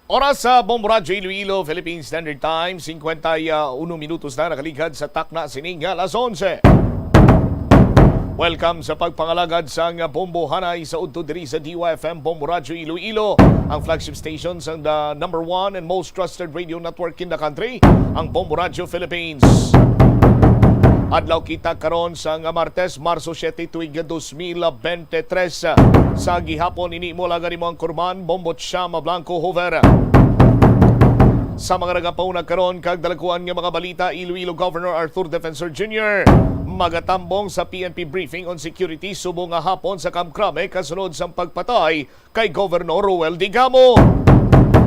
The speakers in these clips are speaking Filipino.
Oras sa Bombo Radyo Iloilo, Philippine Standard Time, 51 minutos na nakaligad sa takna sining alas 11. Welcome sa pagpangalagad sa Bombo Hanay sa udto diri sa DYFM Bombo Radyo Iloilo, ang flagship station sa the number one and most trusted radio network in the country, ang Bombo Radyo Philippines. Adlaw kita karon sa Martes, Marso 7, tuig 2023. Sa gihapon ini mo lagani mo ang kurman, Bombot Shama Blanco Hover. Sa mga nagapauna karon kag dalakuan nga mga balita, Iloilo Governor Arthur Defensor Jr. magatambong sa PNP briefing on security subong nga hapon sa Camp Crame kasunod sa pagpatay kay Governor Roel Digamo.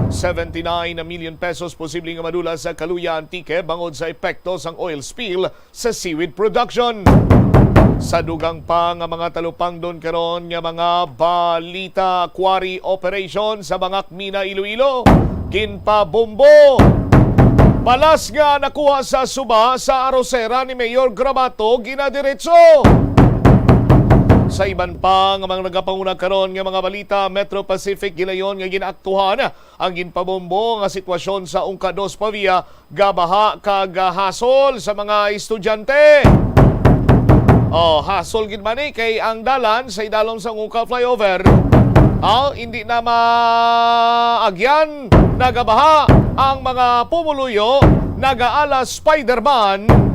79 million pesos posibleng madula sa Kaluya Antique bangod sa epekto sang oil spill sa seaweed production. Sa dugang pa nga mga talupang doon karon nga mga balita, quarry operation sa Bangak Mina, Iloilo ginpabombo. Balas nga nakuha sa Suba sa arosera ni Mayor Gramato ginadiretso. Sa iban pa nga mga nagapanguna karon nga mga balita, Metro Pacific gilayon nga ginaaktuhan ang ginpabombo nga sitwasyon sa Ungkados Pavia, gabaha kag hasol sa mga estudyante. Hasol gid man kay ang dalan sa idalom sa Ungka flyover. Hindi na maagyan, nagabaha ang mga pumuluyo, nagaala Spider-Man.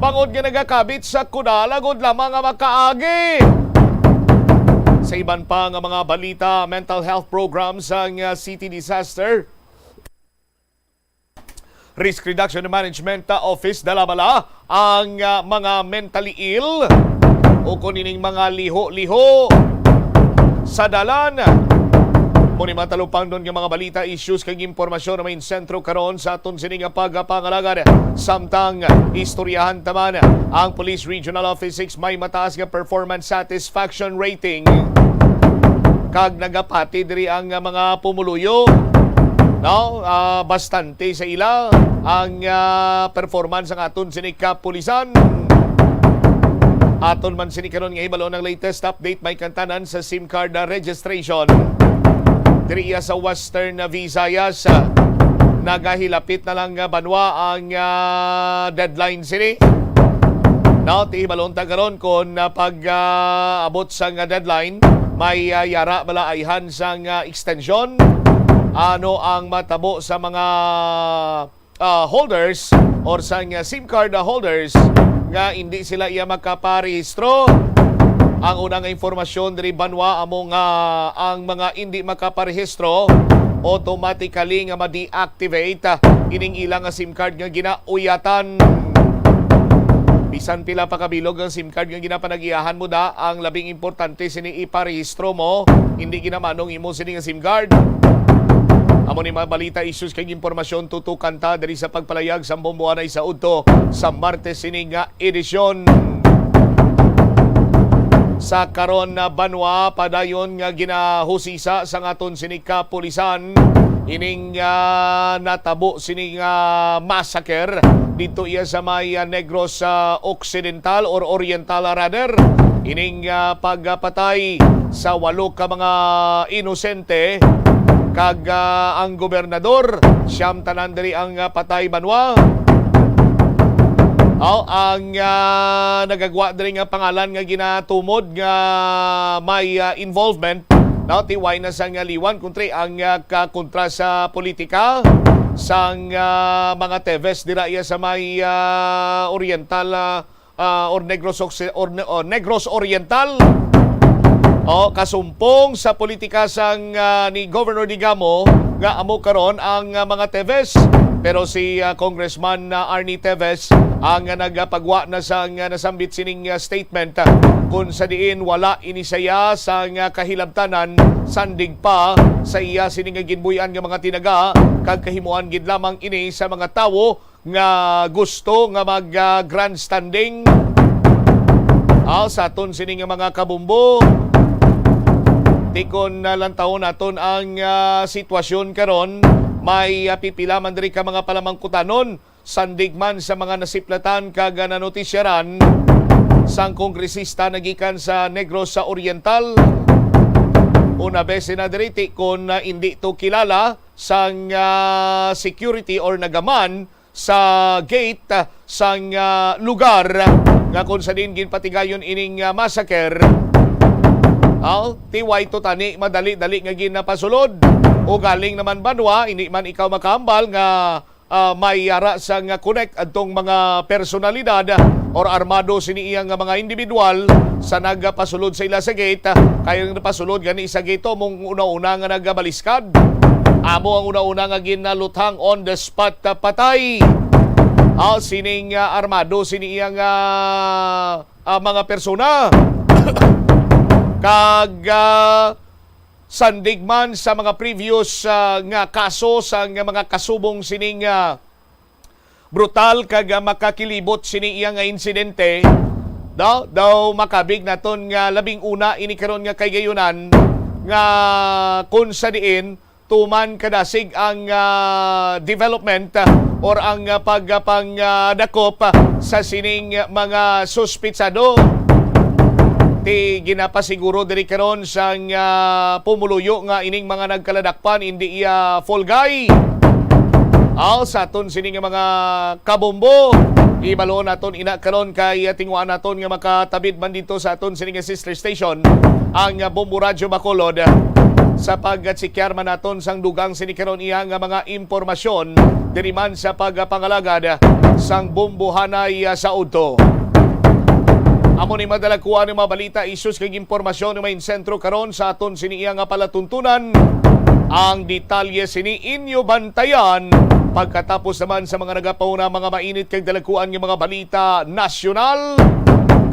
Bangod nga nagakabit sa kuda, lagod lamang nga makaagi. Sa iban pa nga mga balita, mental health programs ang City Disaster Risk Reduction and Management Office dalabala ang mga mentally ill o kunining mga liho-liho sa dalan. Muni matalupang doon ng mga balita, issues kag impormasyon na may sentro karon sa aton sining pagpangalagan. Samtang istoryahan taman ang Police Regional Office 6 may mataas nga performance satisfaction rating. Kag nagapati diri ang mga pumuluyo. Bastante sa ila ang performance ng aton sining kapulisan. Aton man sini karon nga hibalo ng latest update may kantanan sa SIM card registration. Diri sa Western Visayas, nagahilapit na lang banwa ang deadline sini. Tihibalon ta karon kon pag-abot sa deadline, may yara bala ayhan sang extension. Ano ang matabo sa mga holders or sa SIM card holders nga hindi sila iya makaparehistro. Ang unang informasyon diri banwa amo nga ang mga hindi makaparehistro automatically nga ma-deactivate ining ilang SIM card nga ginauyatan. Bisan pila pa kabilog ang SIM card nga ginapanagiyahan mo da, ang labing importante sini iparehistro mo, hindi ginamanong imo sini nga SIM card. Amo ni mga balita, issues kay impormasyon tutukan ta diri sa pagpalayag sa Bombo Hanay sa udto sa Martes sini nga edisyon. Sa karon na banwa padayon nga ginahusisa sa aton sining kapulisan ining natabo sining massacre dito iya sa may Negros Occidental or Oriental rather. Ining pagpatay sa 8 ka mga inosente kag ang gobernador siyam tanan diri ang patay banwa. Ang nagagwa diri nga pangalan nga ginatumod nga may involvement tiway na sang liwan kuntri ang kakontra sa politika sang mga teves dira iya sa may Oriental or Negros Oriental. Kasumpong sa politika sang ni Governor Digamo nga amo karon ang mga teves. Pero si Congressman Arnie Teves ang nagpagwa na sang nasambit sining statement kung sa diin wala inisaya sang kahilabtanan sandig pa sa iya sining ginbuyan nga mga tinaga kag kahimuan gid lamang ini sa mga tawo nga gusto nga mag grandstanding sa aton sining mga kabumbo. Tikon na lang taon naton ang sitwasyon karon. May pipila man diri ka mga palamangkutanon sandig man sa mga nasiplatan kag nanotisyaran sang kongresista nagikan sa Negros sa Oriental una beses na diriti kung hindi to kilala sang security or nagaman sa gate sang lugar nga kung sa din ginpatigayon ining massacre. Tiway to tani madali-dali nga ginapasulod o galing naman banwa hindi man ikaw makahambal nga may yara sang connect adtong mga personalidad or armado sini iyang mga individual sa nagapasulod sa ila sa gate kaya napasulod gani sa gate mong una-una nga nagabaliskad amo ang una-una nga ginaluthang on the spot patay sining armado sini iyang mga persona kag sandigman sa mga previous nga kaso sa mga kasubong sining brutal kag makakilibot sini iya nga insidente daw makabig naton nga labing una ini karon nga kay gayunan nga kun sa diin tuman kadasig ang development or ang pagdakop sa sining mga suspitsado ti ginapasiguro diri karon sang pumuluyo nga ining mga nagkaladakpan hindi iya full guy. Sa aton sining mga kabombo ibalo naton ina karon kay tingwaan naton nga makatabid man dito sa aton sining sister station ang Bombo Radyo Bacolod sa pagsikyar man naton sang dugang sini karon iya nga mga impormasyon diri man sa pagpangalagad sang bombohanay sa udto. Amo ni madalakuan ng mga balita, issues kag impormasyon ng main sentro karon sa aton siniya nga palatuntunan. Ang detalye sini inyo bantayan pagkatapos naman sa mga nagapauna mga mainit kag dalakuan ng mga balita nasyonal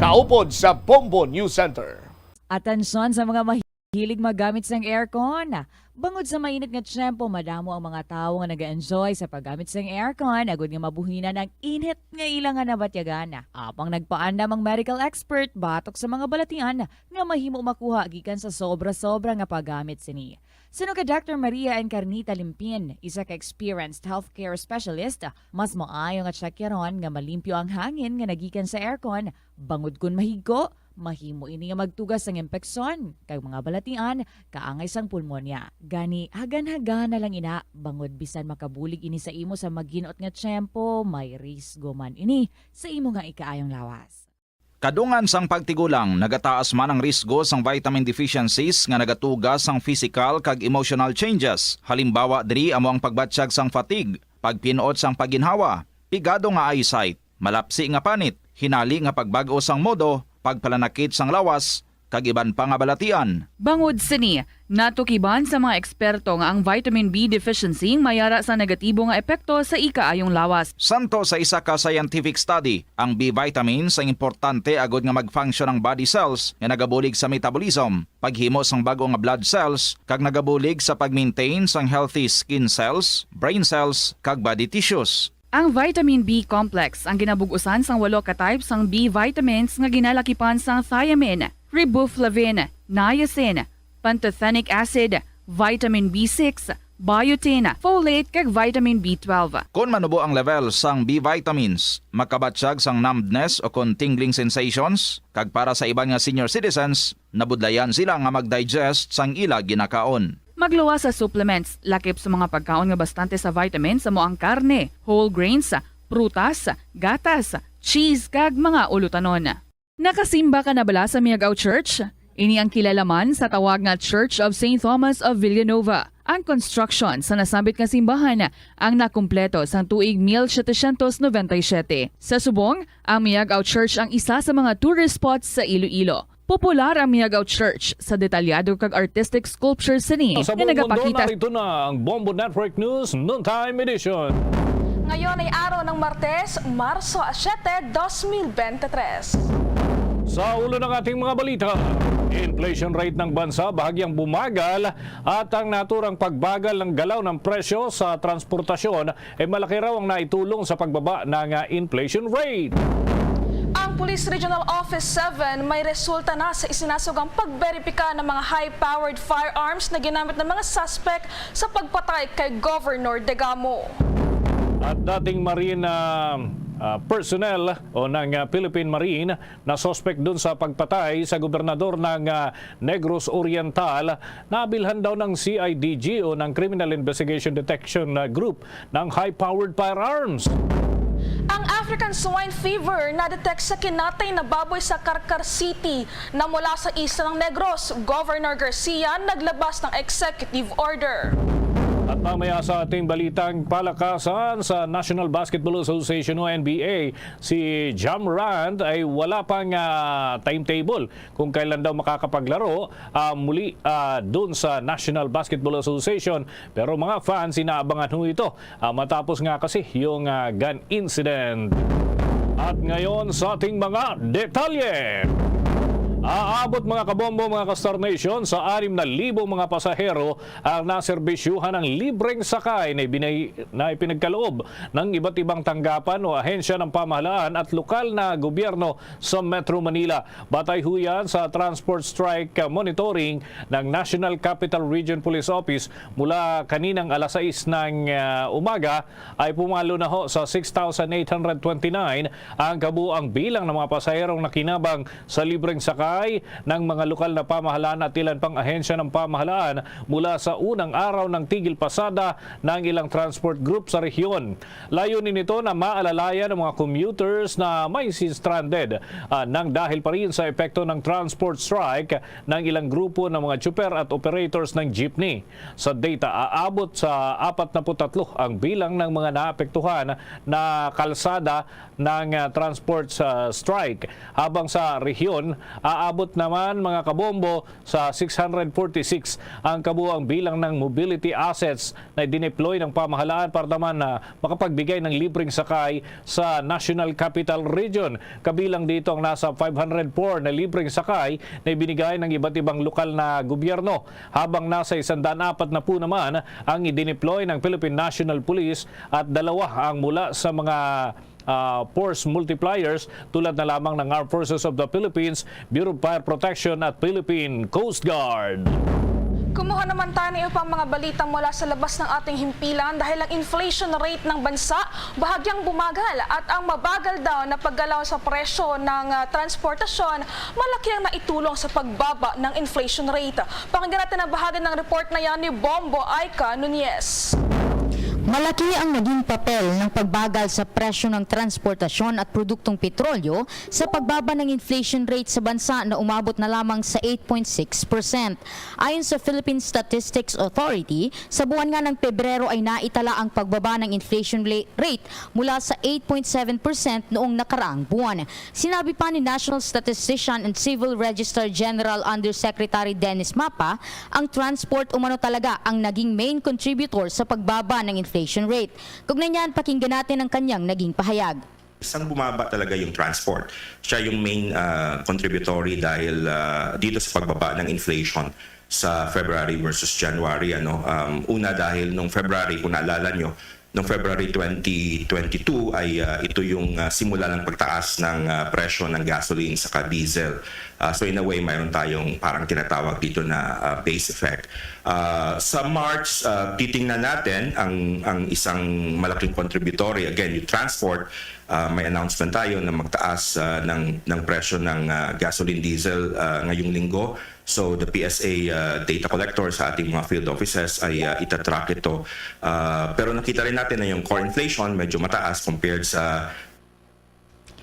kaupod sa Bombo News Center. Atensyon sa mga mahilig magamit sang aircon. Bangod sa mainit nga tiyempo, madamo ang mga tao nga nag-enjoy sa paggamit sang aircon, agud nga mabuhinan ang init nga ilang nga nabatyagan. Apang nagpaanda mang medical expert batok sa mga balatian nga mahimo makuha gikan sa sobra-sobra nga paggamit sini. Sino ka Dr. Maria Encarnita Limpin, isa ka experienced healthcare specialist, mas maayo nga tsakyaron nga malimpyo ang hangin nga nagikan sa aircon, bangod kun mahigko, mahimo ini nga magtugas ng impeksyon kay mga balatian kaangay sang pulmonya. Gani hagan-hagan na lang ina bangod bisan makabulig ini sa imo sa maginot nga tiyempo may risgo man ini sa imo nga ikaayong lawas. Kadungan sang pagtigulang nagataas man ang risgo sang vitamin deficiencies nga nagatugas sang physical kag emotional changes. Halimbawa diri amo ang pagbatsyag sang fatigue, pagpinuot sang paginhawa, pigado nga eyesight, malapsi nga panit, hinali nga pagbago sang modo, pagpalanakit sang lawas, kag iban pa nga balatian. Bangod sini, natukiban sa mga eksperto nga ang vitamin B deficiency mayara sa negatibo nga epekto sa ikaayong lawas. Santo sa isa ka scientific study, ang B vitamins ang importante agod nga mag-function ang body cells nga nagabulig sa metabolism, paghimo sang bago nga blood cells, kag nagabulig sa pag-maintain sang healthy skin cells, brain cells, kag body tissues. Ang vitamin B complex ang ginabugusan sang 8 ka types sang B vitamins nga ginalakipan sang thiamine, riboflavin, niacin, pantothenic acid, vitamin B6, biotin, folate kag vitamin B12. Kung manubo ang level sang B vitamins, makabatsyag sang numbness o kung tingling sensations, kag para sa iban nga senior citizens, nabudlayan sila nga mag-digest sang ila ginakaon. Magluwa sa supplements, lakip sa mga pagkaon nga bastante sa vitamins sa moang karne, whole grains, prutas, gatas, cheese kag mga ulutanon. Nakasimba ka na bala sa Miagao Church? Ini ang kilalaman sa tawag nga Church of St. Thomas of Villanueva. Ang construction sa nasabit nga simbahan ang nakumpleto sa tuig 1797. Sa subong, ang Miagao Church ang isa sa mga tourist spots sa Iloilo. Popular ang Miagao Church sa detalyado kag artistic sculptures sini Sa na buong mundo, nagapakita. narito na ang Bombo Network News Noontime Edition. Ngayon ay araw ng Martes, Marso 7, 2023. Sa ulo ng ating mga balita, inflation rate ng bansa bahagyang bumagal at ang naturang pagbagal ng galaw ng presyo sa transportasyon ay malaki raw ang naitulong sa pagbaba ng inflation rate. Ang Police Regional Office 7 may resulta na sa isinasugang pagberipika ng mga high-powered firearms na ginamit ng mga suspect sa pagpatay kay Governor Degamo. At dating Marine personnel o ng Philippine Marine na suspect dun sa pagpatay sa gobernador ng Negros Oriental. Nabilhan daw ng CIDG o ng Criminal Investigation Detection Group ng high-powered firearms. Ang African swine fever na-detect sa kinatay na baboy sa Carcar City na mula sa isla ng Negros. Governor Garcia naglabas ng executive order. At mamaya sa ating balitang palakasan sa National Basketball Association o NBA, si Jam Morant ay wala pang timetable kung kailan daw makakapaglaro muli dun sa National Basketball Association. Pero mga fans, inaabangan ho ito matapos nga kasi yung gun incident. At ngayon sa ating mga detalye. Aabot mga kabombo, mga ka-Star Nation, sa 6,000 mga pasahero ang naserbisyuhan ng libreng sakay na ipinagkaloob ng iba't ibang tanggapan o ahensya ng pamahalaan at lokal na gobyerno sa Metro Manila. Batay ho yan sa Transport Strike Monitoring ng National Capital Region Police Office mula kaninang alas 6 ng umaga ay pumalo na ho sa 6,829 ang kabuang bilang ng mga pasaherong nakinabang sa libreng sakay ng mga lokal na pamahalaan at ilan pang ahensya ng pamahalaan mula sa unang araw ng tigil pasada ng ilang transport group sa rehiyon. Layunin nito na maalalayan ng mga commuters na may stranded nang dahil pa rin sa epekto ng transport strike ng ilang grupo ng mga tsuper at operators ng jeepney. Sa data, aabot sa 43 ang bilang ng mga naapektuhan na kalsada ng transport strike. Habang sa rehiyon, aabot naman mga kabombo sa 646 ang kabuang bilang ng mobility assets na dineploy ng pamahalaan para naman na makapagbigay ng libreng sakay sa National Capital Region. Kabilang dito ang nasa 504 na libreng sakay na ibinigay ng iba't ibang lokal na gobyerno, habang nasa 140 na po naman ang idineploy ng Philippine National Police at 2 ang mula sa mga force multipliers tulad na lamang ng Armed Forces of the Philippines, Bureau of Fire Protection at Philippine Coast Guard. Kumuha naman tayo ng pang mga balita mula sa labas ng ating himpilan dahil ang inflation rate ng bansa bahagyang bumagal at ang mabagal daw na paggalaw sa presyo ng transportasyon malaki ang naitulong sa pagbaba ng inflation rate. Pakinggan natin ang bahagi ng report na yan ni Bombo Aika Nunez. Malaki ang naging papel ng pagbagal sa presyo ng transportasyon at produktong petrolyo sa pagbaba ng inflation rate sa bansa na umabot na lamang sa 8.6%. Ayon sa Philippine Statistics Authority, sa buwan nga ng Pebrero ay naitala ang pagbaba ng inflation rate mula sa 8.7% noong nakaraang buwan. Sinabi pa ni National Statistician and Civil Register General Undersecretary Dennis Mapa, ang transport umano talaga ang naging main contributor sa pagbaba ng inflation rate. Kaugnay niyan, pakinggan natin ang kanyang naging pahayag. Isang bumaba talaga yung transport. Siya yung main contributory dahil dito sa pagbaba ng inflation sa February versus January. Una dahil nung February, kung naalala nyo, noong February 2022 ay ito yung simula ng pagtaas ng presyo ng gasoline saka diesel. So in a way, mayroon tayong parang tinatawag dito na base effect. Sa March, titingnan natin ang isang malaking contributory, again, yung transport. May announcement tayo na magtaas ng presyo ng gasoline diesel ngayong linggo. So the PSA data collector sa ating mga field offices ay itatrack ito. Pero nakita rin natin na yung core inflation medyo mataas compared sa...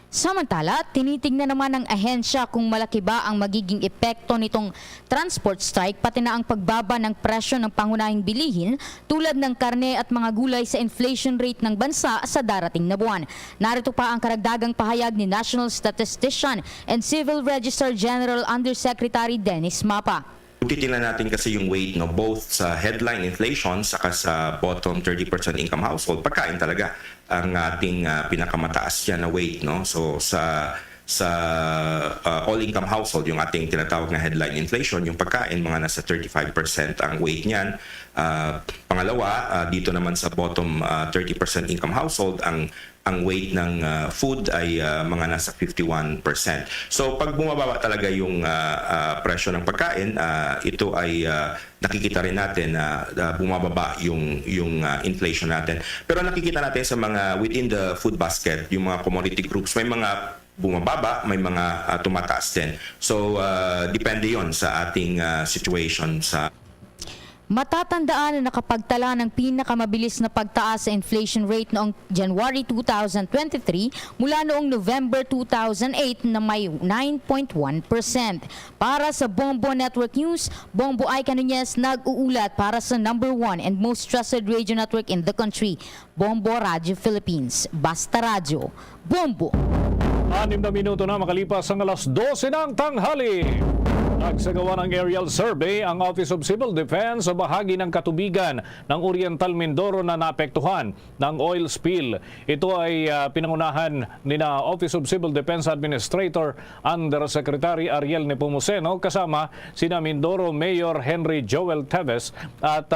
Samantala, tinitingnan naman ng ahensya kung malaki ba ang magiging epekto nitong transport strike pati na ang pagbaba ng presyo ng pangunahing bilihin tulad ng karne at mga gulay sa inflation rate ng bansa sa darating na buwan. Narito pa ang karagdagang pahayag ni National Statistician and Civil Register General Undersecretary Dennis Mapa. Kung titingnan natin kasi yung weight, both sa headline inflation saka sa bottom 30% income household, pagkain talaga ang ating pinakamataas yan na weight. So sa all-income household, yung ating tinatawag na headline inflation, yung pagkain, mga nasa 35% ang weight niyan. Pangalawa, dito naman sa bottom 30% income household, ang weight ng food ay mga nasa 51%. So pag bumababa talaga yung presyo ng pagkain, ito ay nakikita rin natin na bumababa yung inflation natin. Pero nakikita natin sa mga within the food basket, yung mga commodity groups, may mga bumababa, may mga tumataas din. So depende yon sa ating situation sa Matatandaan na nakapagtala ng pinakamabilis na pagtaas sa inflation rate noong January 2023 mula noong November 2008 na may 9.1%. Para sa Bombo Network News, Bombo Aika Nunez nag-uulat para sa number 1 and most trusted radio network in the country, Bombo Radio Philippines. Basta Radio, Bombo. 6 na minuto na makalipas ang alas 12 ng tanghali. Nagsagawa ng aerial survey ang Office of Civil Defense sa bahagi ng katubigan ng Oriental Mindoro na naapektuhan ng oil spill. Ito ay pinangunahan ni na Office of Civil Defense Administrator Undersecretary Ariel Nepomuceno kasama sina Mindoro Mayor Henry Joel Teves at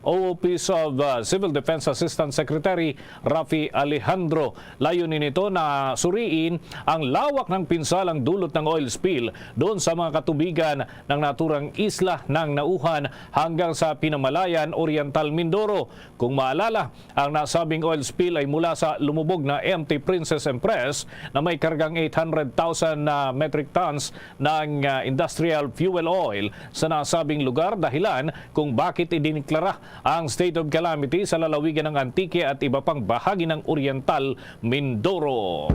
Office of Civil Defense Assistant Secretary Rafi Alejandro. Layunin nito na suriin ang lawak ng pinsalang dulot ng oil spill doon sa mga katubigan ng naturang isla ng Nauhan hanggang sa Pinamalayan, Oriental Mindoro. Kung maalala, ang nasabing oil spill ay mula sa lumubog na MT Princess Empress na may kargang 800,000 metric tons ng industrial fuel oil sa nasabing lugar, dahilan kung bakit idiniklara ang state of calamity sa lalawigan ng Antique at iba pang bahagi ng Oriental Mindoro.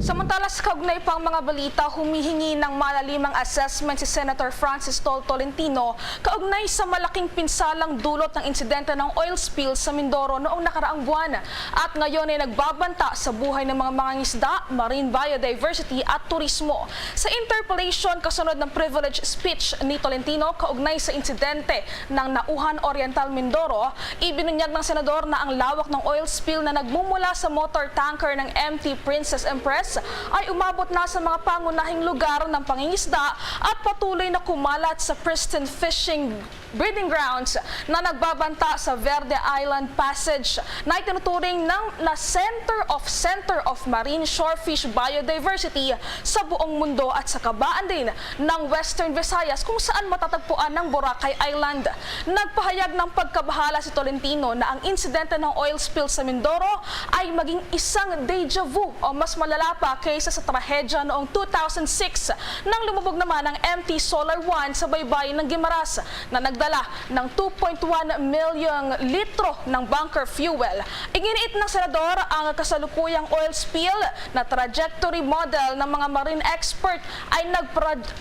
Samantala sa kaugnay pang mga balita, humihingi ng malalimang assessment si Senator Francis Tolentino kaugnay sa malaking pinsalang dulot ng insidente ng oil spill sa Mindoro noong nakaraang buwan. At ngayon ay nagbabanta sa buhay ng mga mangingisda, marine biodiversity at turismo. Sa interpellation kasunod ng privilege speech ni Tolentino kaugnay sa insidente ng Nauhan, Oriental Mindoro, ibinunyag ng senador na ang lawak ng oil spill na nagmumula sa motor tanker ng MT Princess Empress ay umabot na sa mga pangunahing lugar ng pangingisda at patuloy na kumalat sa pristine fishing breeding grounds na nagbabanta sa Verde Island Passage na itinuturing na center of marine shorefish biodiversity sa buong mundo at sa kabaan din ng Western Visayas kung saan matatagpuan ng Boracay Island. Nagpahayag ng pagkabahala si Tolentino na ang insidente ng oil spill sa Mindoro ay maging isang deja vu o mas malala pa kaysa sa trahedya noong 2006 nang lumubog naman ang MT Solar 1 sa baybayin ng Guimaras na nagdala ng 2.1 milyong litro ng bunker fuel. Iginiit ng senador ang kasalukuyang oil spill na trajectory model ng mga marine expert ay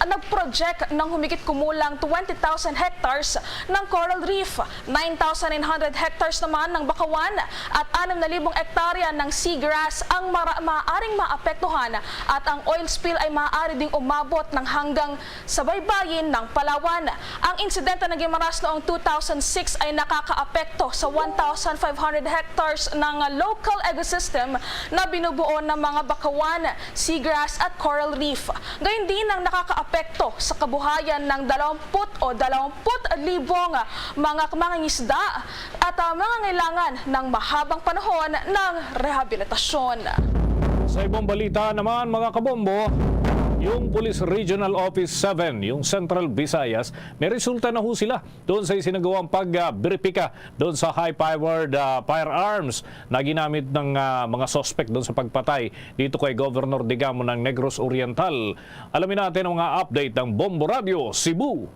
nagproject ng humigit kumulang 20,000 hectares ng coral reef, 9,900 hectares naman ng bakawan at 6,000 hektarya ng seagrass ang maaaring maapektuhan at ang oil spill ay maaari ding umabot ng hanggang sa baybayin ng Palawan. Ang insidente ng Guimaras noong 2006 ay nakakaapekto sa 1,500 hectares ng local ecosystem na binubuo ng mga bakawan, seagrass at coral reef. Gayun din ang nakakaapekto sa kabuhayan ng 20,000 mga mangingisda at mangangailangan ng mahabang panahon ng rehabilitasyon. Sa ibang balita naman mga kabombo, yung Police Regional Office 7, yung Central Visayas, may resulta na ho sila doon sa isinagawang pag-beripika doon sa high-powered firearms na ginamit ng mga suspect doon sa pagpatay dito kay Governor Digamo ng Negros Oriental. Alamin natin ang mga update ng Bombo Radio Cebu.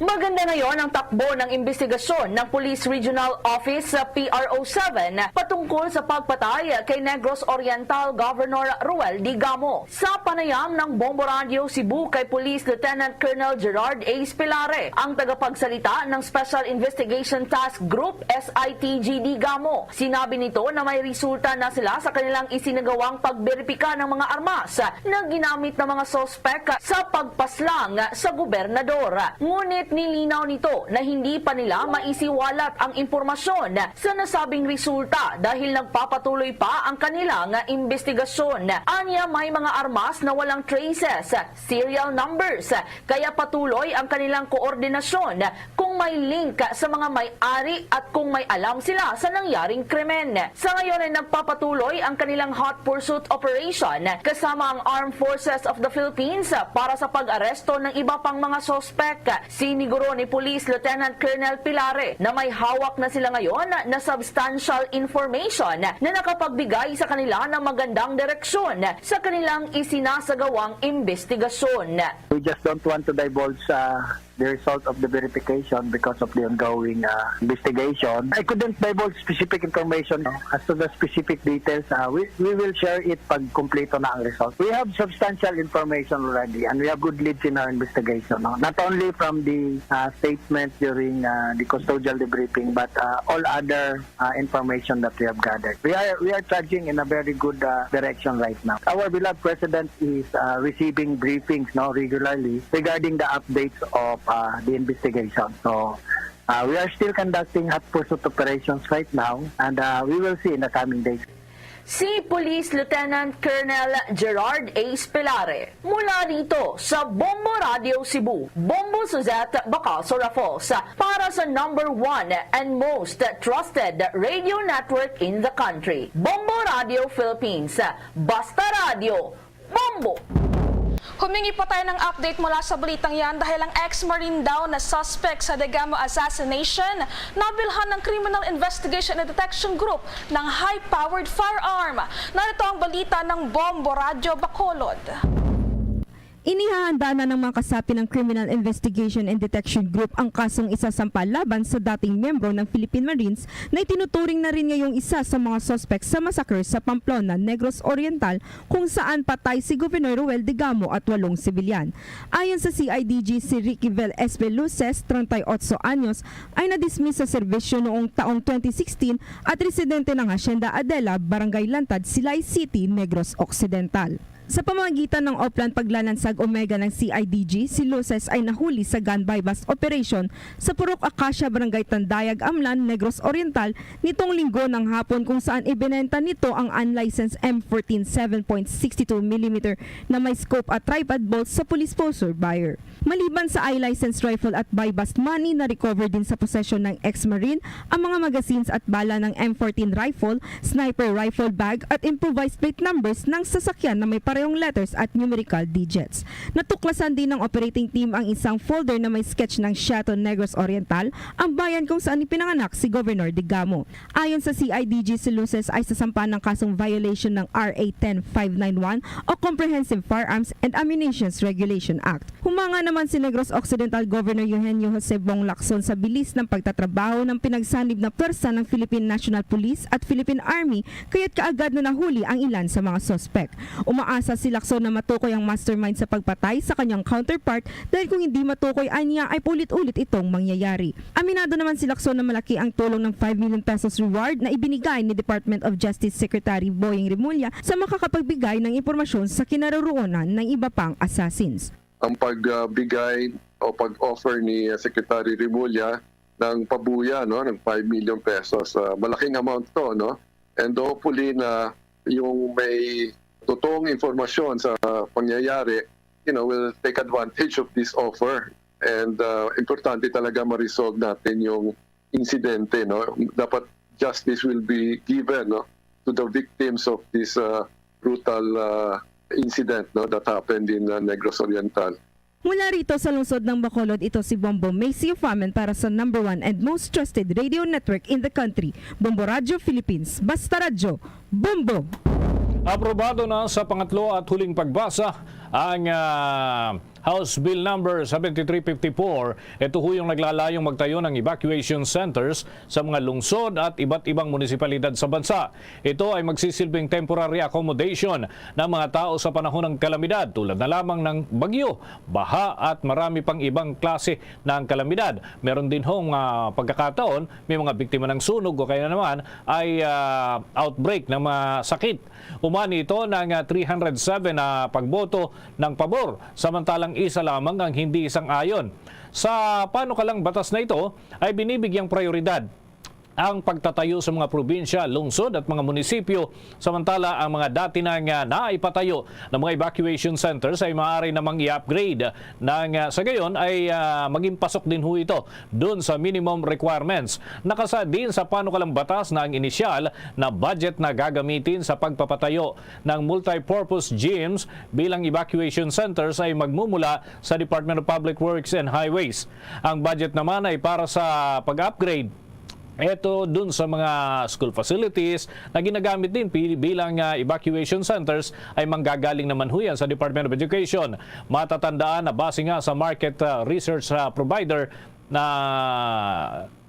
Maganda ngayon ang takbo ng investigasyon ng Police Regional Office sa PRO7 patungkol sa pagpatay kay Negros Oriental Governor Ruel Digamo. Sa panayam ng Bombo Radio Cebu kay Police Lieutenant Colonel Gerard A. Spilare, ang tagapagsalita ng Special Investigation Task Group SITG Digamo. Sinabi nito na may resulta na sila sa kanilang isinagawang pagberipika ng mga armas na ginamit ng mga sospek sa pagpaslang sa gobernador. Ngunit Ngunit nilinaw nito na hindi pa nila maisiwalat ang impormasyon sa nasabing resulta dahil nagpapatuloy pa ang kanilang investigasyon. Anya may mga armas na walang traces, serial numbers, kaya patuloy ang kanilang koordinasyon kung may link sa mga may-ari at kung may alam sila sa nangyaring krimen. Sa ngayon ay nagpapatuloy ang kanilang hot pursuit operation kasama ang Armed Forces of the Philippines para sa pag-aresto ng iba pang mga sospek. Siniguro ni Police Lieutenant Colonel Pilare na may hawak na sila ngayon na substantial information na nakapagbigay sa kanila ng magandang direksyon sa kanilang isinasagawang investigasyon. We just don't want to divulge the result of the verification because of the ongoing investigation. I couldn't divulge specific information as to the specific details. We will share it pag kumpleto na ang result. We have substantial information already and we have good leads in our investigation. Not only from the statement during the custodial debriefing but all other information that we have gathered. We are trudging in a very good direction right now. Our beloved President is receiving briefings regularly regarding the updates of the investigation. So we are still conducting hot pursuit operations right now and we will see in the coming days. Si Police Lieutenant Colonel Gerard A. Spilare mula rito sa Bombo Radio Cebu, Bombo Suzette Bacaso Rafos para sa number 1 and most trusted radio network in the country, Bombo Radio Philippines. Basta Radio, Bombo! Humingi pa tayo ng update mula sa balitang yan dahil ang ex-marine daw na suspect sa Degamo assassination nabilhan ng Criminal Investigation and Detection Group ng high-powered firearm. Narito ang balita ng Bombo Radio Bacolod. Inihahanda na ng mga kasapi ng Criminal Investigation and Detection Group ang kasong isasampa laban sa dating miyembro ng Philippine Marines na itinuturing na rin ngayong isa sa mga suspect sa massacre sa Pamplona, Negros Oriental kung saan patay si Gobernador Ruel Digamo at 8 sibilyan. Ayon sa CIDG, si Riquivel Espeluces, 38 anyos, ay na-dismiss sa serbisyo noong taong 2016 at residente ng Hacienda Adela, Barangay Lantad, Silay City, Negros Occidental. Sa pamamagitan ng Oplan Paglalansag Omega ng CIDG, si Luces ay nahuli sa gun buy-bust operation sa Purok Acacia, Barangay Tandayag, Amlan, Negros Oriental nitong linggo ng hapon kung saan ibinenta nito ang unlicensed M14 7.62mm na may scope at tripod bolts sa police sponsor buyer. Maliban sa I-licensed rifle at buy-bust money na recover din sa posesyon ng ex-marine ang mga magazines at bala ng M14 rifle, sniper rifle bag at improvised plate numbers ng sasakyan na may parehong letters at numerical digits. Natuklasan din ng operating team ang isang folder na may sketch ng Chateau Negros Oriental, ang bayan kung saan ipinanganak si Governor Digamo. Ayon sa CIDG, si Luces ay sasampa ng kasong violation ng RA 10591 o Comprehensive Firearms and Ammunitions Regulation Act. Humanga naman si Negros Occidental Governor Eugenio Jose Bong Lacson sa bilis ng pagtatrabaho ng pinagsanib na pwersa ng Philippine National Police at Philippine Army kaya't kaagad na nahuli ang ilan sa mga sospek. Umaasa si Lacson na matukoy ang mastermind sa pagpatay sa kanyang counterpart dahil kung hindi matukoy anya ay paulit-ulit itong mangyayari. Aminado naman si Lacson na malaki ang tulong ng 5 million pesos reward na ibinigay ni Department of Justice Secretary Boying Rimulya sa makakapagbigay ng impormasyon sa kinaroroonan ng iba pang assassins. Ang pagbigay o pag-offer ni Secretary Rimulya ng pabuya ng 5 million pesos. Malaking amount to, no? And hopefully na yung may totoong informasyon sa pangyayari, will take advantage of this offer. And importante talaga ma-resolve natin yung insidente, no? Dapat justice will be given, no, to the victims of this brutal incident, no, that happened in Negros Oriental. Mula rito sa lungsod ng Bacolod, ito si Bombo Macy Famen para sa number 1 and most trusted radio network in the country, Bombo Radio Philippines. Basta Radyo, Bombo! Aprobado na sa pangatlo at huling pagbasa ang House Bill number 7354. Ito ho yung naglalayong magtayo ng evacuation centers sa mga lungsod at iba't ibang munisipalidad sa bansa. Ito ay magsisilbing temporary accommodation ng mga tao sa panahon ng kalamidad tulad na lamang ng bagyo, baha at marami pang ibang klase ng kalamidad. Meron din hong pagkakataon may mga biktima ng sunog o kaya naman ay outbreak ng mga sakit. Umani ito ng 307 na pagboto ng pabor. Samantalang samantalang isa lamang ang hindi isang-ayon. Sa panukalang batas na ito ay binibigyang prioridad ang pagtatayo sa mga probinsya, lungsod at mga munisipyo, samantala ang mga dati nang naipatayo ng mga evacuation centers ay maaari namang i-upgrade nang sa gayon ay maging pasok din ho ito doon sa minimum requirements. Nakasa din sa panukalang batas na ang inisyal na budget na gagamitin sa pagpapatayo ng multi-purpose gyms bilang evacuation centers ay magmumula sa Department of Public Works and Highways. Ang budget naman ay para sa pag-upgrade ito dun sa mga school facilities na ginagamit din bilang evacuation centers ay manggagaling naman ho yan sa Department of Education. Matatandaan na base nga sa market research provider na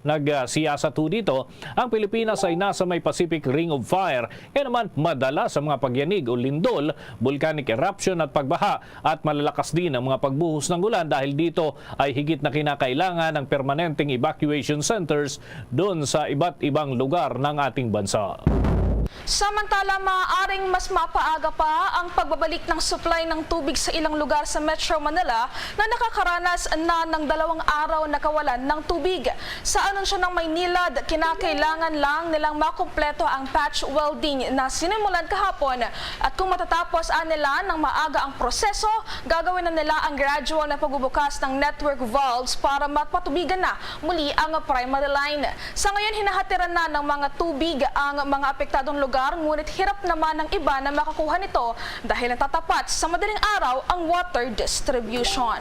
nagsiyasat dito, ang Pilipinas ay nasa may Pacific Ring of Fire. Kaya naman madala sa mga pagyanig o lindol, volcanic eruption at pagbaha at malalakas din ang mga pagbuhos ng ulan dahil dito ay higit na kinakailangan ng permanenteng evacuation centers doon sa iba't ibang lugar ng ating bansa. Samantala, maaaring mas mapaaga pa ang pagbabalik ng supply ng tubig sa ilang lugar sa Metro Manila na nakakaranas na ng 2 araw na kawalan ng tubig. Sa anunsyo ng Maynilad, kinakailangan lang nilang makumpleto ang patch welding na sinimulan kahapon at kung matatapos nila ng maaga ang proseso, gagawin na nila ang gradual na pagbubukas ng network valves para mapatubigan na muli ang primary line. Sa ngayon, hinahatiran na ng mga tubig ang mga apektadong lugar, ngunit hirap naman ng iba na makakuha nito dahil natatapat sa madaling araw ang water distribution.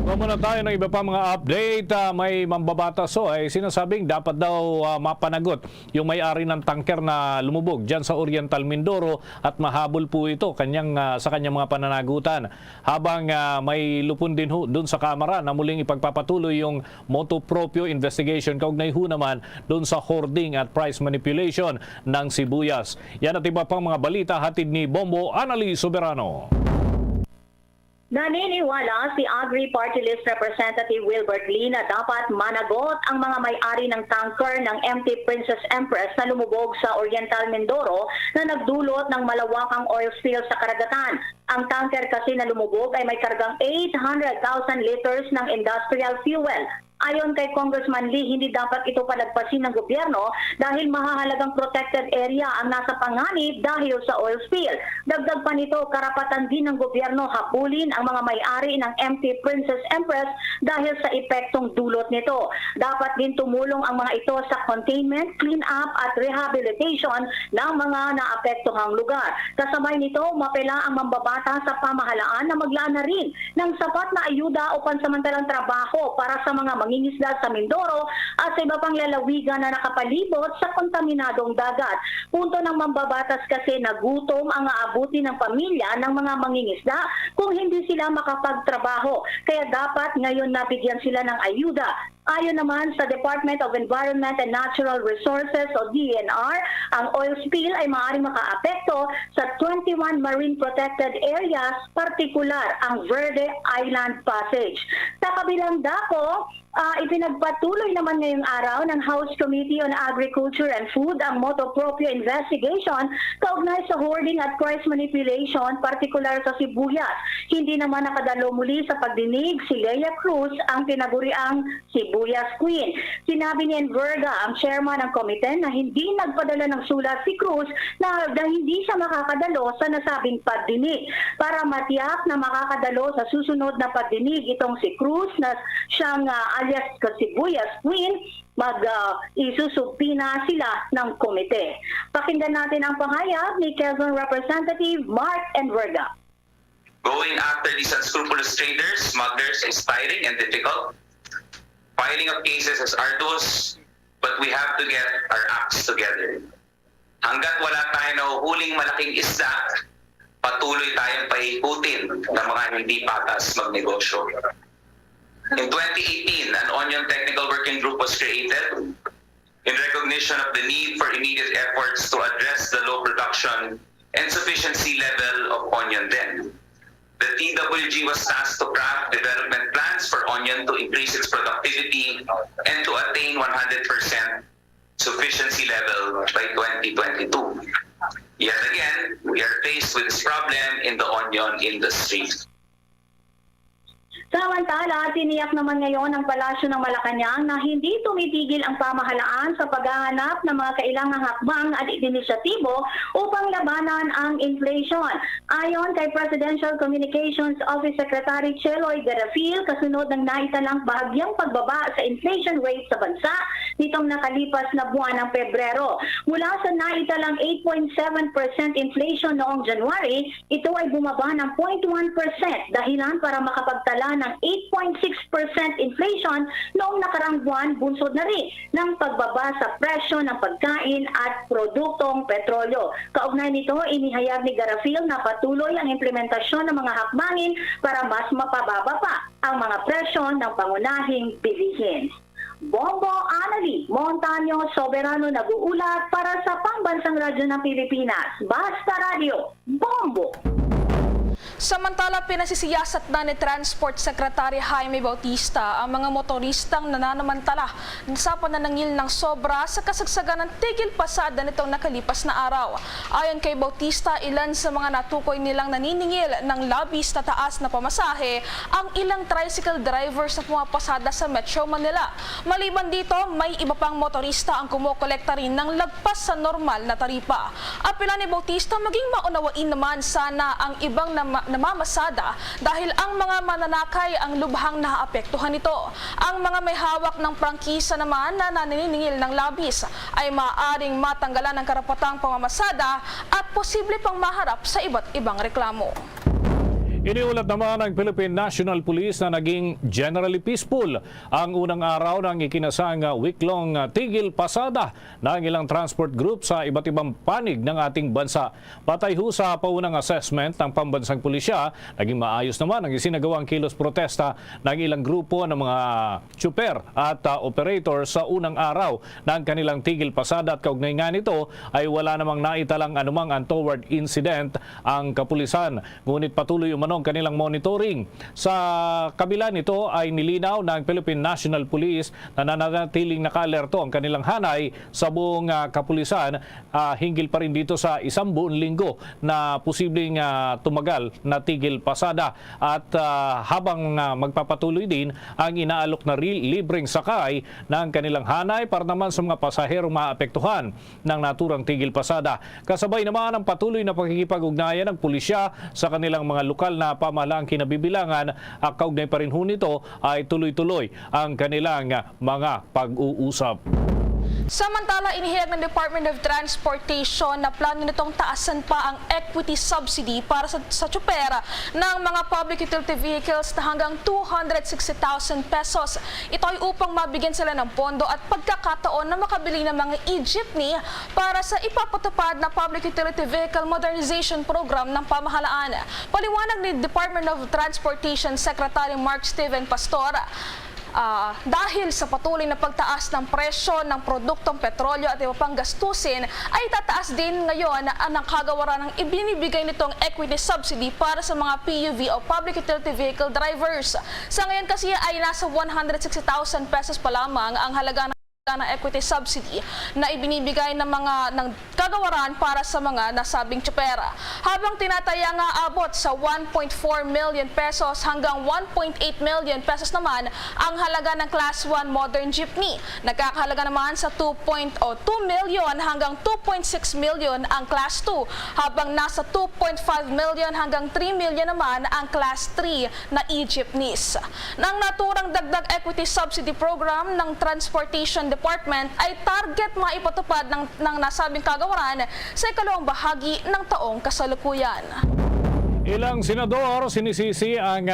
Muna tayo ng iba pa mga update. May mambabatas ay sinasabing dapat daw mapanagot yung may-ari ng tanker na lumubog dyan sa Oriental Mindoro at mahabol po ito sa kanyang mga pananagutan. Habang may lupon din doon sa Kamara na muling ipagpapatuloy yung motu proprio investigation kaugnay ho naman doon sa hoarding at price manipulation ng sibuyas. Yan at iba pang mga balita hatid ni Bombo Annalise Soberano. Naniniwala si Agri Party List Representative Wilbert Lee na dapat managot ang mga may-ari ng tanker ng MT Princess Empress na lumubog sa Oriental Mindoro na nagdulot ng malawakang oil spill sa karagatan. Ang tanker kasi na lumubog ay may kargang 800,000 liters ng industrial fuel. Ayon kay Congressman Lee, hindi dapat ito palagpasin ng gobyerno dahil mahahalagang protected area ang nasa panganib dahil sa oil spill. Dagdag pa nito, karapatan din ng gobyerno habulin ang mga may-ari ng MT Princess Empress dahil sa epektong dulot nito. Dapat din tumulong ang mga ito sa containment, clean-up at rehabilitation ng mga naapektuhang lugar. Kasabay nito, mapela ang mambabata sa pamahalaan na maglaan na rin ng sapat na ayuda o pansamantalang trabaho para sa mga mangingisda sa Mindoro at sa iba pang lalawigan na nakapalibot sa kontaminadong dagat. Punto ng mambabatas kasi na gutom ang aabuti ng pamilya ng mga mangingisda kung hindi sila makapagtrabaho. Kaya dapat ngayon nabigyan sila ng ayuda. Ayon naman sa Department of Environment and Natural Resources o DENR, ang oil spill ay maaaring makaapekto sa 21 marine protected areas, partikular ang Verde Island Passage. Sa kabilang dako, ipinagpatuloy naman ngayong araw ng House Committee on Agriculture and Food ang motu proprio investigation kaugnay sa hoarding at price manipulation, partikular sa sibuyas. Hindi naman nakadalo muli sa pagdinig si Leia Cruz, ang tinaguriang Sibuyas Queen. Sinabi ni Enverga, ang chairman ng komite, na hindi nagpadala ng sulat si Cruz na hindi siya makakadalo sa nasabing pagdinig. Para matiyak na makakadalo sa susunod na pagdinig itong si Cruz na siyang alias Sibuyas Queen, isusubpina sila ng komite. Pakinggan natin ang pahayag ni Quezon Representative Mark Enverga. Going after these unscrupulous traders, smugglers is tiring and difficult. Filing of cases is arduous, but we have to get our acts together. Hanggat wala tayo nahuhuling malaking isda, patuloy tayong paikutin ng mga hindi patas magnegosyo. In 2018, an onion technical working group was created in recognition of the need for immediate efforts to address the low production and sufficiency level of onion then. The TWG was tasked to craft development plans for onion to increase its productivity and to attain 100% sufficiency level by 2022. Yet again, we are faced with this problem in the onion industry. Samantala, tiniyak naman ngayon ng Palasyo ng Malacanang na hindi tumitigil ang pamahalaan sa paghahanap ng mga kailangang hakbang at inisyatibo upang labanan ang inflation. Ayon kay Presidential Communications Office Secretary Cheloy Garafil, kasunod ng naitalang bahagyang pagbaba sa inflation rate sa bansa nitong nakalipas na buwan ng Pebrero. Mula sa naitalang 8.7% inflation noong January, ito ay bumaba ng 0.1% dahilan para makapagtala ng 8.6% inflation noong nakarang buwan, bunsod na rin ng pagbaba sa presyo ng pagkain at produktong petrolyo. Kaugnay nito, inihayag ni Garafil na patuloy ang implementasyon ng mga hakbangin para mas mapababa pa ang mga presyo ng pangunahing bilihin. Bombo Anali Montaño Soberano nag-uulat para sa Pambansang Radyo ng Pilipinas. Basta Radio, Bombo! Samantala, pinasisiyasat na ni Transport Secretary Jaime Bautista ang mga motoristang nananamantala sa pananangil ng sobra sa kasagsagan ng tigil pasada nitong nakalipas na araw. Ayon kay Bautista, ilan sa mga natukoy nilang naniningil ng labis na taas na pamasahe ang ilang tricycle drivers na pumapasada sa Metro Manila. Maliban dito, may iba pang motorista ang kumukolekta rin ng lagpas sa normal na taripa. Apela ni Bautista, maging maunawain naman sana ang ibang namamasada dahil ang mga mananakay ang lubhang naapektuhan nito. Ang mga may hawak ng prangkisa naman na naniningil ng labis ay maaaring matanggalan ng karapatang pamamasada at posible pang maharap sa iba't ibang reklamo. Iniulat naman ng Philippine National Police na naging generally peaceful ang unang araw ng ikinasang week-long tigil pasada ng ilang transport group sa iba't ibang panig ng ating bansa. Patay ho sa paunang assessment ng pambansang pulisya, naging maayos naman ang isinagawang kilos protesta ng ilang grupo ng mga tsuper at operator sa unang araw ng kanilang tigil pasada at kaugnay nga nito ay wala namang naitalang anumang untoward incident ang kapulisan. Ngunit patuloy umano ang kanilang monitoring. Sa kabila nito ay nilinaw ng Philippine National Police na nananatiling naka-alerto ang kanilang hanay sa buong kapulisan hinggil pa rin dito sa isang buong linggo na posibleng tumagal na tigil pasada at habang magpapatuloy din ang inaalok na libreng sakay ng kanilang hanay para naman sa mga pasaherong maapektuhan ng naturang tigil pasada. Kasabay naman ang patuloy na pakikipag-ugnayan ng pulisya sa kanilang mga lokal na pamahalaang kinabibilangan at kaugnay pa rin ho nito ay tuloy-tuloy ang kanilang mga pag-uusap. Samantala, inihayag ng Department of Transportation na plano nitong taasan pa ang equity subsidy para sa tsupera ng mga public utility vehicles na hanggang 260,000 pesos. Ito ay upang mabigyan sila ng pondo at pagkakataon na makabili ng mga e-jeepney para sa ipapatupad na Public Utility Vehicle Modernization Program ng pamahalaan. Paliwanag ni Department of Transportation Secretary Mark Steven Pastor, dahil sa patuloy na pagtaas ng presyo ng produktong petrolyo at iba pang gastusin, ay tataas din ngayon ang kagawaran ng ibinibigay nitong equity subsidy para sa mga PUV o Public Utility Vehicle drivers. Sa ngayon kasi ay nasa 160,000 pesos pa lamang ang halaga ng equity subsidy na ibinibigay ng kagawaran para sa mga nasabing tsupera. Habang tinataya nga abot sa 1.4 million pesos hanggang 1.8 million pesos naman ang halaga ng Class 1 modern jeepney. Nagkakahalaga naman sa 2 million hanggang 2.6 million ang Class 2, habang nasa 2.5 million hanggang 3 million naman ang Class 3 na e-jeepneys. Nang naturang dagdag equity subsidy program ng Transportation Department ay target maipatupad ng nasabing kagawaran sa ikalawang bahagi ng taong kasalukuyan. Ilang senador sinisisi ang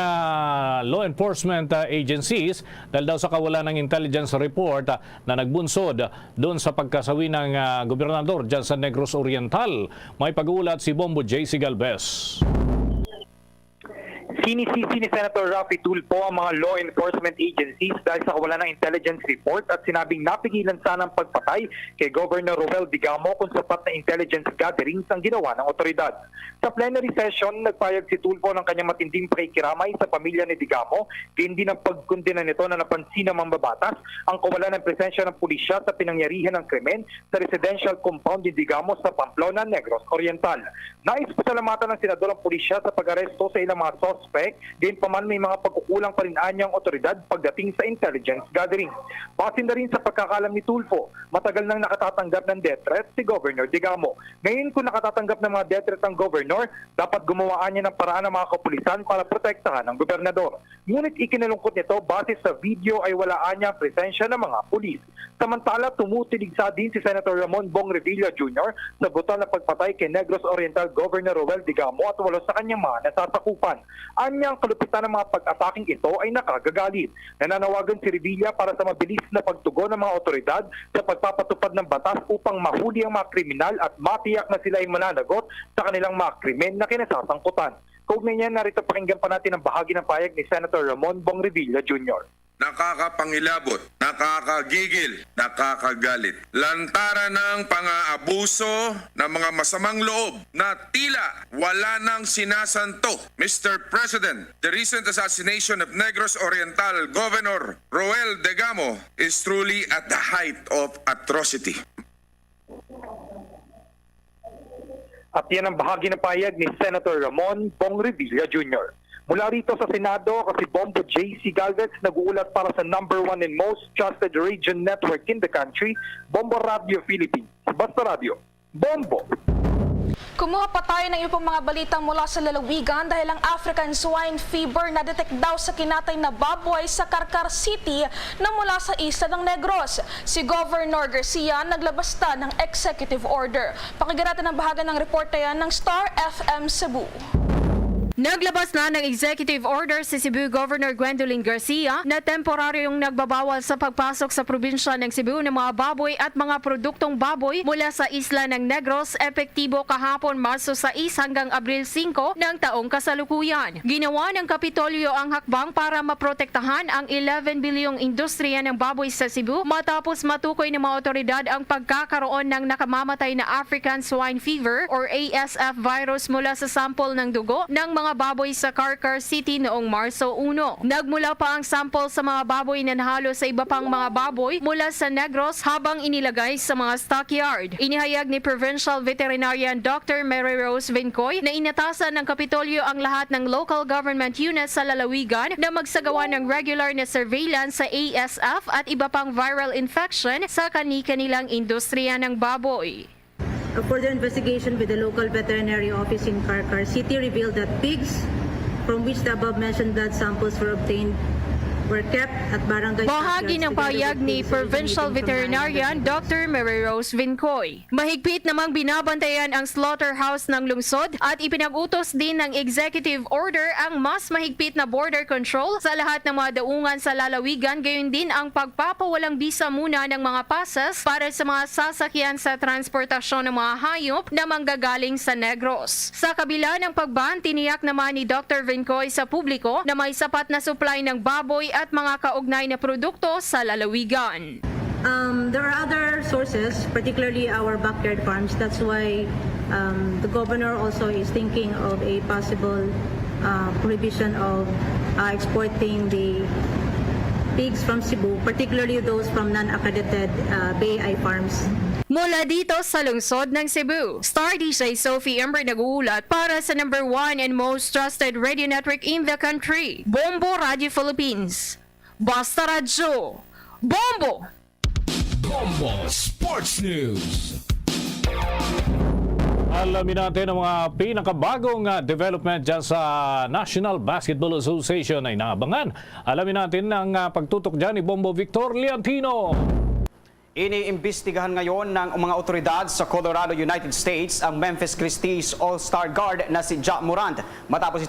law enforcement agencies dahil daw sa kawalan ng intelligence report na nagbunsod doon sa pagkasawi ng gobernador dyan sa Negros Oriental. May pag-uulat si Bombo JC Galvez. Sinisisi ni Senator Raffy Tulfo ang mga law enforcement agencies dahil sa kawalan ng intelligence report at sinabing napigilan sana ang pagpatay kay Governor Ruel Digamo kung sapat na intelligence gatherings ang ginawa ng otoridad. Sa plenary session, nagpayag si Tulfo ng kanyang matinding pakikiramay sa pamilya ni Digamo, hindi ng pagkundina nito na napansin ng mambabatas ang kawalan ng presensya ng pulisya sa pinangyarihan ng krimen sa residential compound ni Digamo sa Pamplona, Negros Oriental. Nais pasalamatan ng senador ang pulisya sa pag-aresto sa ilang mga suspect suspect, gayunpaman may mga pagkukulang pa rin anyang otoridad pagdating sa intelligence gathering. Base na rin sa pagkakalam ni Tulfo, matagal nang nakatatanggap ng death threat si Governor Digamo. Ngayon kung nakatatanggap ng mga death threat ang Governor, dapat gumawaan niya ng paraan ng mga kapulisan para protektahan ang gobernador. Ngunit ikinalungkot nito, base sa video ay wala niya ang presensya ng mga pulis. Samantala, tumutuligsa din si Senator Ramon Bong Revilla Jr. sa brutal na pagpatay kay Negros Oriental Governor Roel Digamo at 8 sa kanyang mga nasasakupan. Anyang kalupitan ng mga pag-ataking ito ay nakagagalit. Nananawagan si Revilla para sa mabilis na pagtugon ng mga otoridad sa pagpapatupad ng batas upang mahuli ang mga kriminal at matiyak na sila ay mananagot sa kanilang mga krimen na kinasasangkutan. Kaugnay niya, narito pakinggan pa natin ang bahagi ng payag ni Senator Ramon Bong Revilla Jr. Nakakapangilabot, nakakagigil, nakakagalit. Lantaran ng pang-aabuso ng mga masamang loob na tila wala nang sinasanto. Mr. President, the recent assassination of Negros Oriental Governor Roel Digamo is truly at the height of atrocity. At yan ang bahagi ng payag ni Senator Ramon Bong Revilla Jr. Mula rito sa Senado, kasi Bombo J.C. Galvez nag-uulat para sa #1 and most trusted radio network in the country, Bombo Radio Philippines. Basta Radio, Bombo! Kumuha pa tayo ng ibang mga balitang mula sa lalawigan dahil ang African Swine Fever na-detect daw sa kinatay na baboy sa Carcar City na mula sa isla ng Negros. Si Governor Garcia naglabas na ng executive order. Pakinggan natin ang bahagi ng report na yan ng Star FM Cebu. Naglabas na ng executive order si Cebu Governor Gwendolyn Garcia na temporaryong nagbabawal sa pagpasok sa probinsya ng Cebu ng mga baboy at mga produktong baboy mula sa isla ng Negros epektibo kahapon Marso 6 hanggang Abril 5 ng taong kasalukuyan. Ginawa ng Kapitolyo ang hakbang para maprotektahan ang 11 bilyong industriya ng baboy sa Cebu matapos matukoy ng mga otoridad ang pagkakaroon ng nakamamatay na African Swine Fever or ASF virus mula sa sample ng dugo ng mga baboy sa Carcar City noong Marso 1. Nagmula pa ang sample sa mga baboy na nahalo sa iba pang mga baboy mula sa Negros habang inilagay sa mga stockyard. Inihayag ni Provincial Veterinarian Dr. Mary Rose Vincoy na inatasan ng Kapitolyo ang lahat ng local government units sa lalawigan na magsagawa ng regular na surveillance sa ASF at iba pang viral infection sa kani-kanilang industriya ng baboy. A further investigation with the local veterinary office in Carcar City revealed that pigs from which the above-mentioned blood samples were obtained were kept at barangay. Bahagi ng payag ni Provincial Veterinarian Dr. Mary Rose Vincoy. Mahigpit namang binabantayan ang slaughterhouse ng lungsod at ipinag-utos din ng executive order ang mas mahigpit na border control sa lahat ng mga daungan sa lalawigan, gayon din ang pagpapawalang bisa muna ng mga passes para sa mga sasakyan sa transportasyon ng mga hayop na manggagaling sa Negros. Sa kabila ng pagban, tiniyak naman ni Dr. Vincoy sa publiko na may sapat na supply ng baboy at mga kaugnay na produkto sa lalawigan. There are other sources, particularly our backyard farms. That's why the governor also is thinking of a possible prohibition of exporting the pigs from Cebu, particularly those from non-accredited BAI farms. Mula dito sa lungsod ng Cebu, Star DJ Sophie Ember nag-uulat para sa #1 and most trusted radio network in the country, Bombo Radio Philippines. Basta Radio, Bombo! Bombo Sports News. Alamin natin ang mga pinakabagong development dyan sa National Basketball Association ay naabangan. Alamin natin ang pagtutok dyan ni Bombo Victor Leontino. Iniimbestigahan ngayon ng mga otoridad sa Colorado, United States ang Memphis Christie's All-Star guard na si Ja Morant matapos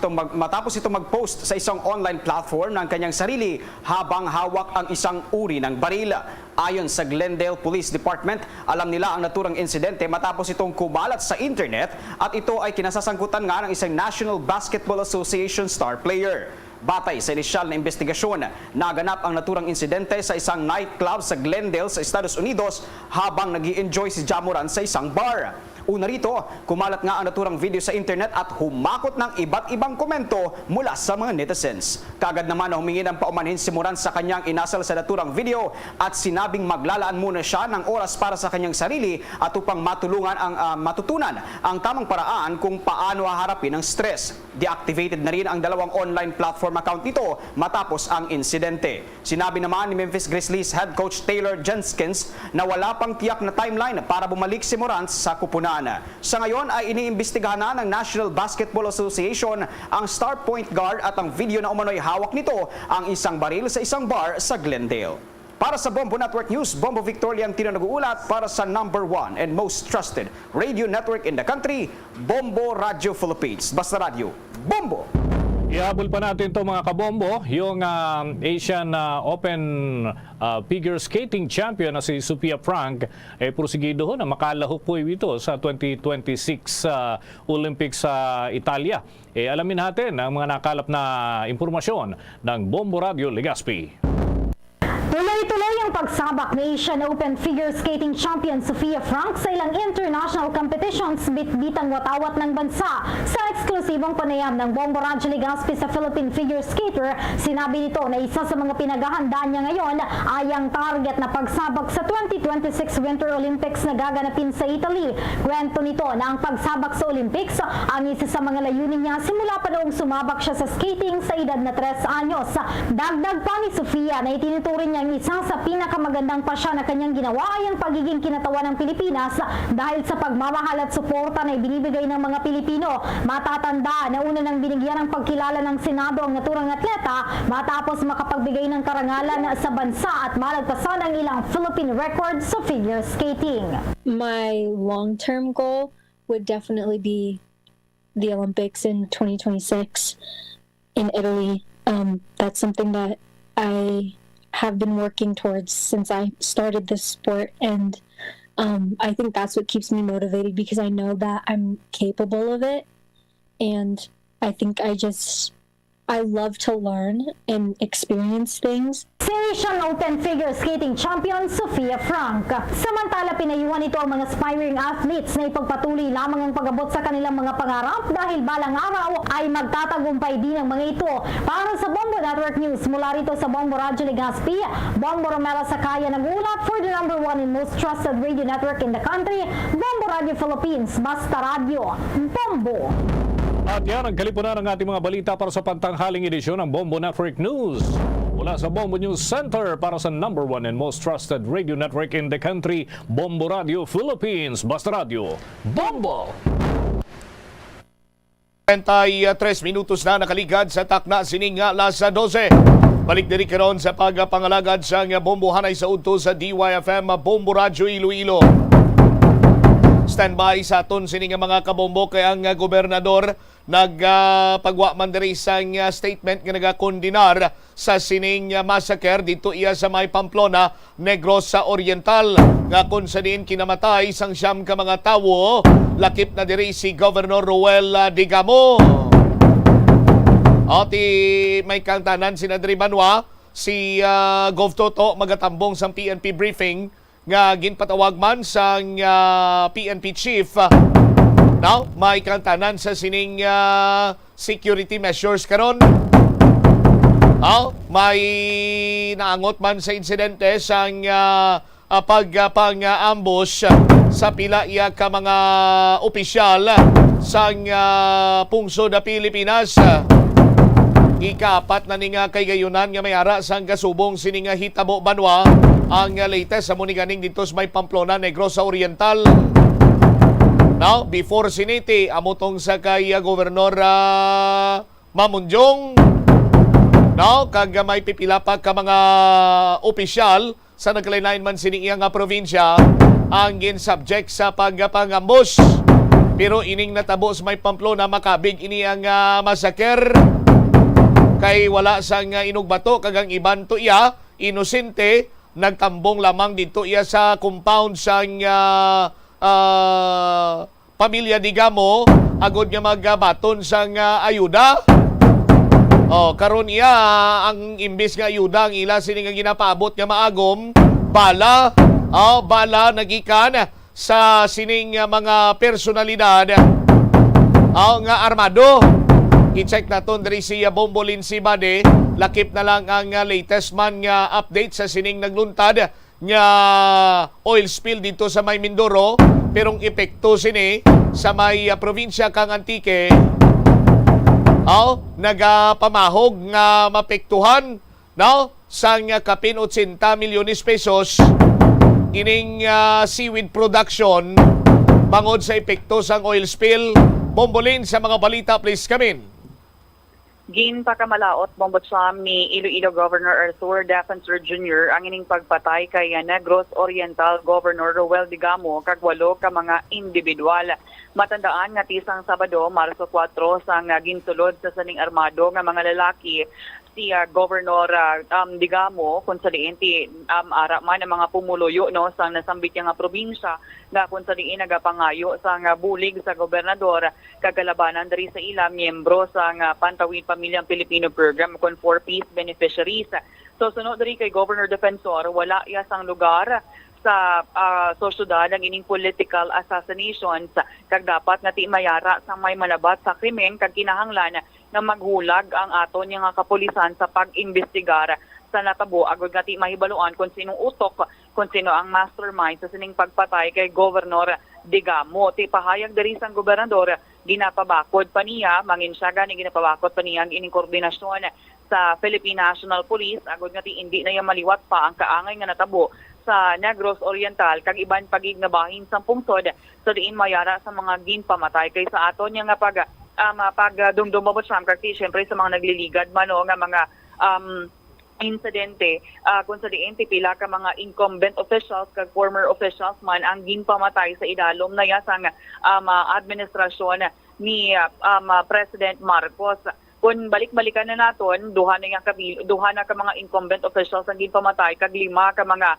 itong mag-post sa isang online platform ng kanyang sarili habang hawak ang isang uri ng baril. Ayon sa Glendale Police Department, alam nila ang naturang insidente matapos itong kumalat sa internet at ito ay kinasasangkutan nga ng isang National Basketball Association star player. Batay sa inisyal na investigasyon, naganap ang naturang insidente sa isang nightclub sa Glendale sa Estados Unidos habang nag-i-enjoy si Ja Morant sa isang bar. Una rito, kumalat nga ang naturang video sa internet at humakot ng iba't ibang komento mula sa mga netizens. Kagad naman na humingi ng paumanhin si Morant sa kanyang inasal sa naturang video at sinabing maglalaan muna siya ng oras para sa kanyang sarili at upang matutunan ang tamang paraan kung paano haharapin ang stress. Deactivated na rin ang dalawang online platform account nito matapos ang insidente. Sinabi naman ni Memphis Grizzlies head coach Taylor Jenkins na wala pang tiyak na timeline para bumalik si Morant sa kupunan. Sa ngayon ay iniimbestigahan na ng National Basketball Association ang star point guard at ang video na umano'y hawak nito ang isang baril sa isang bar sa Glendale. Para sa Bombo Network News, Bombo Victoria ang nag-uulat para sa number 1 and most trusted radio network in the country, Bombo Radio Philippines. Basta Radio, Bombo! Ihabol pa natin ito mga kabombo, yung Asian Open Figure Skating Champion na si Sophia Frank pursigido ho na makalahok po ito sa 2026 Olympics sa Italia. Alamin natin ang mga nakalap na impormasyon ng Bombo Radio Legazpi. Tuloy-tuloy ang pagsabak ni Asian Open Figure Skating Champion Sophia Frank sa ilang international competitions bitbitang watawat ng bansa. Sa eksklusibong panayam ng Bombo Radio Legazpi sa Philippine Figure Skater, sinabi nito na isa sa mga pinaghahandaan niya ngayon ay ang target na pagsabak sa 2026 Winter Olympics na gaganapin sa Italy. Kwento nito na ang pagsabak sa Olympics ang isa sa mga layunin niya simula pa noong sumabak siya sa skating sa edad na 3 anyos. Dagdag pa ni Sophia na itinuturing niya ang isa sa pinakamagandang pasya na kanyang ginawa ay ang pagiging kinatawan ng Pilipinas dahil sa pagmamahal at suporta na ibinibigay ng mga Pilipino. Matatanda na una nang binigyan ng pagkilala ng Senado ang naturang atleta matapos makapagbigay ng karangalan sa bansa at malagpasan ang ilang Philippine records sa figure skating. My long-term goal would definitely be the Olympics in 2026 in Italy. That's something that I have been working towards since I started this sport, and I think that's what keeps me motivated because I know that I'm capable of it, and I think I love to learn and experience things. Si Asian Open Figure Skating Champion Sophia Frank. Samantala, pinayuhan ito ang mga aspiring athletes na ipagpatuloy lamang ang pag-abot sa kanilang mga pangarap dahil balang araw ay magtatagumpay din ang mga ito. Para sa Bombo Network News, mula rito sa Bombo Radio Legazpi, Bombo Romela Sakaya nag-ulat for the number 1 and most trusted radio network in the country, Bombo Radio Philippines. Basta Radio, Bombo! At yan ang kalipunan ng ating mga balita para sa pantanghaling edisyon ng Bombo Network News. Mula sa Bombo News Center para sa number 1 and most trusted radio network in the country, Bombo Radio Philippines. Basta Radio, Bombo! 33 minutos na nakaligad sa takna sining alas 12. Balik diri karon sa pagpangalagad sa Bombo Hanay sa udto sa DYFM Bombo Radio Iloilo. Standby sa aton sining mga kabombo kay ang gobernador nagpagwa man diri sa statement nga nagakondinar sa sining massacre dito iya sa may Pamplona, Negros sa Oriental nga kun sa diin kinamatay sang siyam ka mga tawo. Lakip na diri si Governor Ruel Digamo. Ati may kantanan si Nadri Banwa, si Gov Toto magatambong sa PNP briefing nga ginpatawag man sa PNP chief. Now, may kantanan sa sining security measures karon. May naangot man sa insidente sa pagpang-ambush sa pila iya ka mga opisyal sa pungsod na Pilipinas. Ika-4 na ninga kay gayunan nga may ara sang kasubong sining hitabo Banwa ang latest sa muniganing dito sa may Pamplona, Negros sa Oriental. Now, before siniti, amutong sa kay Gobernador Mamunjong. Now, kag may pipila pa ka mga opisyal sa nagkalain man sining iyang probinsya ang gin-subject sa pagpangambush. Pero ining natabo sa may Pamplona, makabig ini ang massacre. Kay wala sang inugbato kagang iban to iya, inosente, nagtambong lamang dito iya sa compound sang pamilya Digamo, agod nga magbaton sang ayuda. Karon iya ang imbis nga ayuda ang ila sini nga ginapaabot nga maagom bala, bala nagikan sa sining mga personalidad ang armado. I-check naton diri si Bombolin Sibade, lakip na lang ang latest man nga update sa sining nagluntad nga oil spill dito sa may Mindoro, perong epekto sini sa may probinsya kang Antique nagapamahog nga mapektuhan sang kapin 80 milyones pesos ining seaweed production bangod sa epekto sang oil spill. Bombolin sa mga balita, please come in. Gin pakamalaot bombotsam ni Iloilo Governor Arthur Defensor Jr. ang ining pagpatay kay Negros Oriental Governor Roel Digamo kag 8 ka mga individual. Matandaan nga tisang Sabado, Marso 4 sang ginsulod sa saning armado nga mga lalaki si Governor Digamo kung sa diin ti ara man ang mga pumuluyo sang nasambit nga probinsya nga kung sa diin nagapangayo sang bulig sa gobernador kagalabanan diri sa ilang miyembro sang Pantawid Pamilyang Pilipino Program kon 4-piece beneficiaries. So sunod diri kay Governor Defensor, wala iya sang lugar sa sosyudad ang ining political assassinations kag dapat nga ti mayara sa may malabat sa krimen kag kinahanglan na maghulag ang aton nga kapulisan sa pag-imbestigar sa natabo agud nga ti mahibaluan kung sinong utok, kung sino ang mastermind sa sining pagpatay kay Governor Digamo. Ti pahayag diri sang gobernador, ginapabakod pa niya, mangin siya gani ginapabakod pa niya ang ining koordinasyon sa Philippine National Police agud nga ti hindi na maliwat pa ang kaangay nga natabo sa Negros Oriental kag iban pagig nga bahin sa pungsod so diin mayara sa mga ginpamatay kay sa aton nga pagdumdumabot sa kag syempre sa mga nagliligad man nga mga insidente kung sa diin pila ka mga incumbent officials kag former officials man ang ginpamatay sa idalom na yasang administrasyon ni President Marcos. Kung balik-balikan na naton, duha na ka mga incumbent officials ang ginpamatay kag 5 ka mga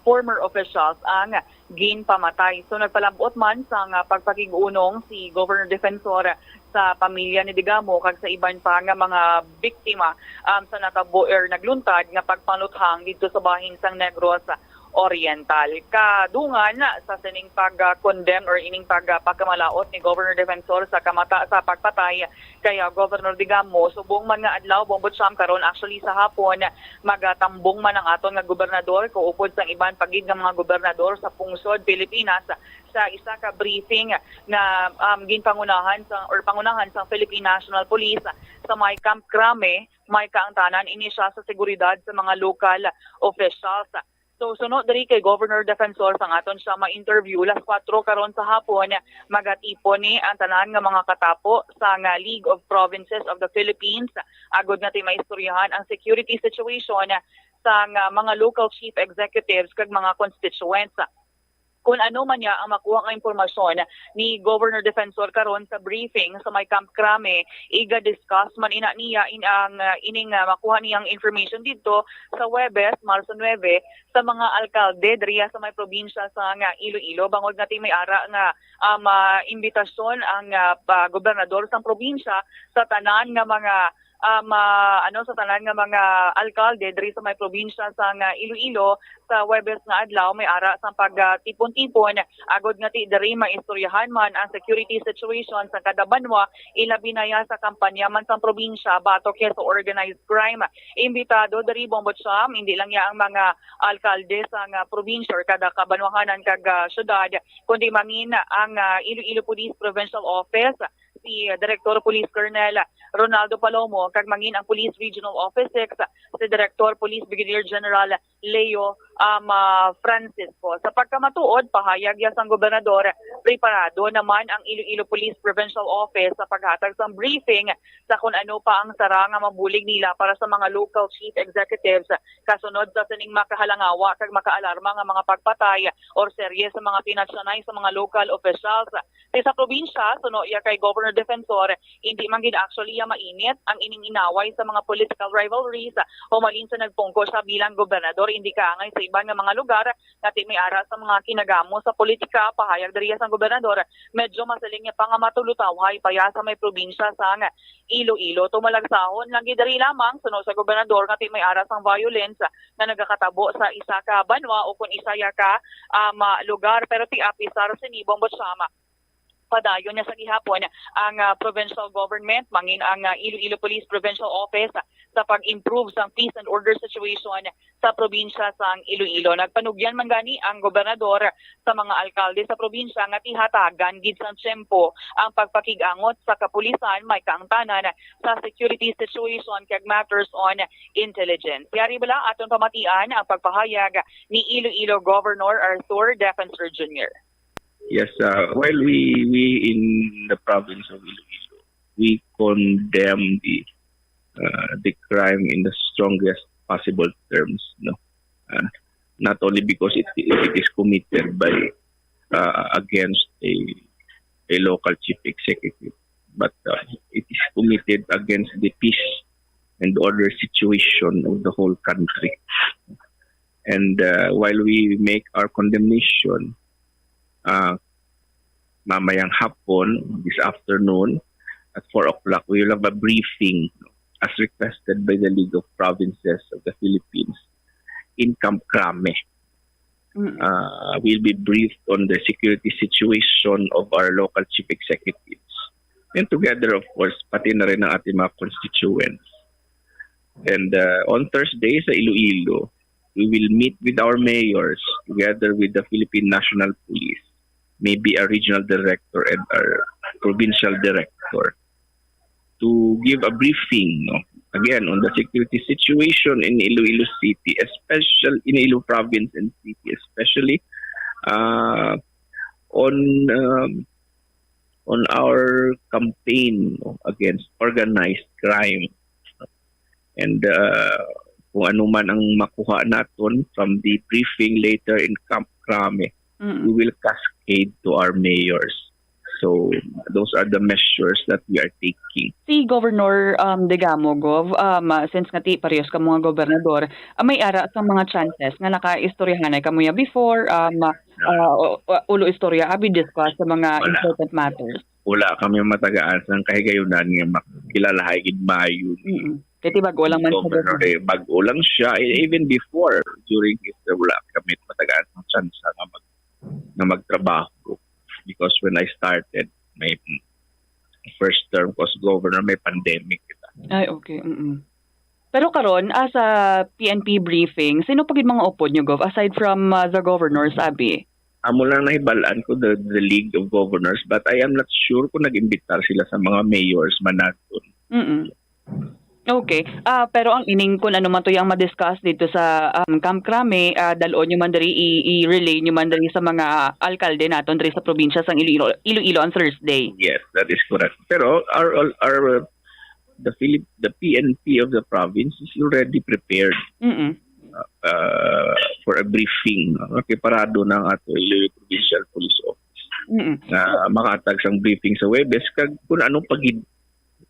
former officials ang ginpamatay. So nagpalambot man sa pagpakig-unong si Governor Defensor sa pamilya ni Digamo kag sa iban pa nga mga biktima sa natabo nagluntad nga pagpanuthang dito sa bahin sang Negros Oriental. Kadungan sa sining pag-condemn or ining pagkamalaot ni Governor Defensor sa pagpatay kay Governor Digamo, subong man nga adlaw bombotsam karon actually sa hapon magatambong man ang aton nga gobernador kaupod sang iban pagig nga mga gobernador sa pungsod Pilipinas sa isa ka briefing na ginpangunahan pangunahan sa Philippine National Police sa may Camp Crame, may kaangtanan ini siya sa seguridad sa mga local officials. So sunod diri kay Governor Defensor sang aton siya ma-interview las 4 karon sa hapon magatipon ni ang tanan nga mga katapo sa League of Provinces of the Philippines agud nga ti maistoryahan ang security situation sa mga local chief executives kag mga constituents. Kung ano man niya ang makuha ng impormasyon ni Governor Defensor karon sa briefing sa may Camp Crame, iga-discuss man ina niya ining makuha niyang information dito sa Huwebes, Marso 9 sa mga alkalde diriya sa may probinsya sa Iloilo bangod nga ti may ara nga imbitasyon ang gobernador sa probinsya sa tanan nga mga sa tanan nga mga alkalde diri sa may probinsya sa Iloilo sa Huwebes nga adlaw may ara sa pagtipon-tipon agod nga ti diri maistoryahan man ang security situation sa kada banwa ilabi na ya sa kampanya man sa probinsya batok sa organized crime. Imbitado diri bombotsam hindi lang ya ang mga alkalde sa probinsya or kada kabanwahanan kag syudad kundi mangin ang Iloilo Police Provincial Office, si Director Police Colonel Ronaldo Palomo kag mangin ang Police Regional Office 6 si Director Police Brigadier General Leo Francisco. Sa pagkamatuod pahayag ya sang gobernador preparado naman ang Iloilo Police Provincial Office sa paghatag sang briefing sa kung ano pa ang sara nga mabulig nila para sa mga local chief executives kasunod sa sining makahalangawa kag makaalarma nga mga pagpatay or serye sa mga pinagsanay sa mga local officials. Sa probinsya suno ya kay Governor Defensor hindi man gid actually mainit ang ining inaway sa mga political rivalries humalin sa nagpungko sa bilang gobernador hindi kaangay sa ibang nga mga lugar na may ara sa mga kinagamo sa politika pahayag diri sa gobernador medyo masaling niya pang matulutawhay paya sa may probinsya sa Iloilo. Tumalagsahon lang gidari lamang suno sa gobernador nga may aras ang violence na nagakatabo sa isa ka banwa o kung isa ka lugar, pero ti apisar sinibong botsama padayon niya sa gihapon ang provincial government, mangin ang Iloilo Police Provincial Office sa pag-improve sa peace and order situation sa probinsya sa Iloilo. Nagpanugyan man gani ang gobernador sa mga alkalde sa probinsya nga tihatagan gid sa tiyempo ang pagpakigangot sa kapulisan may kaangtanan sa security situation kag matters on intelligence. Yari bala aton pamatian ang pagpahayag ni Iloilo Governor Arthur Defensor Jr. Yes, while we in the province of Iloilo, we condemn the crime in the strongest possible terms. No, not only because it is committed by against a local chief executive, but it is committed against the peace and order situation of the whole country. And while we make our condemnation, mamayang hapon, this afternoon, at 4 o'clock, we will have a briefing as requested by the League of Provinces of the Philippines in Camp Crame. We'll be briefed on the security situation of our local chief executives. And together, of course, pati na rin ang ating mga constituents. And on Thursday sa Iloilo, we will meet with our mayors together with the Philippine National Police, maybe a regional director and our provincial director, to give a briefing, again, on the security situation in Iloilo City, especially in Iloilo Province and City, especially on our campaign against organized crime. And kung ano man ang makuha natin from the briefing later in Camp Crame, we will cascade to our mayors. So those are the measures that we are taking. Si Governor Digamo, Gov, since nga ti parehas ka mga gobernador, may ara sa mga chances nga naka-istoryahan ay kamuya before, ulo istorya, abi discuss sa mga important matters. Wala kami matagaan sa kahigayunan nga makilalahay gid maayo. Kaya bago lang man siya. Bago lang siya. Even before, during his wala kami matagaan ng chance na magtrabaho. Because when I started, my first term was governor, may pandemic. Ay, okay. Pero karon sa PNP briefing, sino pagid mga upod nyo, Gov? Aside from the governor, sabi? Amo lang nahibalaan ko the League of Governors, but I am not sure kung nag-imbitar sila sa mga mayors manaton. Okay. Pero ang ining kung ano man to yung ma-discuss dito sa Camp Crame, dalon nyo man dari i-relay nyo man dari sa mga alkalde naton dari sa probinsya sang Iloilo on Thursday. Yes, that is correct. Pero the PNP of the province is already prepared for a briefing. Preparado ng ato Iloilo Provincial Police Office na makatag sang briefing sa Webes kag kung anong pagid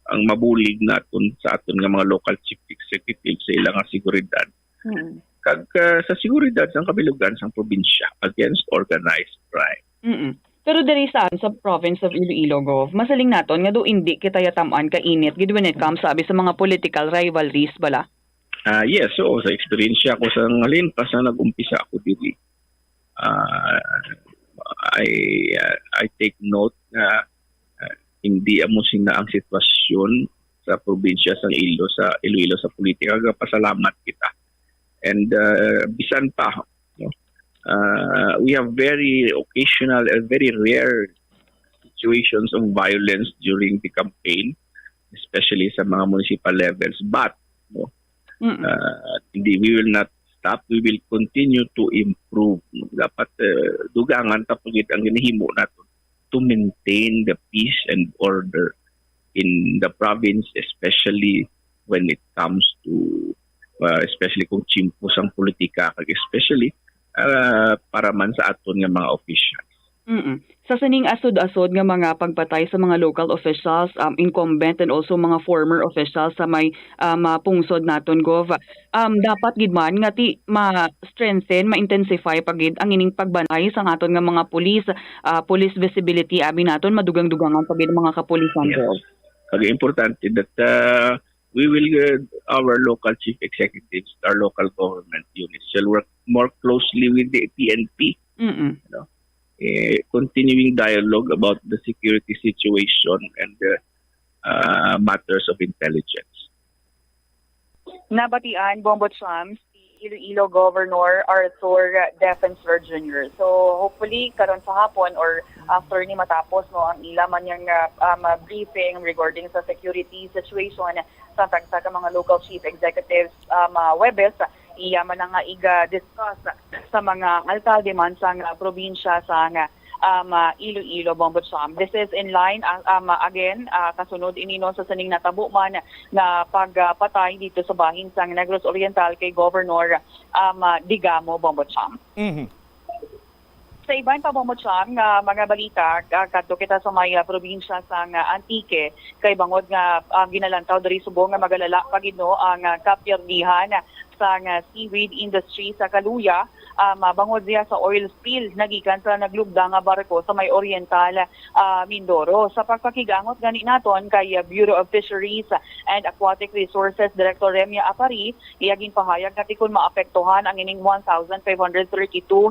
ang mabulig naton sa aton nga mga local chief executive sa ilang seguridad. Kag sa seguridad sa kabilugan sa probinsya against organized crime. Pero diri sa province of Iloilo, Gov, masaling naton nga do indi kita yatamaan ka init gid when it comes sabi sa mga political rivalries bala. Yes, so sa experience ko sa ngalin pa sa nag-umpisa ako diri. I take note na hindi amusin na ang sitwasyon sa probinsya sa Iloilo sa politika. Pasalamat kita. And bisan pa, we have very occasional and very rare situations of violence during the campaign, especially sa mga municipal levels. But we will not stop. We will continue to improve. Dapat dugangan tapos ang ginahimo natin to maintain the peace and order in the province, especially when it comes to, especially kung chimpos ang politika, especially para man sa aton nga mga officials. Sa sining asod-asod nga mga pagpatay sa mga local officials, incumbent and also mga former officials sa may pungsod naton gov, dapat gid man nga ti ma-strengthen, ma-intensify pagid ang ining pagbanay sa aton nga mga police visibility abi naton madugang-dugangan pagid mga kapulisan gov. Importante that we will our local chief executives, our local government units shall work more closely with the PNP. You know, continuing dialogue about the security situation and the matters of intelligence. Nabatian, Bongbot Shams, si Iloilo Governor Arthur Defensor Jr. So hopefully karon sa hapon or after ni matapos ang ilaman niyang briefing regarding sa security situation sa tagsa ka mga local chief executives Webes, iyaman na nga iga-discuss sa mga alkalde man sa probinsya sa Iloilo, Bongbot Sham. This is in line, again, kasunod inino sa saning natabo man na pagpatay dito sa bahin sa Negros Oriental kay Governor Digamo, Bongbot Sham. Sa iban pa Bongbot Sham nga mga balita, kadto kita sa may probinsya sa Antique, kay bangod nga ginalantaw diri subong nga magalala pagid ang kapyerdihan sa seaweed industry sa Kaluya, mabangod diya sa oil spill nagikan sa naglugda nga barko sa may Oriental Mindoro. Sa pagpakigangot gani naton kay Bureau of Fisheries and Aquatic Resources Director Remia Apari, iyaging pahayag nga tikon maapektuhan ang ining 1,532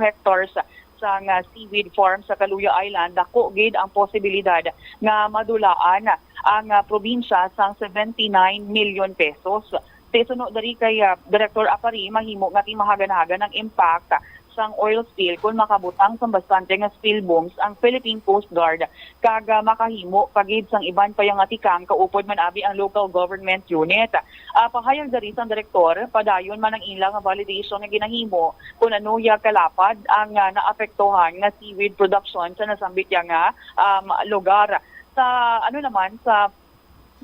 hectares sa seaweed farm sa Kaluya Island. Dako gid ang posibilidad nga madulaan ang probinsya sang 79 million pesos. Tesuno dari kay Director Apari, mahimo nga mahagan-hagan ng impact sang oil spill kung makabutang sa bastante nga spill booms ang Philippine Coast Guard kag makahimo pagid sang iban pa yang atikang kaupod man abi ang local government unit. Pahayag dari sang direktor, padayon man ang ilang validation nga ginahimo kung ano ya kalapad ang naapektuhan nga seaweed production sa nasambit nga lugar. Sa naman sa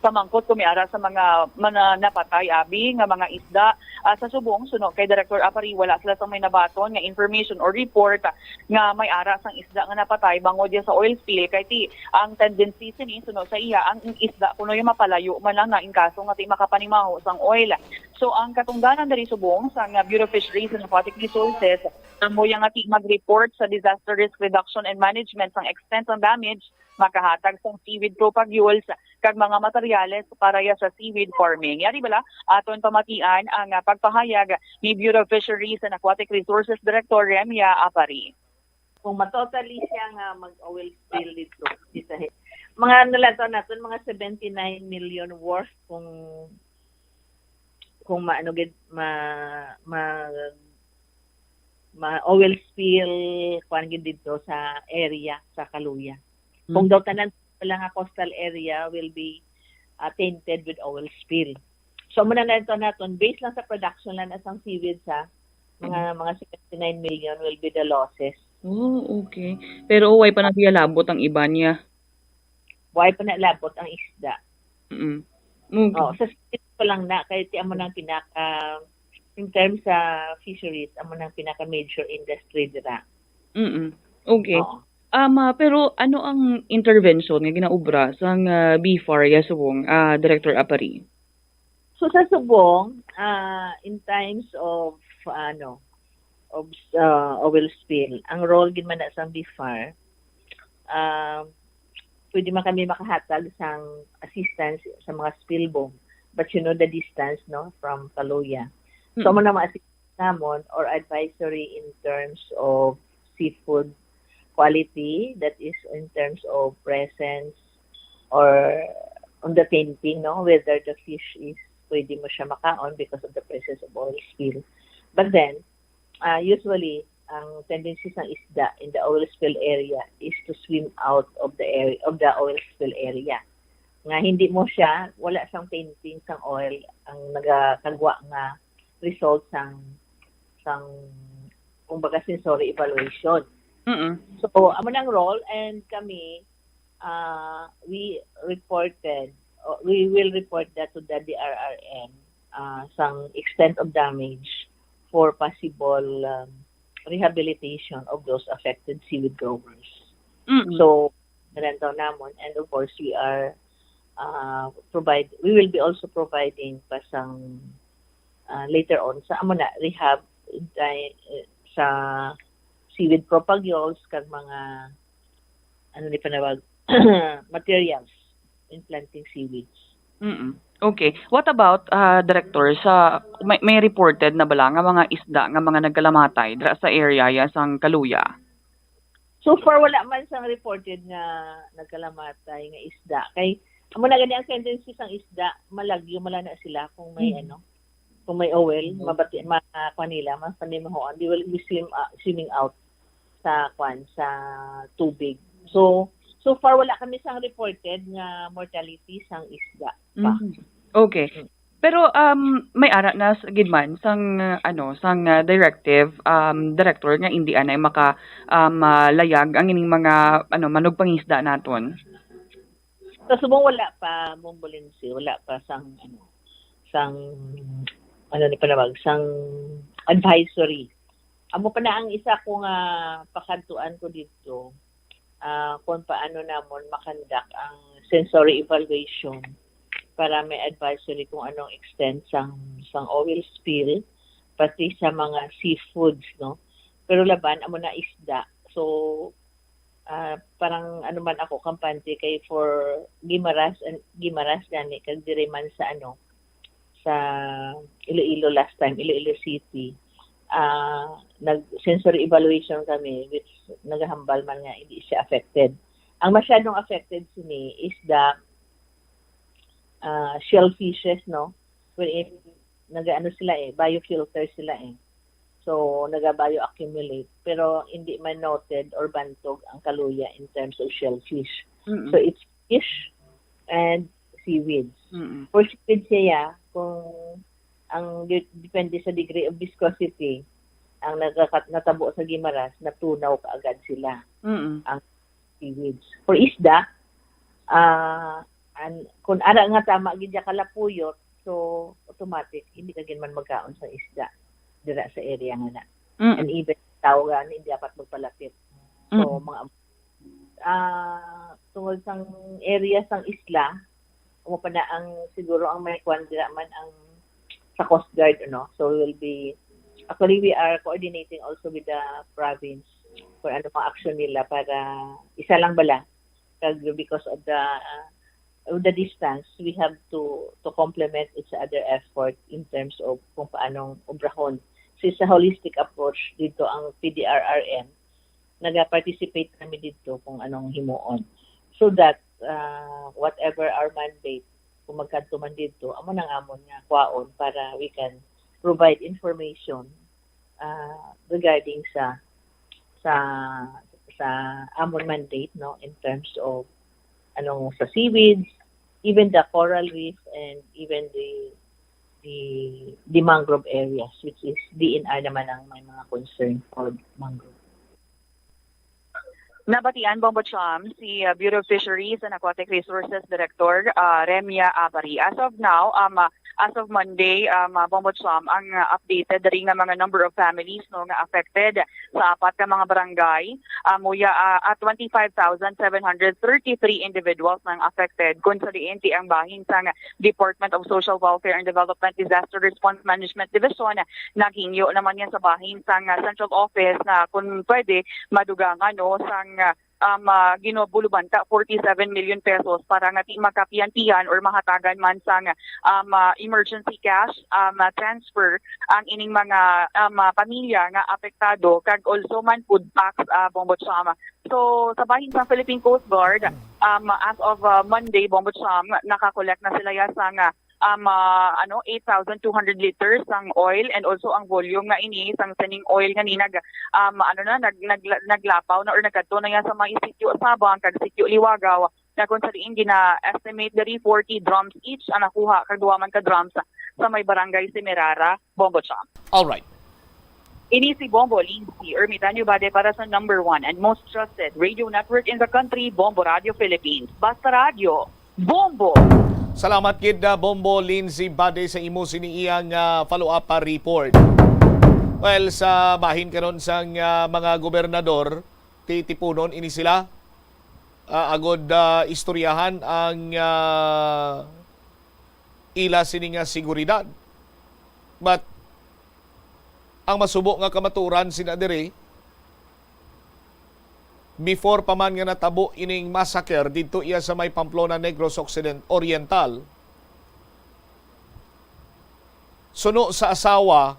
pamangkot kumiara sa mga napatay abi nga mga isda sa subong suno kay Director Apari, wala sila sa may nabaton nga information or report nga may ara sang isda nga napatay bangod sa oil spill kay ti ang tendency sini suno sa iya ang isda kuno yung mapalayo man lang nga in kaso nga ti makapanimaho sang oil. So ang katungdanan diri subong sa Bureau of Fisheries and Aquatic Resources mo yang ati mag-report sa disaster risk reduction and management sang extent ng damage, makahatag sang seaweed propagules kag mga materyales para sa seaweed farming. Yari bala aton pamatian ang pagpahayag ni Bureau of Fisheries and Aquatic Resources Director Remia Apari. Kung matotally siya nga mag-oil spill dito, mga nalantaw natin mga 79 million worth kung oil spill kuan gid dito sa area sa Kaluya. Kung daw tanan lang nga coastal area will be tainted with oil spill. So muna na ito natin, based lang sa production lang asang seaweed sa mga 69 million will be the losses. Oh, okay. Pero way pa naglalabot ang iba niya. Way pa nalabot ang isda. Okay. Sa seaweed pa lang na, kaya ti amo nang pinaka, in terms sa fisheries, amo nang pinaka major industry dira. Okay. Pero ano ang intervention nga ginaubra sa BFAR subong Director Apari? So sa subong in times of oil spill, ang role gid man na sa BFAR, pwede man kami makahatag sang assistance sa mga spill boom, but you know the distance from Kaluya. So mo na ma-assist namon or advisory in terms of seafood quality, that is in terms of presence or on the painting, whether the fish is pwede mo siya makaon because of the presence of oil spill. But then, usually, ang tendency ng isda in the oil spill area is to swim out of the area of the oil spill area. Nga hindi mo siya, wala siyang painting sang oil ang nagakagwa nga result sang kumbaga sensory evaluation. So, amo nang role, and kami, we will report that to the DRRM, some extent of damage for possible rehabilitation of those affected seaweed growers. So, narantaw namon, and of course we are we will be also providing pasang later on sa amo na rehab sa seaweed propagules kag mga ano ni panawag materials in planting seaweeds. Okay. What about director sa may reported na bala nga mga isda nga mga nagkalamatay dra sa area ya sang Kaluya? So far wala man sang reported nga nagkalamatay nga isda kay amo na gani ang tendency sang isda malagyo mala na sila kung may kung may oil mabati kanila mas panimahoan they will be swimming out sa tubig. So far wala kami sang reported nga mortality sang isda pa. Okay. Pero may ara na gidman sang directive director nga hindi anay maka layag ang ining mga manugpangisda naton. So subong wala pa Bombolense, wala pa sang ni panawag sang advisory. Amo pa na ang isa kong pakadtuan ko dito kung paano namon makandak ang sensory evaluation para may advisory kung anong extent sang oil spill pati sa mga seafoods, no? Pero laban amo na isda. So parang ano man ako kampante kay for Guimaras gani kag dire man sa sa Iloilo last time, Iloilo City. Nag-sensory evaluation kami which naghahambal man nga hindi siya affected. Ang masyadong affected sini is the shellfishes, no? Wherein sila biofilter sila So, naga-bioaccumulate. Pero hindi man noted or bantog ang Kaluya in terms of shellfish. So, it's fish and seaweeds. For seaweeds siya, kung ang depende sa degree of viscosity, ang natabo sa Guimaras, natunaw kaagad sila ang seaweeds. For isda, kung ara nga tama gidya kalapuyot, so automatic hindi ka man magkaon sa isda dira sa area nga na. And even tao nga hindi dapat magpalapit. So mga tungod sang area sang isla, mo pa na ang siguro ang may kwan dira man ang sa Coast Guard, So we are coordinating also with the province for ano mga action nila para isa lang bala because of the distance we have to complement each other effort in terms of kung paanong obrahon. So it's a holistic approach dito ang PDRRM. Naga-participate kami dito kung anong himuon. So that whatever our mandate kung magkanto man dito, amo nang amon nga kwaon para we can provide information regarding sa amon mandate, no, in terms of sa seaweeds, even the coral reef and even the mangrove areas, which is DNR naman ang may mga concern for mangrove. Nabatian Bombo Cham si Bureau of Fisheries and Aquatic Resources Director Remia Abari. As of now, as of Monday, Bombo Cham ang updated ring nga mga number of families no nga affected sa apat ka mga barangay. At 25,733 individuals nang affected kung sa diinti ang bahin sa Department of Social Welfare and Development Disaster Response Management Division. Naghingyo naman yan sa bahin sa Central Office na kung pwede madugangan sang ginobuluban ka 47 million pesos para nga makapiantihan or mahatagan man sang emergency cash transfer ang ining mga pamilya nga apektado kag also man food packs Bombo Cham. So sa bahin sa Philippine Coast Guard as of Monday Bombo Cham nakakolekt na sila sang 8,200 liters ang oil and also ang volume nga ini sang sending oil nga ni naglapaw na or nagkadto na yan sa mga sitio Sabang kag sitio Liwagaw na kung sa diin gina-estimate dari 40 drums each ang nakuha kag duwa man ka drums sa may barangay Semirara, Bombo Cham. All right. Ini si Bombo Lindsay Ermitanyo Bade para sa number 1 and most trusted radio network in the country, Bombo Radio Philippines. Basta Radio, Bombo! Salamat kid Bombo Lindsay Bade sa imo siniiyang follow-up report. Well, sa bahin karon sang mga gobernador, titipunon ini sila agod istoryahan ang ila sini nga seguridad. But ang masubo nga kamaturan sina diri before pa man nga natabo ining massacre dito iya sa may Pamplona Negros Oriental, suno sa asawa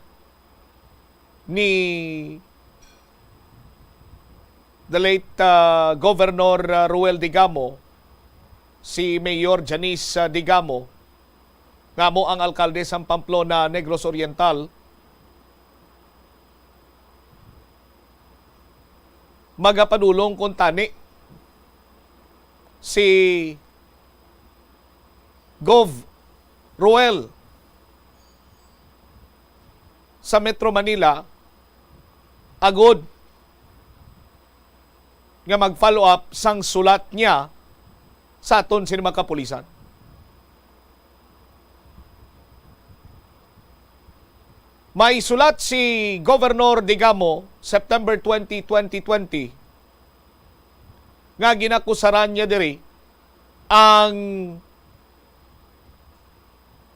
ni the late Governor Ruel Digamo, si Mayor Janice Digamo, nga mo ang alkalde sa Pamplona Negros Oriental, magapadulong kung tani si Gov. Ruel sa Metro Manila agod nga mag-follow up sang sulat niya sa aton sini mga kapulisan. May sulat si Governor Digamo September 20, 2020 nga ginakusaran niya diri ang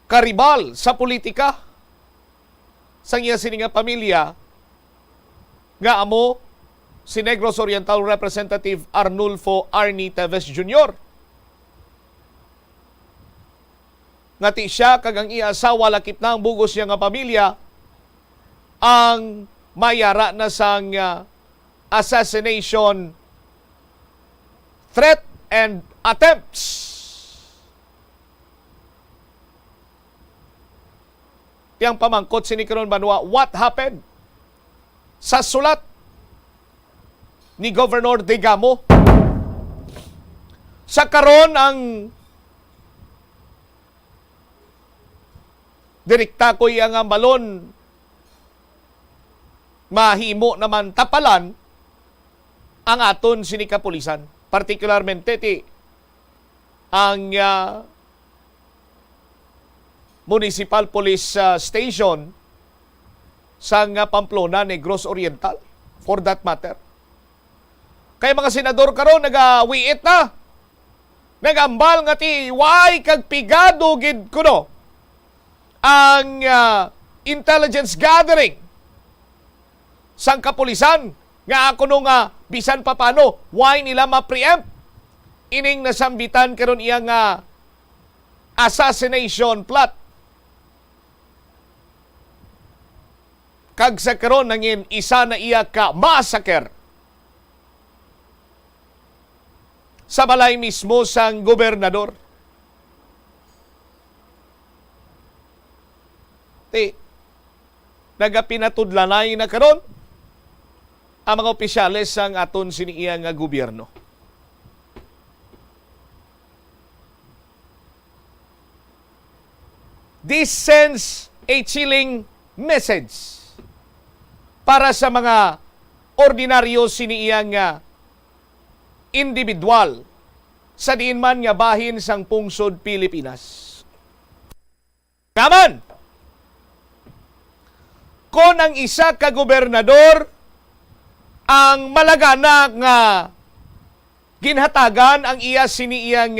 karibal sa politika sang iya sini nga pamilya nga amo si Negros Oriental Representative Arnulfo Arnie Teves Jr. Ngati siya kag ang iya asawa lakip na ang bugos niya nga pamilya ang mayara na sang assassination threat and attempts. Tiyang pamangkot sini karon banwa, what happened sa sulat ni Governor Digamo? Sa karon ang direkta ko yang balon mahimo naman tapalan ang aton sini kapulisan, partikularmente ti ang Municipal Police Station sa Pamplona Negros Oriental, for that matter. Kay mga senador karon nagawiit na, nagambal nga ti why kag pigado gid kuno ang intelligence gathering sang kapulisan nga ako nung bisan pa paano why nila ma-preempt ining nasambitan karon iya nga assassination plot. Kag sa karon nangin isa na iya ka massacre sa balay mismo sang gobernador. Nagapinatudlanay na karon ang mga opisyales sang aton siniiya nga gobyerno. This sends a chilling message para sa mga ordinaryo siniiyang individual sa diin man nga bahin sang pungsod Pilipinas. Kaman! Kung ang isa ka gobernador ang malagana nga ginhatagan ang iya siniiyang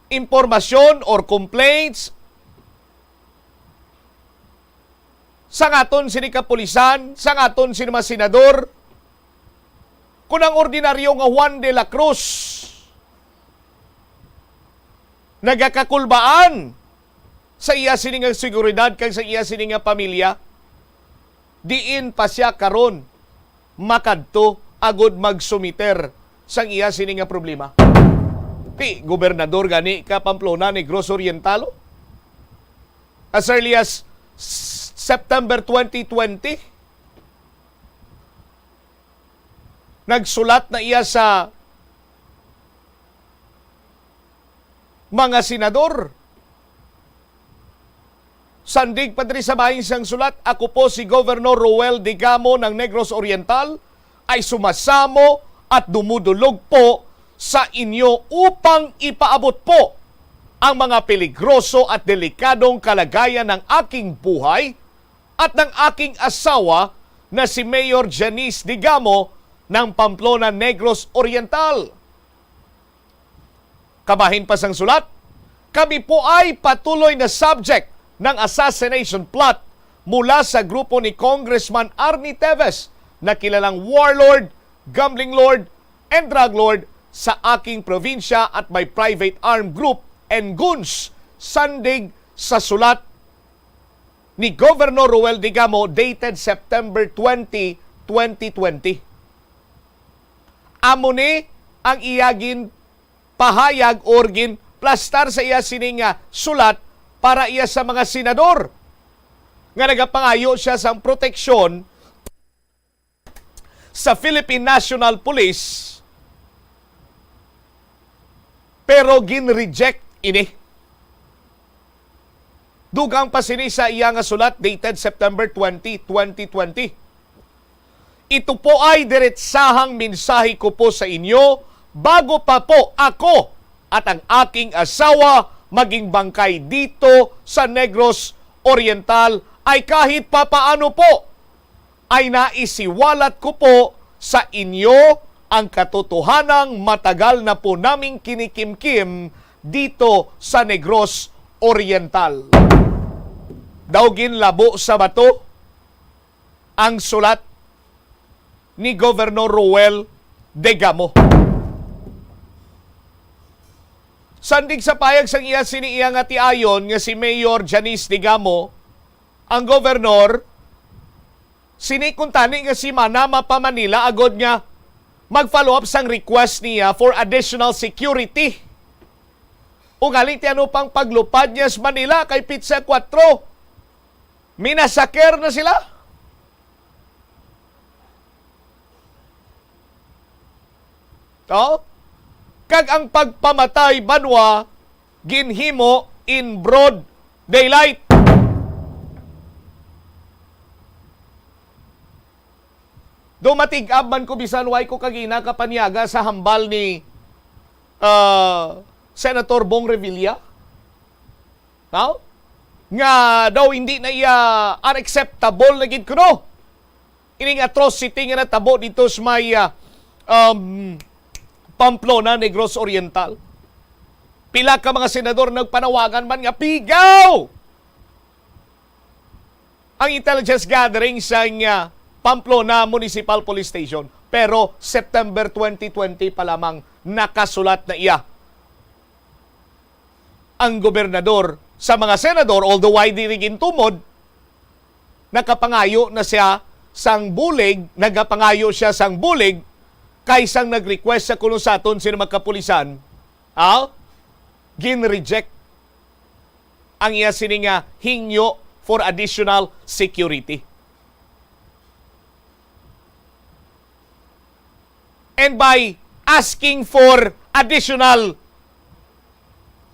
impormasyon or complaints sa ngaton sini kapulisan, sa ngaton sini mga senador, kung ang ordinaryo nga Juan de la Cruz nagakakulbaan sa iya sini nga seguridad kag sa iya sini nga pamilya, diin pa siya karon makadto agud magsumiter sang iya sini nga problema. Ti gobernador gani ka Pamplona Negros Oriental as early as September 2020 nagsulat na iya sa mga senador. Sandig pa diri sa bahin siyang sulat, ako po si Governor Ruel Digamo ng Negros Oriental ay sumasamo at dumudulog po sa inyo upang ipaabot po ang mga peligroso at delikadong kalagayan ng aking buhay at ng aking asawa na si Mayor Janice Digamo ng Pamplona Negros Oriental. Kabahin pa sang sulat, kami po ay patuloy na subject ng assassination plot mula sa grupo ni Congressman Arnie Teves na kilalang warlord, gambling lord, and drug lord sa aking probinsya at may private armed group and goons. Sandig sa sulat ni Governor Ruel Digamo dated September 20, 2020. Amo ni ang iyagin pahayag orgin plastar sa iya sining sulat para iya sa mga senador nga nagapangayo siya sa proteksyon sa Philippine National Police pero gin-reject ini. Dugang pa sini sa iya nga sulat dated September 20, 2020. Ito po ay diretsahang mensahe ko po sa inyo bago pa po ako at ang aking asawa maging bangkay dito sa Negros Oriental ay kahit papaano po ay naisiwalat ko po sa inyo ang katotohanang matagal na po naming kinikimkim dito sa Negros Oriental. Daugin labo sa bato ang sulat ni Governor Ruel Digamo. Sandig sa payag sang iya siniiya nga tiayon nga si Mayor Janice Digamo, ang gobernador sinikuntani nga si Manama pa Manila agod nga mag-follow up sang request niya for additional security. Ugaling tiano pang paglupad niya sa Manila kay Pizza 4. Minasaker na sila. Oh? Kag ang pagpamatay banwa ginhimo in broad daylight. Dumatig man ko bisan way ko kagina kapanyaga sa hambal ni Senator Bong Revilla. No? Nga daw hindi na iya unacceptable na gid kuno. Ining atrocity nga natabo dito sa may Pamplona, Negros Oriental. Pila ka mga senador nagpanawagan man nga pigaw ang intelligence gathering sa Pamplona Municipal Police Station. Pero September 2020 pa lamang nakasulat na iya ang gobernador sa mga senador, although why di rin tumod, nakapangayo na siya sang bulig, nagapangayo siya sang bulig kaysang nag-request sa kulusaton sino magkapulisan, gin-reject ang iya sininga hingyo for additional security. And by asking for additional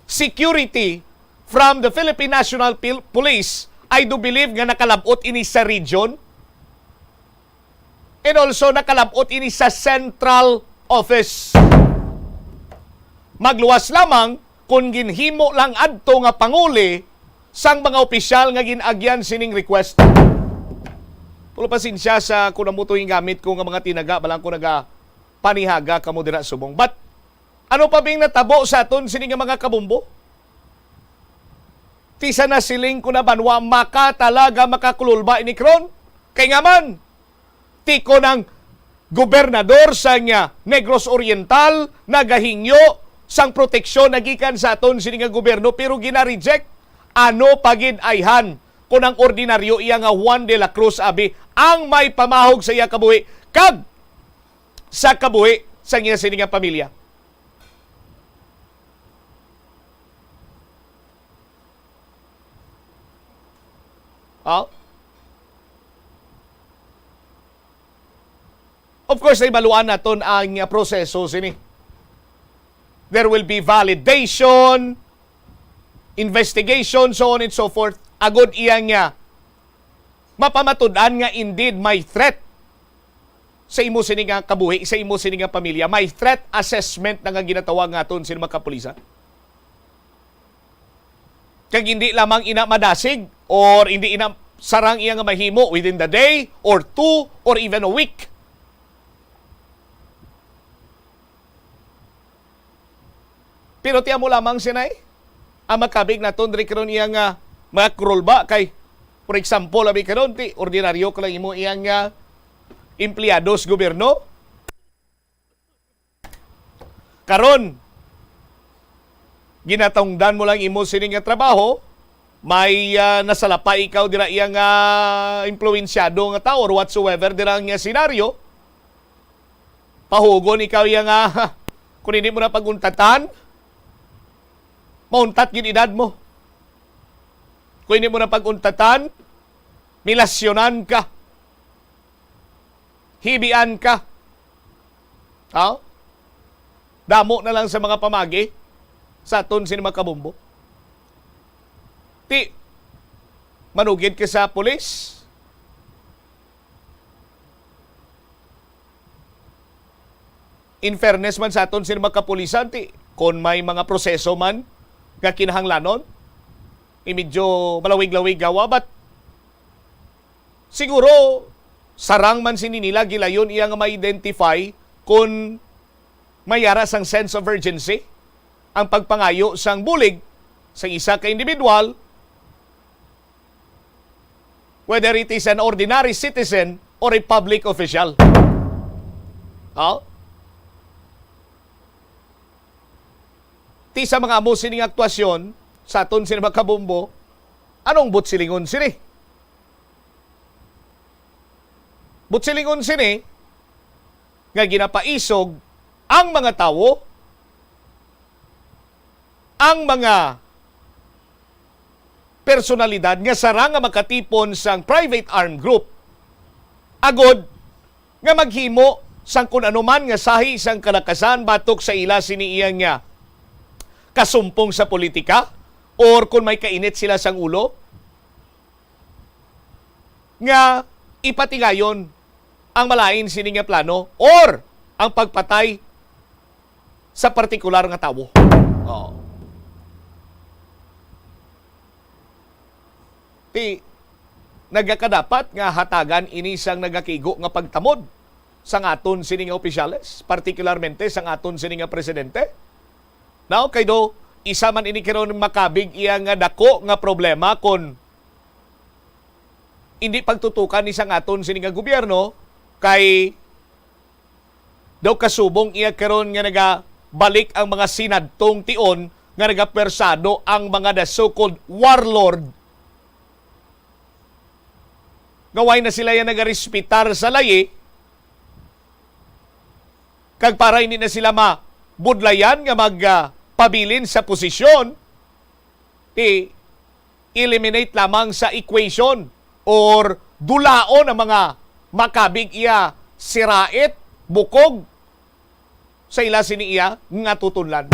security from the Philippine National Police, I do believe nga nakalabot ini sa region and also nakalabot ini sa central office. Magluwas lamang kung ginhimo lang adto nga panguli sang mga opisyal nga ginagyan sining request. Tulo pasensya sa kung namutoy gamit ko nga mga tinaga, balang ko panihaga kamo dira subong. But ano pa bing natabo sa aton sining nga mga kabumbo? Tisa na siling ko na banwa makatalaga makakululba ini kron. Kay nga man, tiko ng gobernador sa Negros Oriental nagahingyo sang proteksyon nagikan sa aton sining nga gobyerno pero gina-reject. Ano pagid ayhan kung ang ordinaryo iya nga Juan de la Cruz abi ang may pamahog sa iya kabuhi kag sa kabuhi sa iya sining nga pamilya. Of course, naibaluan naton ang proseso sini. There will be validation, investigation, so on and so forth. Agod iyang mapamatudan nga indeed may threat sa imo sini nga kabuhi, sa imo sini nga pamilya. May threat assessment na nga ginatawag naton sini mga kapulisan. Kag hindi lamang ina madasig or hindi ina sarang iya nga mahimo within the day or 2 or even a week. Pero tiyan mo lamang sinay, ang makabig na tundri karon iyang mga krulba kay, for example, abi karon ti ordinaryo ko lang imo iyang empleados gobyerno. Karon, ginatungdan mo lang imo sining nga trabaho, may nasalapa ikaw dira iyang influensyado nga tao or whatsoever dira nga senaryo, pahugon ikaw iyang kung hindi mo na paguntatan, mauntat gid edad mo. Kung hindi mo na paguntatan, milasyonan ka. Hibian ka. Damo na lang sa mga pamagi sa aton sinima kabumbo. Ti, manugid ka sa pulis. In fairness man sa aton sinima kapulisan, ti, kung may mga proseso man nga kinahanglanon, medyo malawig-lawig gawa, but siguro sarang man sininila gilayon iya nga ma-identify kung mayara sang sense of urgency ang pagpangayo sang bulig sa isa ka individual, whether it is an ordinary citizen or a public official. Ti sa mga amo sining aktuasyon sa aton sinima kabumbo, anong butsilingon sini? Butsilingon sini nga ginapaisog ang mga tao, ang mga personalidad nga sarang nga makatipon sang private armed group, agod nga maghimo sang kun anuman nga sahi sang kalakasan batok sa ila siniiyang nga kasumpong sa politika or kung may kainit sila sang ulo, nga ipatigayon ang malain sini nga plano or ang pagpatay sa partikular nga tawo. Ti nagakadapat nga hatagan ini sang nagakigo nga pagtamod sang aton sini nga opisyales, partikularmente sang aton sini nga presidente. Now, kay do, isa man ini karon makabig iya nga dako nga problema kung hindi pagtutukan ni sang aton sini nga gobyerno kay daw kasubong iya karon nga nagabalik ang mga sinadtong tion nga nagapersado ang mga the so-called warlord. Gaway na sila yan nagarespitar sa layi kag para hindi na sila mabudlayan nga magpabilin sa posisyon, eliminate lamang sa equation or dulaon ang mga makabig iya sirait, bukog sa ila siniiya nga tutunlan.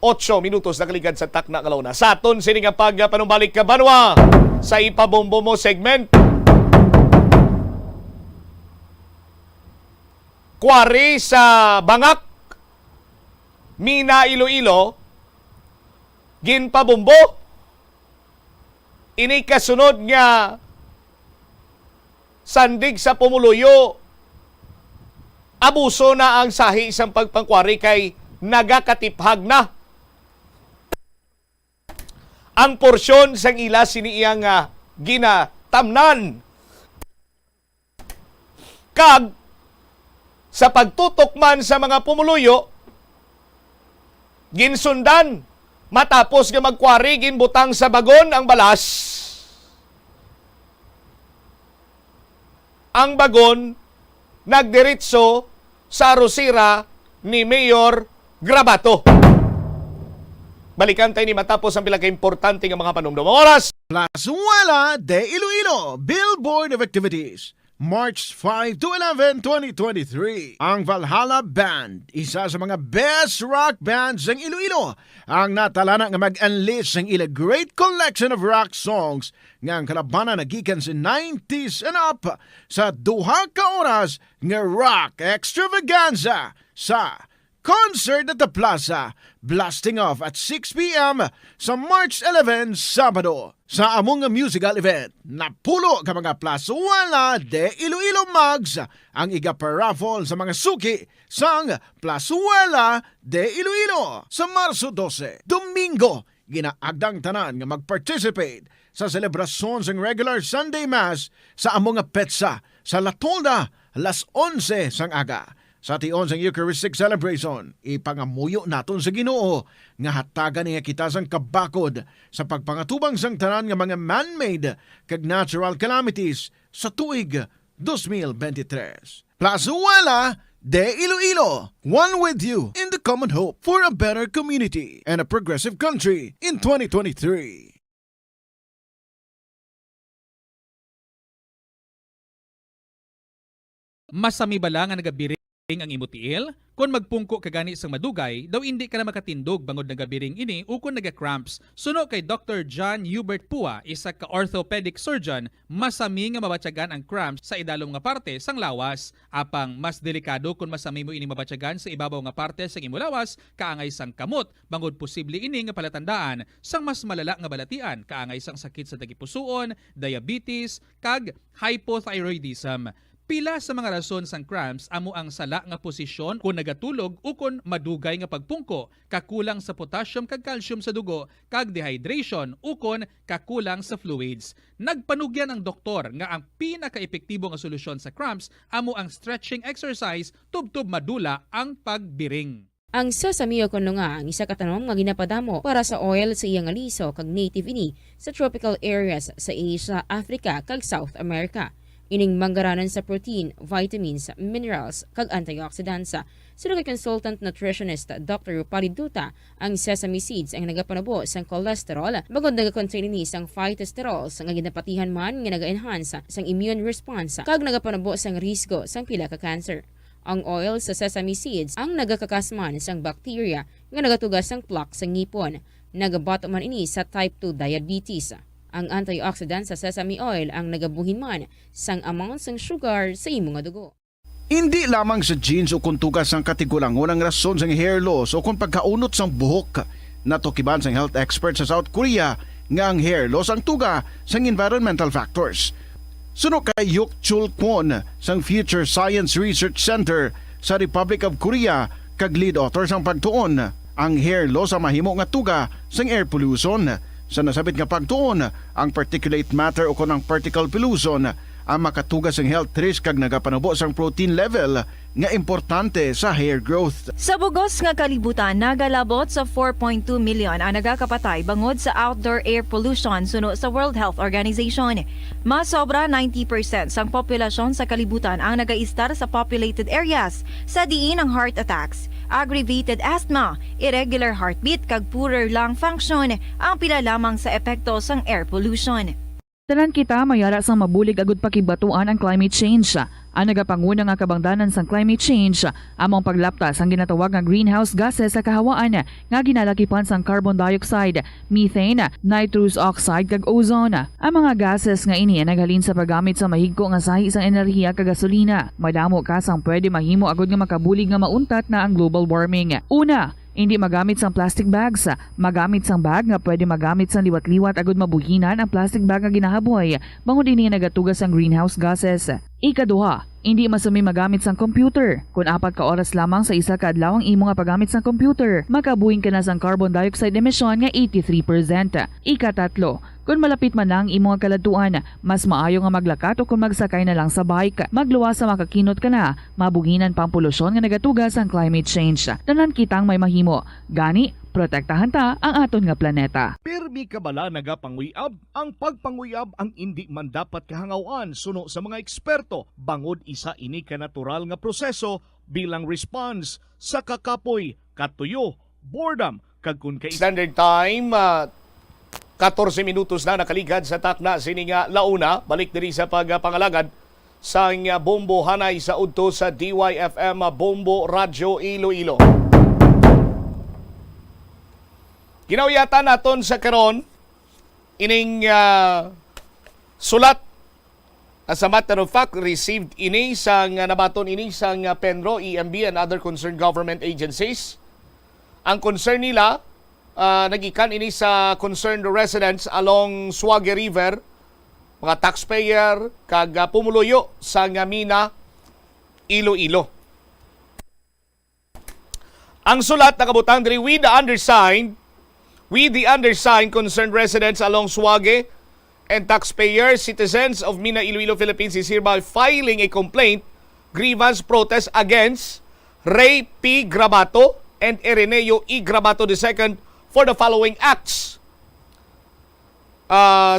8 minutos nakaligad sa takna kalawna. Sa aton sini nga panumbalik ka banwa sa ipabombo mo segment. Kwari sa Bangak, Mina, Iloilo, ginpabombo. Ini kasunod nga sandig sa Pumuluyo, abuso na ang sahi isang pagpangkwari kay nagakatiphag na ang porsyon sang ila siniyang ginatamnan. Kag sa pagtutok man sa mga Pumuluyo, ginsundan matapos nga magkwari, ginbutang sa bagon ang balas. Ang bagon nagdiretso sa arosira ni Mayor Grabato. Balikan tayo ni matapos ang pila ka-importante nga mga panumdum. Oras! Plazuela de Iloilo Billboard of Activities, March 5 to 11, 2023. Ang Valhalla Band, isa sa mga best rock bands ng Iloilo, ang natalana nga mag-unleash ng ila great collection of rock songs nga ang kalabanan nagikan sa 90s and up sa duha ka oras nga rock extravaganza sa Concert at the Plaza, blasting off at 6 p.m. sa March 11, Sabado. Sa among musical event, napulo ka mga Plazuela de Iloilo Mugs ang iga-paraffle sa mga suki sang Plazuela de Iloilo. Sa Marso 12, Domingo, ginaagdang tanan nga mag-participate sa selebrasyon sang regular Sunday Mass sa among petsa sa La Tolda, alas 11 sang aga. Sa tion sang Eucharistic celebration, ipangamuyo naton sa Ginoo nga hatagan niya kita sang kabakod sa pagpangatubang sang tanan nga mga man-made kag natural calamities sa tuig 2023. Plazuela de Iloilo, one with you in the common hope for a better community and a progressive country in 2023. Masami bala nga nagabiring ang imutiil? Kung magpungko kagani sang madugay, daw hindi ka na makatindog bangod nagabiring ini o kung nagacramps. Suno kay Dr. John Hubert Pua, isa ka orthopedic surgeon, masami nga mabatyagan ang cramps sa idalom nga parte sang lawas. Apang mas delikado kung masami mo ini mabatyagan sa ibabaw nga parte sang imulawas, kaangay sang kamot, bangod posible ini nga palatandaan sang mas malala nga balatian, kaangay sang sakit sa tagipusoon, diabetes, kag hypothyroidism. Pila sa mga rason sang cramps amo ang sala nga posisyon kung nagatulog o kung madugay nga pagpungko, kakulang sa potassium kag calcium sa dugo, kag dehydration o kung kakulang sa fluids. Nagpanugyan ang doktor nga ang pinaka-epektibo nga solusyon sa cramps amo ang stretching exercise tubtob madula ang pagbiring. Ang sesame o kuno nga ang isa ka tanom nga ginapadamo para sa oil sa iyang aliso kag native ini sa tropical areas sa Asia, Africa kag South America. Ining manggaranan sa protein, vitamins, minerals, kag antioxidants. Sino kay consultant nutritionist Dr. Rupali Duta, ang sesame seeds ang nagapanabo sang cholesterol, bagod nagakontain ni sang phytosterols nga ginapatihan man nga naga-enhance sang immune response, kag nagapanabo sang risgo sang pila ka cancer. Ang oil sa sesame seeds ang nagakakasman sang bacteria nga nagatugas sang plaque sa ngipon, nagabato man ini sa type 2 diabetes. Ang antioxidant sa sesame oil ang nagabuhin man sang amount sang sugar sa imong dugo. Hindi lamang sa genes o kung tugas ang katigulangon ang rason sang hair loss o kung pagkaunot sang buhok. Natukiban sang health expert sa South Korea nga ang hair loss ang tuga sang environmental factors. Suno kay Yuk Chul Kwon sang Future Science Research Center sa Republic of Korea kag lead author sang pagtuon ang hair loss ang mahimo nga tuga sang air pollution. Sa nasabit nga pagtuon, ang particulate matter o kunang particle pollution ang makatugas ang health risk kag nagapanubo sang protein level nga importante sa hair growth. Sa bugos nga kalibutan, nagalabot sa 4.2 million ang nagakapatay bangod sa outdoor air pollution suno sa World Health Organization. Mas sobra 90% sang populasyon sa kalibutan ang nagaistar sa populated areas sa diin ang heart attacks, aggravated asthma, irregular heartbeat kag poorer lung function ang pila lamang sa epekto sang air pollution. Tanan kita mayara sang mabulig agud pakibatuan ang climate change. Ang nagapanguna nga kabangdanan sang climate change among paglaptas ang ginatawag nga greenhouse gases sa kahawaan nga ginalakipan sang carbon dioxide, methane, nitrous oxide kag ozone. Ang mga gases nga ini naghalin sa paggamit sa mahigko nga sahi sang enerhiya kag gasolina. Madamo ka sang pwede mahimo agud nga makabulig nga mauntat na ang global warming. Una, hindi magamit sang plastic bags. Magamit sang bag nga pwede magamit sang liwat-liwat agud mabuhinan ang plastic bag nga ginahaboy bangod ini nagatugas sang greenhouse gases. Ikaduha, hindi masumi magamit sang computer. Kung 4 ka oras lamang sa isa ka adlaw ang imo nga paggamit sang computer, makabuhin ka na sang carbon dioxide emission nga 83%. Ikatatlo, kung malapit man lang imo nga kaladuan, mas maayo nga maglakat o kung magsakay na lang sa bike. Magluwas sa makakinot ka na, mabuhinan pang polusyon nga nagatugas ang climate change. Tanan kitang may mahimo. Gani, protektahan ta ang aton nga planeta. Pirmi kabala nagapanguyab, ang pagpanguyab ang hindi man dapat kahangawan suno sa mga eksperto bangod isa ini ka natural nga proseso bilang response sa kakapoy, katuyo, boredom kag kun kay standard time 14 minutos na nakaligad sa takna sini nga launa balik diri sa pagpangalagad sa Bombo Hanay sa udto sa DYFM Bombo Radyo Iloilo. Ginawyatan naton sa karon ining sulat As a matter of fact, received ini sang nabaton ini sang Penro, EMB and other concerned government agencies. Ang concern nila nagikan ini sa concerned residents along Suwage River, mga taxpayer kag pumuluyo sa Mina, Iloilo. Ang sulat nakabutang diri with the undersigned concerned residents along Suwage and taxpayers, citizens of Mina, Iloilo, Philippines is hereby filing a complaint, grievance protest against Ray P. Grabato and Ireneo E. Grabato II for the following acts.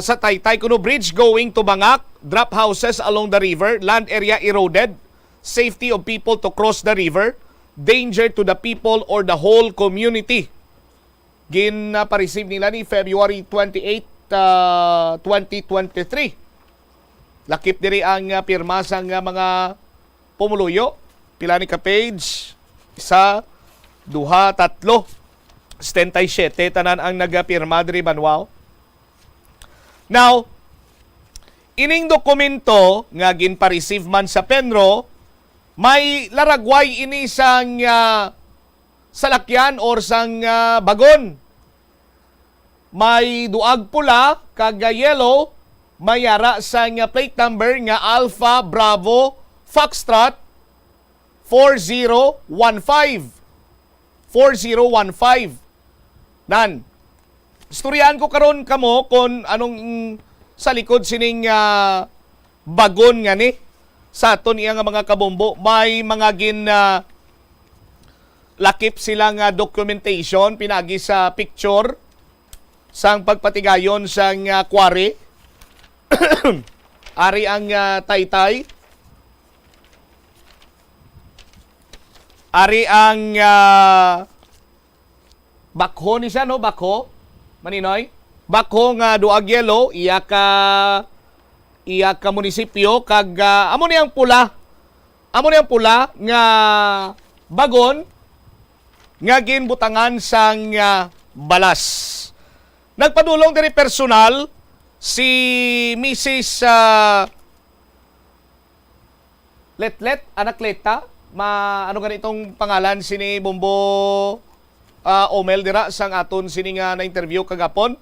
Sa Taytay Kuno Bridge going to Bangak, drop houses along the river, land area eroded, safety of people to cross the river, danger to the people or the whole community. Gin-receive nila ni February 28, 2023. Lakip diri ang pirma sang mga pumuluyo. Pila ni ka page? 1, 2, 3, 77 tanan ang nagapirma diri Banwao. Now, ining dokumento nga ginpa-receive man sa Penro, may laragway ini sang salakyan or sang bagon. May duag pula kag yellow, may yara sang plate number nga Alpha Bravo Foxtrot 4015. 4015. Nan. Istoryahan ko karon kamo kung anong sa likod sining bagon nga ni sa aton iya nga mga kabombo. May mga lakip silang documentation pinagi sa picture sang pagpatigayon sang quarry. Ari ang Taytay. Ari ang bakho ni siya, no? Bakho. Maninoy? Bakho nga duag yellow, iya ka munisipyo kag amo niyang pula. Amo niyang pula nga bagon nga ginbutangan sang balas. Nagpadulong diri personal si Mrs. Letlet, Anakleta, ano ganitong pangalan sini Bombo Omel dira sang aton sini nga na-interview kagapon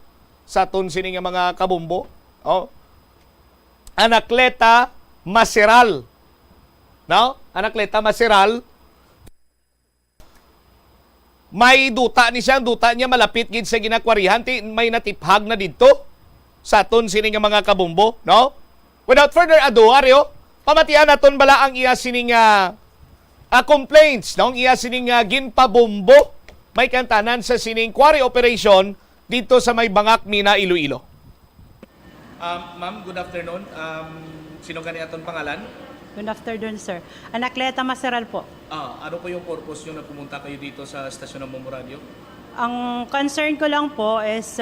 sa aton sini nga mga kabombo. Oh. Anakleta Maseral. No? Anakleta Maseral. May duta ni siyang duta niya malapit gid sa ginakwarihan, may natiphag na didto sa aton sini nga mga kabombo, no? Without further ado, Aryo, pamatian naton bala ang iya sini nga complaints, no? Iya sini nga ginpabombo may kantanan sa sining quarry operation dito sa may Bangak, Mina, Iloilo. Ma'am, good afternoon. Sino gani aton pangalan? Good afternoon, sir. Anakleta Maseral po. Ano po yung purpose nyo na pumunta kayo dito sa stasyon ng Bombo Radio? Ang concern ko lang po is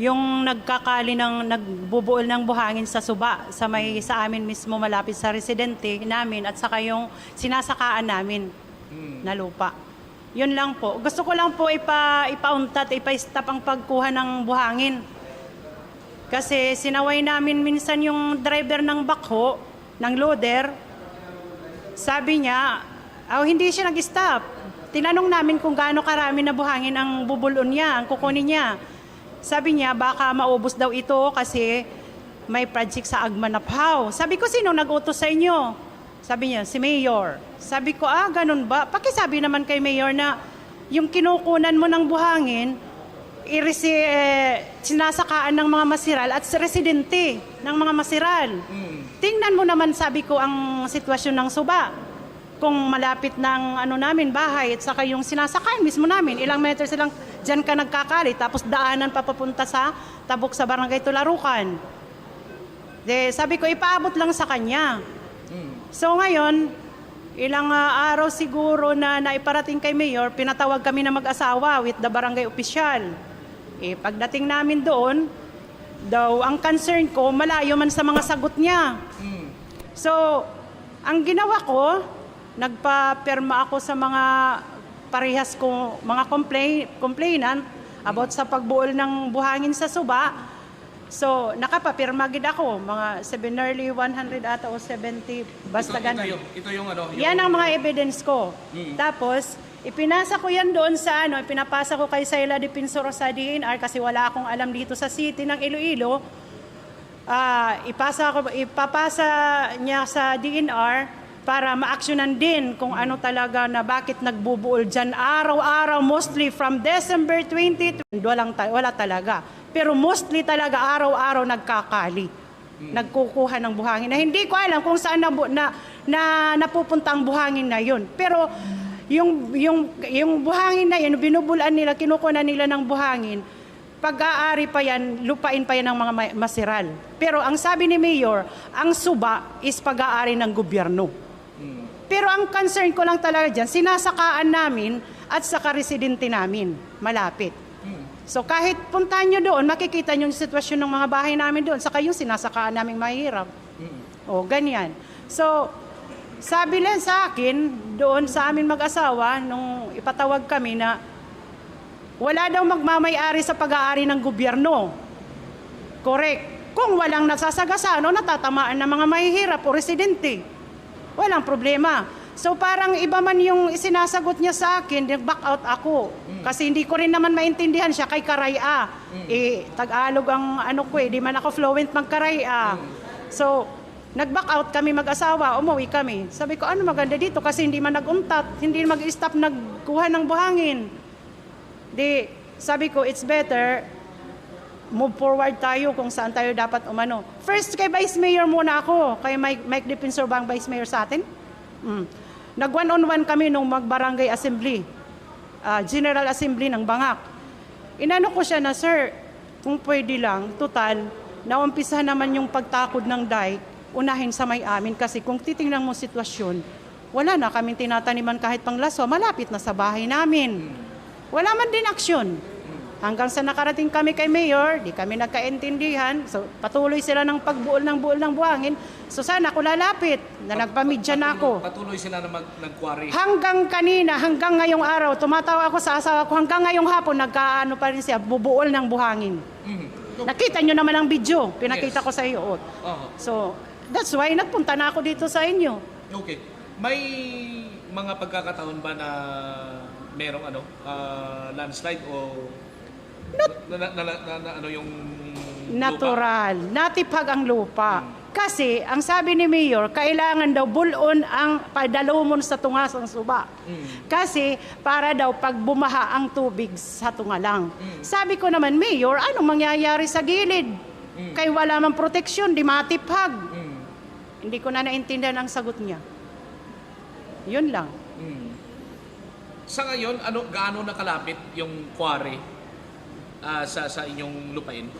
yung nagbubuol ng buhangin sa suba sa amin mismo malapit sa residente namin at saka yung sinasakaan namin na lupa. Yun lang po. Gusto ko lang po ipauntat, ipa-stop ang pagkuha ng buhangin. Kasi sinaway namin minsan yung driver ng backhoe, ng loader, sabi niya, hindi siya nag-stop. Tinanong namin kung gaano karami na buhangin ang bubulon niya, ang kukunin niya. Sabi niya, baka maubos daw ito kasi may project sa Agmanaphaw. Sabi ko, sino nag-utos sa inyo? Sabi niya, si Mayor. Sabi ko, ganun ba? Pakisabi naman kay Mayor na yung kinukunan mo ng buhangin, sinasakaan ng mga masiral at residente ng mga masiral. Tingnan mo naman, sabi ko, ang sitwasyon ng suba. Kung malapit ng namin, bahay, at saka yung sinasakayan mismo namin, ilang meters silang dyan ka nagkakali, tapos daanan papapunta sa tabok sa barangay Tularukan. Sabi ko, ipaabot lang sa kanya. So ngayon, ilang araw siguro na naiparating kay Mayor, pinatawag kami na mag-asawa with the barangay official. Pagdating namin doon, daw ang concern ko, malayo man sa mga sagot niya. So, ang ginawa ko, nagpa-perma ako sa mga parehas ko, mga complainant about sa pagbuol ng buhangin sa suba. So, nakapapirma gid ako, mga 100 ata o 70, basta ganun. Ito yung ano? Yan ang mga evidence ko. Tapos, ipinasa ko yan doon sa ipinapasa ko kay Sayla Defensor sa DNR kasi wala akong alam dito sa city ng Iloilo. Ipapasa niya sa DNR para ma-actionan din kung ano talaga na bakit nagbubuol dyan araw-araw, mostly from December 20. Wala talaga. Pero mostly talaga araw-araw nagkakali. Nagkukuha ng buhangin na hindi ko alam kung saan napupunta ang buhangin na yun. Pero yung buhangin na yun, binubulan nila, kinukuha nila ng buhangin, pag-aari pa yan, lupain pa yan ng mga masiral. Pero ang sabi ni Mayor, ang suba is pag-aari ng gobyerno. Pero ang concern ko lang talaga dyan, sinasakaan namin at saka residente namin, malapit. So kahit puntahan nyo doon, makikita nyo yung sitwasyon ng mga bahay namin doon, saka yung sinasakaan namin mahirap. O, ganyan. So, sabi lang sa akin, doon sa amin mag-asawa, nung ipatawag kami na wala daw magmamayari sa pag-aari ng gobyerno. Correct. Kung walang nasasagasano, natatamaan ng mga mahihirap o residente. Walang problema. So parang iba man yung isinasagot niya sa akin, nag-back out ako. Kasi hindi ko rin naman maintindihan siya kay Karaya. Tagalog ang di man ako fluent mag-Karaya. So, nag-back out kami mag-asawa, umuwi kami. Sabi ko, ano maganda dito? Kasi hindi man nag-untat, hindi mag-stop nagkuha ng buhangin. Sabi ko, it's better, move forward tayo kung saan tayo dapat umano. First, kay Vice Mayor muna ako. Kay Mike Defensor ba ang Vice Mayor sa atin? Nag-one-on-one kami nung mag-barangay assembly, General Assembly ng Bangak. Inano ko siya na, sir, kung pwede lang, total, naumpisa naman yung pagtakod ng dike, unahin sa may amin. Kasi kung titingnan mo sitwasyon, wala na kaming tinataniman kahit panglaso, malapit na sa bahay namin. Wala man din aksyon. Hanggang sa nakarating kami kay Mayor, di kami nagkaintindihan. So, patuloy sila ng pagbuol ng buhangin. So, sana ako lalapit na nagpamidya na ako. Patuloy sila na nag-quarry. Hanggang kanina, hanggang ngayong araw, tumatawa ako sa asawa ko, hanggang ngayong hapon, nagkaano pa rin siya, bubuol ng buhangin. Nakita nyo naman ang video, pinakita ko sa iyo. So, that's why nagpunta na ako dito sa inyo. Okay. May mga pagkakataon ba na merong landslide o yung natural, natipag ang lupa. Kasi ang sabi ni Mayor, kailangan daw bulon ang padalumon sa tunga ng suba. Kasi para daw pag bumaha ang tubig sa tunga lang. Sabi ko naman, Mayor, anong mangyayari sa gilid? Kaya wala mang proteksyon, di matipag. Hindi ko na naintindihan ang sagot niya. Yun lang. Sa ngayon, gaano nakalapit yung quarry sa inyong lupain?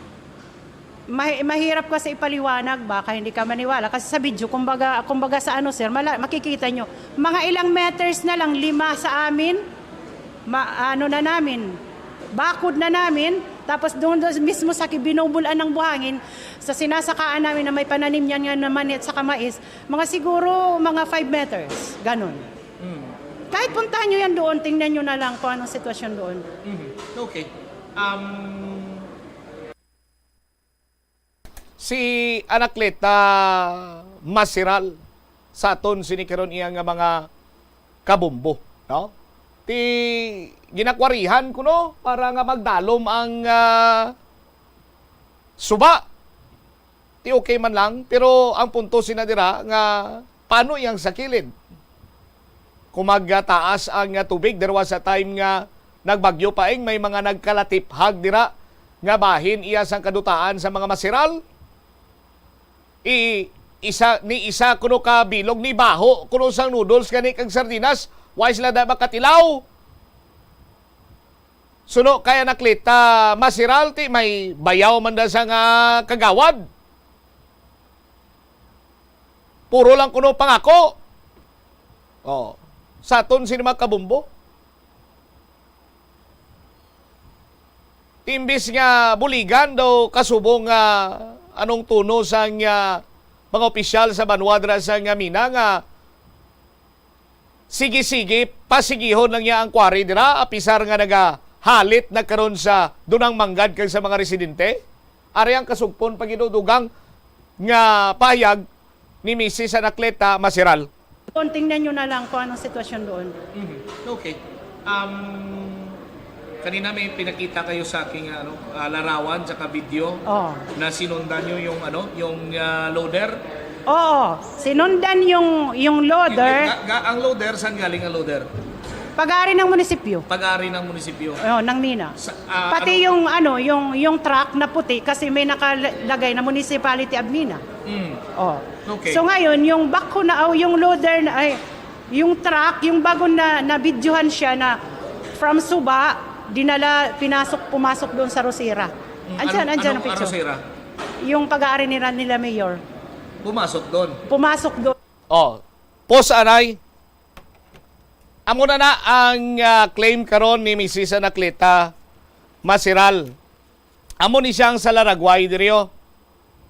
Mahirap kasi ipaliwanag, baka hindi ka maniwala. Kasi sa video, kumbaga sa sir, makikita nyo, mga ilang meters na lang, 5 sa amin, na namin, bakod na namin, tapos doon mismo sa binubulan ng buhangin, sa sinasakaan namin na may pananim yan nga naman at saka mais, mga siguro mga 5 meters, ganun. Kahit puntahan nyo yan doon, tingnan nyo na lang kung anong sitwasyon doon. Okay. Si Anaklet masiral sa aton sinikaron iya nga mga kabumbo, no? Ti ginakwarihan ko no para nga magdalom ang suba. Ti okay man lang, pero ang punto sinadira nga paano yang sa kilid? Kung magtaas ang tubig, there was a time nga nagbagyo paeng may mga nagkalatiphag dira nga bahin iya sang kadutaan sa mga masiral. Isa kuno ka bilog ni baho kuno sang noodles kani kag sardinas why sila da makatilaw. Suno kaya naklita masiral ti may bayaw man da sa nga kagawad. Puro lang kuno pangako. Sa aton sino makabumbo. Imbis nga buligan daw kasubong anong tuno sang mga opisyal sa Banwadra sang Mina nga sige-sige pasigihon lang niya ang quarry dira apisar nga nagahalit nagkaroon sa dunang manggad kag sa mga residente. Ari ang kasugpon pagidudugang nga pahayag ni Mrs. Anacleta Masiral. Tingnan nyo na lang kung anong sitwasyon doon. Okay. Kanina may pinakita kayo sa aking larawan at video na sinundan nyo yung loader. Oo, sinundan yung loader. Ang loader, saan galing ang loader? Pag-aari ng munisipyo. Pag-aari ng munisipyo. Ng Mina. Pati yung truck na puti kasi may nakalagay na Municipality of Mina. Okay. So ngayon, yung backhoe yung loader yung truck, yung bago na videohan siya na from Suba, pumasok doon sa Rosera. Andyan ang picture. Rosera? Yung pag-aari nila Mayor. Pumasok doon? Pumasok doon. Pos anay, amo na ang claim karon ni Mrs. Anacleta Masiral. Amo ni siyang sa Laragway diriyo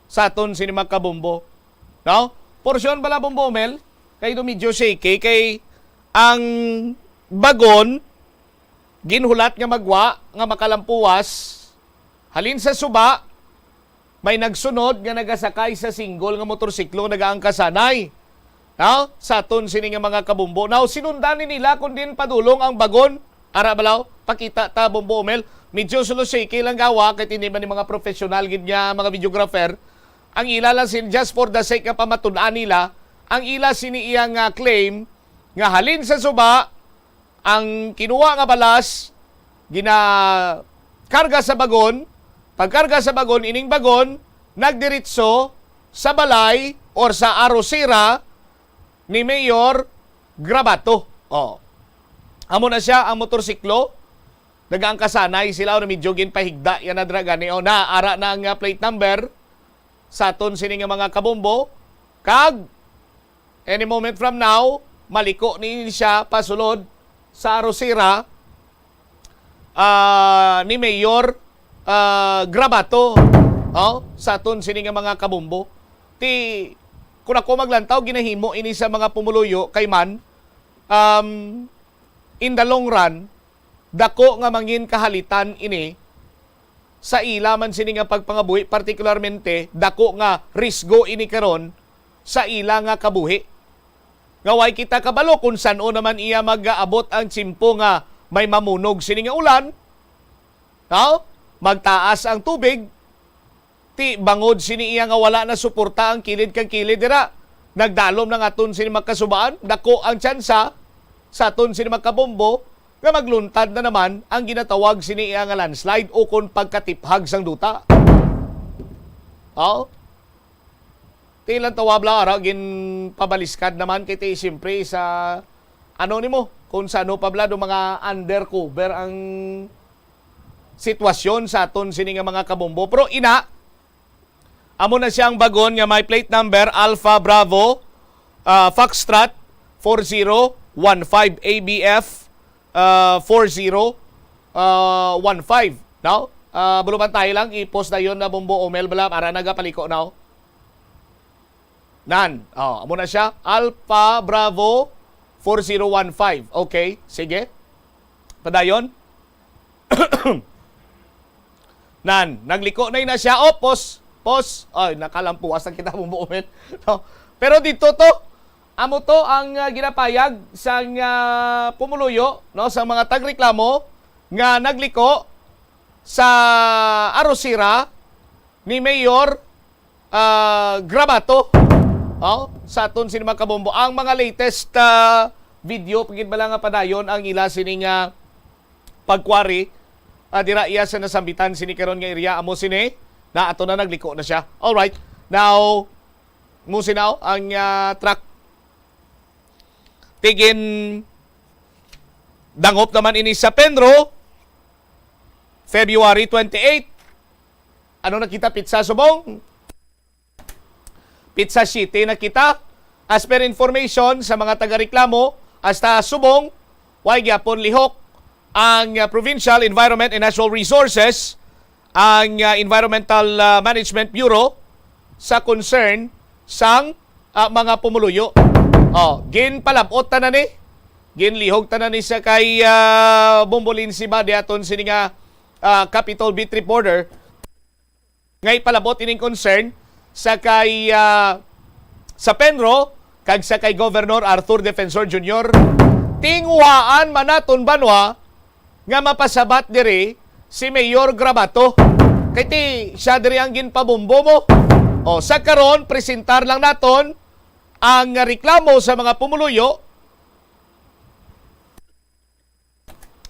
sa aton sinimag kabumbo. No? Porsyon bala bumbo Mel kay do medyo shaky kay ang bagon ginhulat nga magwa nga makalampuwas halin sa Suba may nagsunod nga nagasakay sa single nga motorsiklo nagaangkasanay. Now, sa aton sini nga mga kabumbo. Now, sinundan nila kung din padulong ang bagon. Ara balaw, pakita ta bumbo Mel. Medyo solo shaky lang gawa kahit hindi man ni mga professional gid nga mga videographer. Ang ila lang just for the sake nga pamatun-an nila, ang ila sini iyang claim nga halin sa Suba ang kinuha nga balas karga sa bagon. Pagkarga sa bagon, ining bagon nagdiritso sa balay or sa arosira ni Mayor Grabato. Amo na siya ang motorsiklo. Nagaangkasanay sila na medyo ginpahigda yan na draga ni naara na ang plate number sa aton sini nga mga kabombo. Kag any moment from now, maliko ni siya pasulod sa arosira ni Mayor Grabato. Sa aton sini nga mga kabombo. Kung ako maglantaw, ginahimo ini sa mga pumuluyo kay man, in the long run, dako nga mangin kahalitan ini sa ila man sini nga pagpangabuhi, partikularmente, dako nga risgo ini karon sa ila nga kabuhi. Ngaway kita kabalo kung saan o naman iya mag-aabot ang tsimpo nga may mamunog sini nga ulan, magtaas ang tubig, bangod sini iya nga wala na suporta ang kilid kang kilid dira. Nagdalom ng aton sini magkasubaan, dako ang tsansa sa aton sini magkabombo nga magluntad na naman ang ginatawag sini iya nga landslide o kon pagkatiphag sang duta. Tilang tawab la ara gin pabaliskad naman kay ti siyempre sa nimo kung sa pablado mga undercover ang sitwasyon sa aton sini nga mga kabombo. Pero amo na siyang bagon nga may plate number Alpha Bravo Foxtrot 4015 ABF 4015. Now, buluban tayo lang i-post na yon na Bombo Omel bala para nagapaliko now. Amo na siya Alpha Bravo 4015. Okay, sige. Padayon. Nagliko na siya. Post. Nakalampuas ang kita mong buumin. No? Pero dito amo to ang ginapayag sa pumuluyo, no, sa mga tagreklamo nga nagliko sa arosira ni Mayor Grabato. Sa aton sini mga kabombo. Ang mga latest video, pagin bala nga padayon, ang ila sini nga pagkwari, dira iya sa nasambitan sini karon nga area, amo sini, na ato na nagliko na siya. Alright. Now, musinaw ang truck. Tigin dangop naman ini sa Penro. February 28. Ano nakita? Pizza Subong? Pizza City nakita. As per information sa mga taga-reklamo, hasta Subong, way gyapon lihok ang Provincial Environment and Natural Resources, ang Environmental Management Bureau sa concern sang mga pumuluyo. Gin palabot tanan ni. Gin lihog tanan ni sa kay Bombolin si Bade aton sini nga Capitol Beat Reporter Ngay palabot ining concern sa kay sa Penro kag sa kay Governor Arthur Defensor Jr. Tinguhaan man naton banwa nga mapasabat diri si Mayor Grabato. Kay ti siya diri ang ginpabumbo mo. O sa karon presentar lang naton ang reklamo sa mga pumuluyo.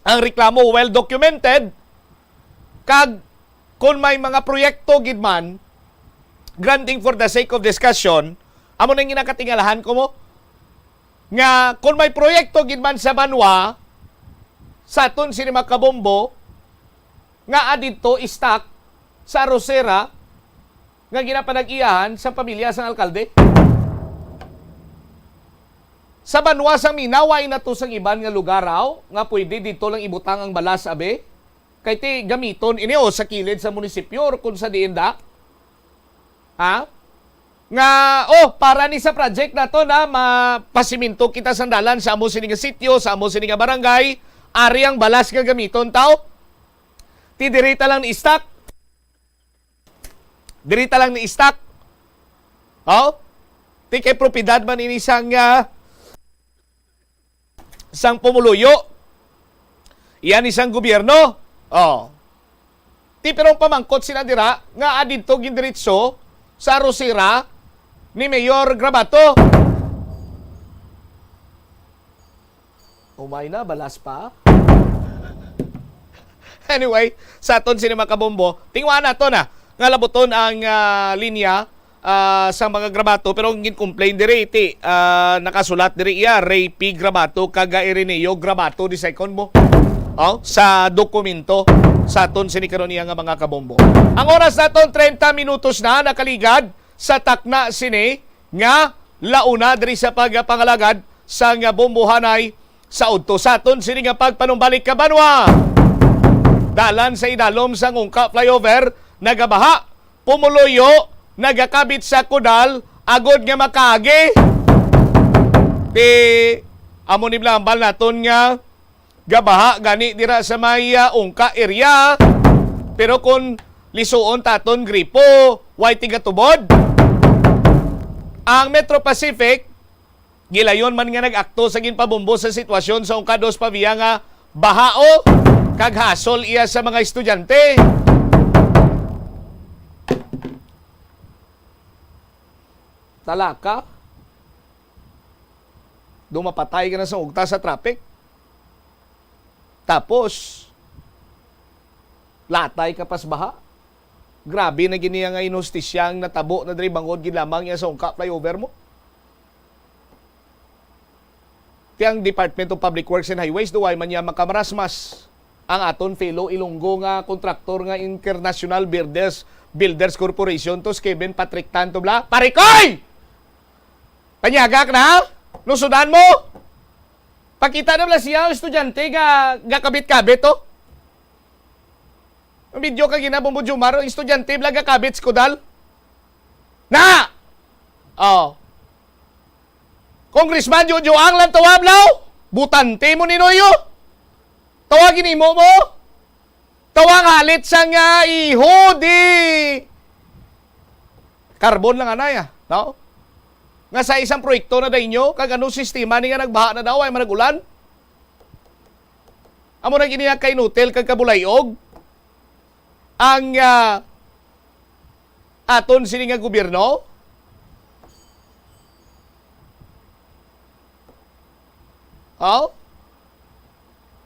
Ang reklamo well documented kag kung may mga proyekto gid man granting for the sake of discussion, amo nang ginakatingalahan ko mo nga kung may proyekto gid man sa banwa sa aton sini makabombo nga adito stock sa Rosera nga ginapanag-iyahan sa pamilya sang alkalde. Sa banwa sa Minaway na to sang iban nga lugar raw nga pwede dito lang ibutang ang balas abe kay ti gamiton ini o sa kilid sa munisipyo or kung sa diinda. Ha? Nga para ni sa project na to na mapasiminto kita sandalan sa amo sini nga sitio, sa amo sini nga barangay, ari ang balas nga gamiton tao. Ti dirita lang ni stock. Dirita lang ni stock. Ti kay propiedad man ini sang sang pumuluyo. Iyan isang gobyerno. Ti perong pamangkot sila dira nga adito gindiritso sa Rosera ni Mayor Grabato. Umay na, balas pa. Anyway, sa aton sini makabombo, tingwa na to na nga labuton ang linya sa mga Grabato pero gin-complain diri iti nakasulat diri iya Ray P. Grabato kaga Ireneo Grabato di second mo. Sa dokumento sa aton sini karon iya nga mga kabombo. Ang oras naton 30 minutos na nakaligad sa takna sini nga launa diri sa pagpangalagad sa nga bombohanay sa udto sa aton sini nga pagpanumbalik ka banwa. Dalan sa idalom sa Ngungka flyover nagabaha, pumuluyo, nagakabit sa kudal, agod nga makaagi. Ti amo ni blambal naton nga gabaha gani dira sa may Ungka area. Pero kung lisuon taton gripo, way tigatubod. Ang Metro Pacific gilayon man nga nag-akto sa ginpabumbo sa sitwasyon sa Ungka 2 Pavia nga bahao kag hasol iya sa mga estudyante. Talaka. Dumapatay ka na sa ugta sa traffic. Tapos, latay ka pas baha. Grabe na giniya nga inustisyang natabo na diri bangod ginlamang niya sa Ungka flyover mo. Tiyang Department of Public Works and Highways duway man niya makamarasmas ang aton fellow Ilonggo nga kontraktor nga International Builders Corporation to Kevin Patrick Tanto bla. Parikoy! Panyagak na? Nusudan mo? Pakita na bla siya ang estudyante nga kabit-kabit to. Ang video ka ginabong mo Jumaro, estudyante bla gakabit skudal. Na! Congressman Jojo ang lang tawablaw. Butante mo ni Noyo. Tawagin mo mo. Tawag halit sa nga iho di. Carbon lang anay no? Nga sa isang proyekto na dainyo, kag anong sistema ni nga nagbaha na daw ay managulan. Amo na giniya kay Nutel kag kabulayog. Ang aton sini nga gobyerno.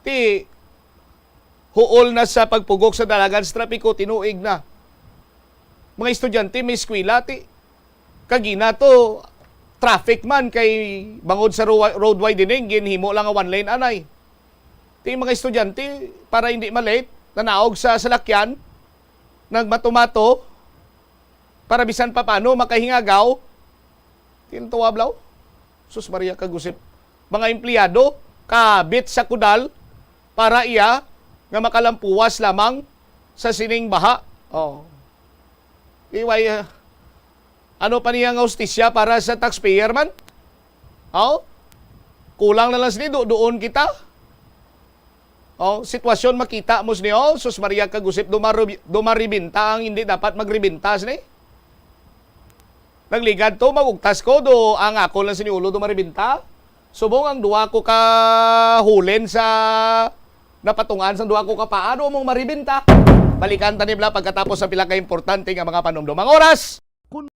Ti huol na sa pagpugok sa dalagan sa trapiko, tinuig na. Mga estudyante may eskwela, ti kagina to traffic man kay bangod sa road widening, ginhimo lang nga one lane anay. Ti mga estudyante para hindi malate, nanaog sa salakyan, nagmatumato, para bisan pa paano makahingagaw. Tintuwablaw. Sus Maria kagusip. Mga empleyado, kabit sa kudal, para iya nga makalampuwas lamang sa sining baha. Iway, ano pa niya nga hustisya para sa taxpayer man? Kulang na lang sini, doon kita. sitwasyon makita mo niyo, sus Maria kagusip dumaribinta ang hindi dapat magribintas ni. Nagligad to, magugtas ko do ang ako lang siniulo dumaribinta. Subong ang duwa ko ka hulin sa napatungan sa duwa ko ka paano mong maribinta. Balikan tanibla pagkatapos sa pila ka importante nga mga panumdumang oras. Kung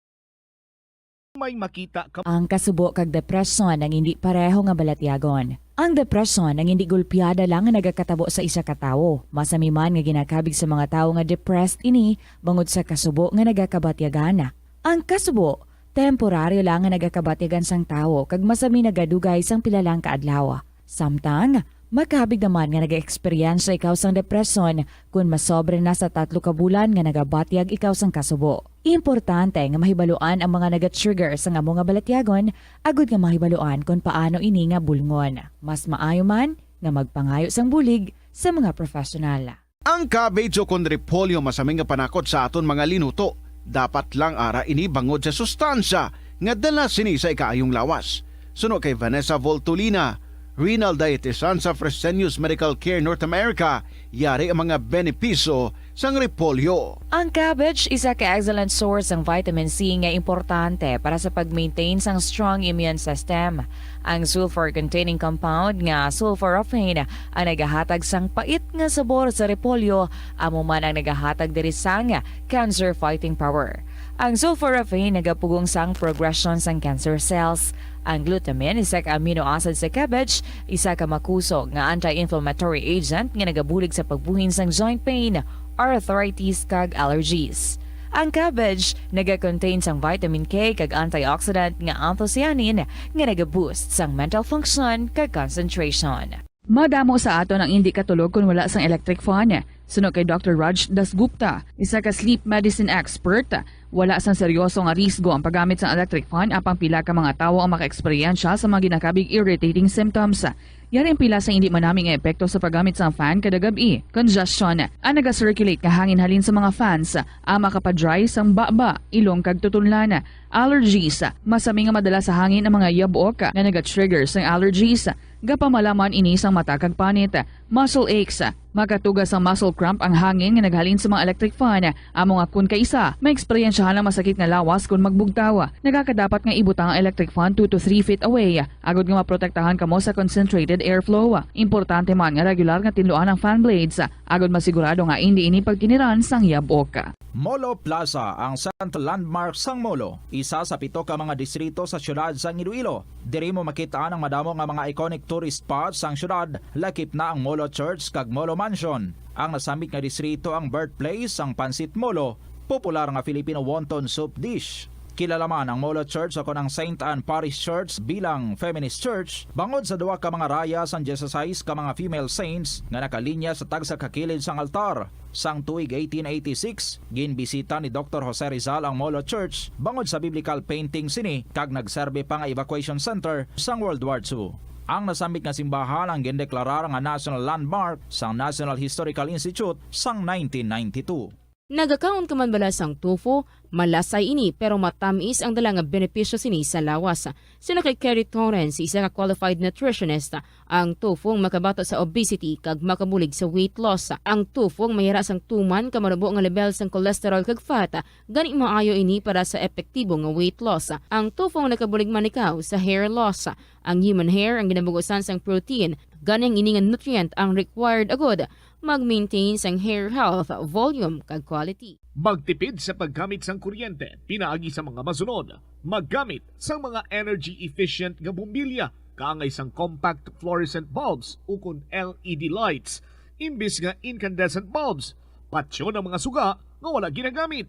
may makita ka ang kasubo kag depresyon ang hindi pareho nga balatyagon. Ang depresyon ang hindi gulpiyada lang nga nagakatabo sa isa ka tawo. Masami man nga ginakabig sa mga tawo nga depressed ini bangod sa kasubo nga nagakabatyagan. Ang kasubo, temporaryo lang nga nagakabatyagan sang tawo kag masami nagadugay sang pilalang kaadlaw. Samtang, makabig naman nga nag-experience ikaw sang depresyon kung masobre na sa 3 ka bulan nga nagabatyag ikaw sang kasubo. Importante nga mahibaluan ang mga naga-trigger sa nga mga balatyagon, agud nga mahibaluan kung paano ini nga bulngon. Mas maayo man nga magpangayo sang bulig sa mga profesional. Ang cabbage o kun repolyo masaming nga panakot sa aton mga linuto. Dapat lang ara ini bangod sa sustansya nga dala sini sa ikaayong lawas. Suno kay Vanessa Voltolina, renal dietitian sa Fresenius Medical Care North America, yari ang mga benepisyo sang repolyo. Ang cabbage isa ka excellent source ng vitamin C nga importante para sa pag-maintain sang strong immune system. Ang sulfur-containing compound nga sulforaphane ang nagahatag sang pait nga sabor sa repolyo, amo man ang nagahatag diri sang cancer-fighting power. Ang sulforaphane nagapugong sang progression sang cancer cells. Ang glutamine, isa ka amino acid sa cabbage, isa ka makusog nga anti-inflammatory agent nga nagabulig sa pagbuhin sang joint pain, arthritis kag allergies. Ang cabbage naga-contain sang vitamin K kag antioxidant nga anthocyanin nga naga-boost sang mental function kag concentration. Madamo sa aton ang hindi katulog kung wala sang electric fan. Suno kay Dr. Raj Dasgupta, isa ka sleep medicine expert, wala sang seryoso nga risgo ang paggamit sang electric fan apang pila ka mga tawo ang maka-eksperyensya sa mga ginakabig irritating symptoms. Yari ang pila sa hindi manaming epekto sa paggamit sa fan kada gabi. Congestion, ang naga-circulate ka hangin halin sa mga fans, ang makapadry sang baba, ilong kag tutunlan. Allergies, masami nga madala sa hangin ang mga yabok na naga-trigger sang allergies. Gapamalaman ini sang mata kag panit. Muscle aches, makatugas ang muscle cramp ang hangin nga naghalin sa mga electric fan. Amo nga kun kaisa, may eksperyensyahan ang masakit nga lawas kung magbugtaw. Nagakadapat nga ibutang ang electric fan 2 to 3 feet away. Agod nga maprotektahan kamo sa concentrated airflow. Importante man nga regular nga tinluan ang fan blades. Agod masigurado nga hindi ini pagkiniran sang yabok. Molo Plaza ang central landmark sang Molo, isa sa 7 ka mga distrito sa syudad sang Iloilo. Diri mo makitaan ang madamo nga mga iconic tourist spots sang syudad, lakip na ang Molo Church kag Molo Mansion. Ang nasamit nga distrito ang birthplace sang Pansit Molo, popular nga Filipino wonton soup dish. Kilala man ang Molo Church ako ng St. Anne Parish Church bilang feminist church, bangod sa 2 ka mga raya sang 16 ka mga female saints nga nakalinya sa tagsa kakilid sang altar. Sang tuig 1886, ginbisita ni Dr. Jose Rizal ang Molo Church bangod sa biblical painting sini kag nagserbe pa nga evacuation center sang World War II. Ang nasamit nga simbahan ang gindeklarar nga national landmark sang National Historical Institute sang 1992. Nagakaon ka man bala sang tofu, malasay ini pero matamis ang dala nga benepisyo sini sa lawas. Sina kay Kerry Torrens, isa ka qualified nutritionist, ang tofu ang makabato sa obesity kag makabulig sa weight loss. Ang tofu ang mayara sang tuman ka manubo nga level sang cholesterol kag fat, gani maayo ini para sa epektibo nga weight loss. Ang tofu ang nakabulig man ikaw sa hair loss. Ang human hair ang ginabugusan sang protein, ganing ini nga nutrient ang required agod mag-maintain sang hair health, volume kag quality. Magtipid sa paggamit sang kuryente, pinaagi sa mga masunod. Maggamit sang mga energy-efficient nga bumbilya, kaangay sang compact fluorescent bulbs ukon LED lights, imbis nga incandescent bulbs. Patsyo ng mga suga nga wala ginagamit.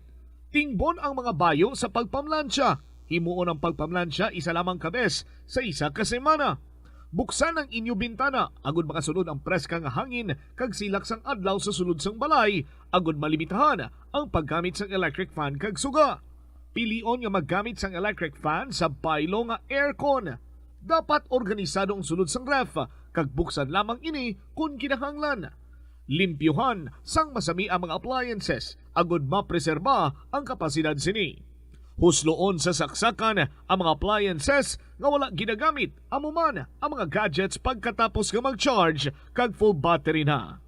Tingbon ang mga bayo sa pagpamlansya. Himuon ang pagpamlansya isa lamang kabes sa isa ka semana. Buksan ang inyo bintana, agud makasunod ang preska nga hangin kag silak sang adlaw sa sulod sang balay, agud malimitahan ang paggamit sang electric fan kag suga. Pilion nga maggamit sang electric fan sa baylo nga aircon. Dapat organisado ang sulod sang ref kag buksan lamang ini kung kinahanglan. Limpyuhan sang masami ang mga appliances, agud mapreserba ang kapasidad sini. Husloon sa saksakan ang mga appliances nga wala ginagamit amo man ang mga gadgets pagkatapos nga mag-charge kag full battery na.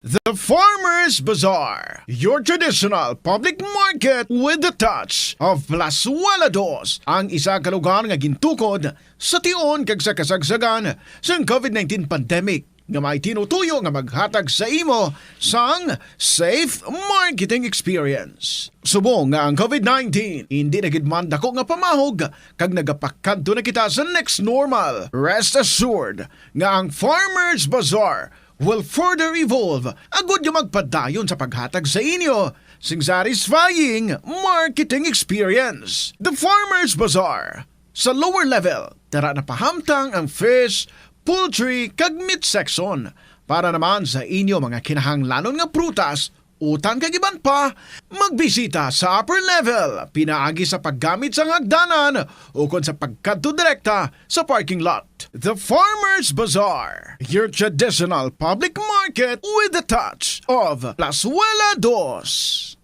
The Farmer's Bazaar, your traditional public market with the touch of Plazuela Dos, ang isa ka lugar nga gintukod sa tion kag sa kasagsagan sa COVID-19 pandemic nga may tinutuyo nga maghatag sa imo sang safe marketing experience. Subong nga ang COVID-19 hindi nagidman dako nga pamahog kag nagapakadto na kita sa next normal. Rest assured nga ang Farmer's Bazaar will further evolve agud yung magpadayon sa paghatag sa inyo sing satisfying marketing experience. The Farmer's Bazaar. Sa lower level, tara na pahamtang ang fish, poultry, kag meat section para naman sa inyo mga kinahanglanon nga prutas, utang kag iban pa, magbisita sa upper level, pinaagi sa paggamit sa hagdanan o kon sa pagkadto direkta sa parking lot. The Farmer's Bazaar, your traditional public market with the touch of Plazuela Dos.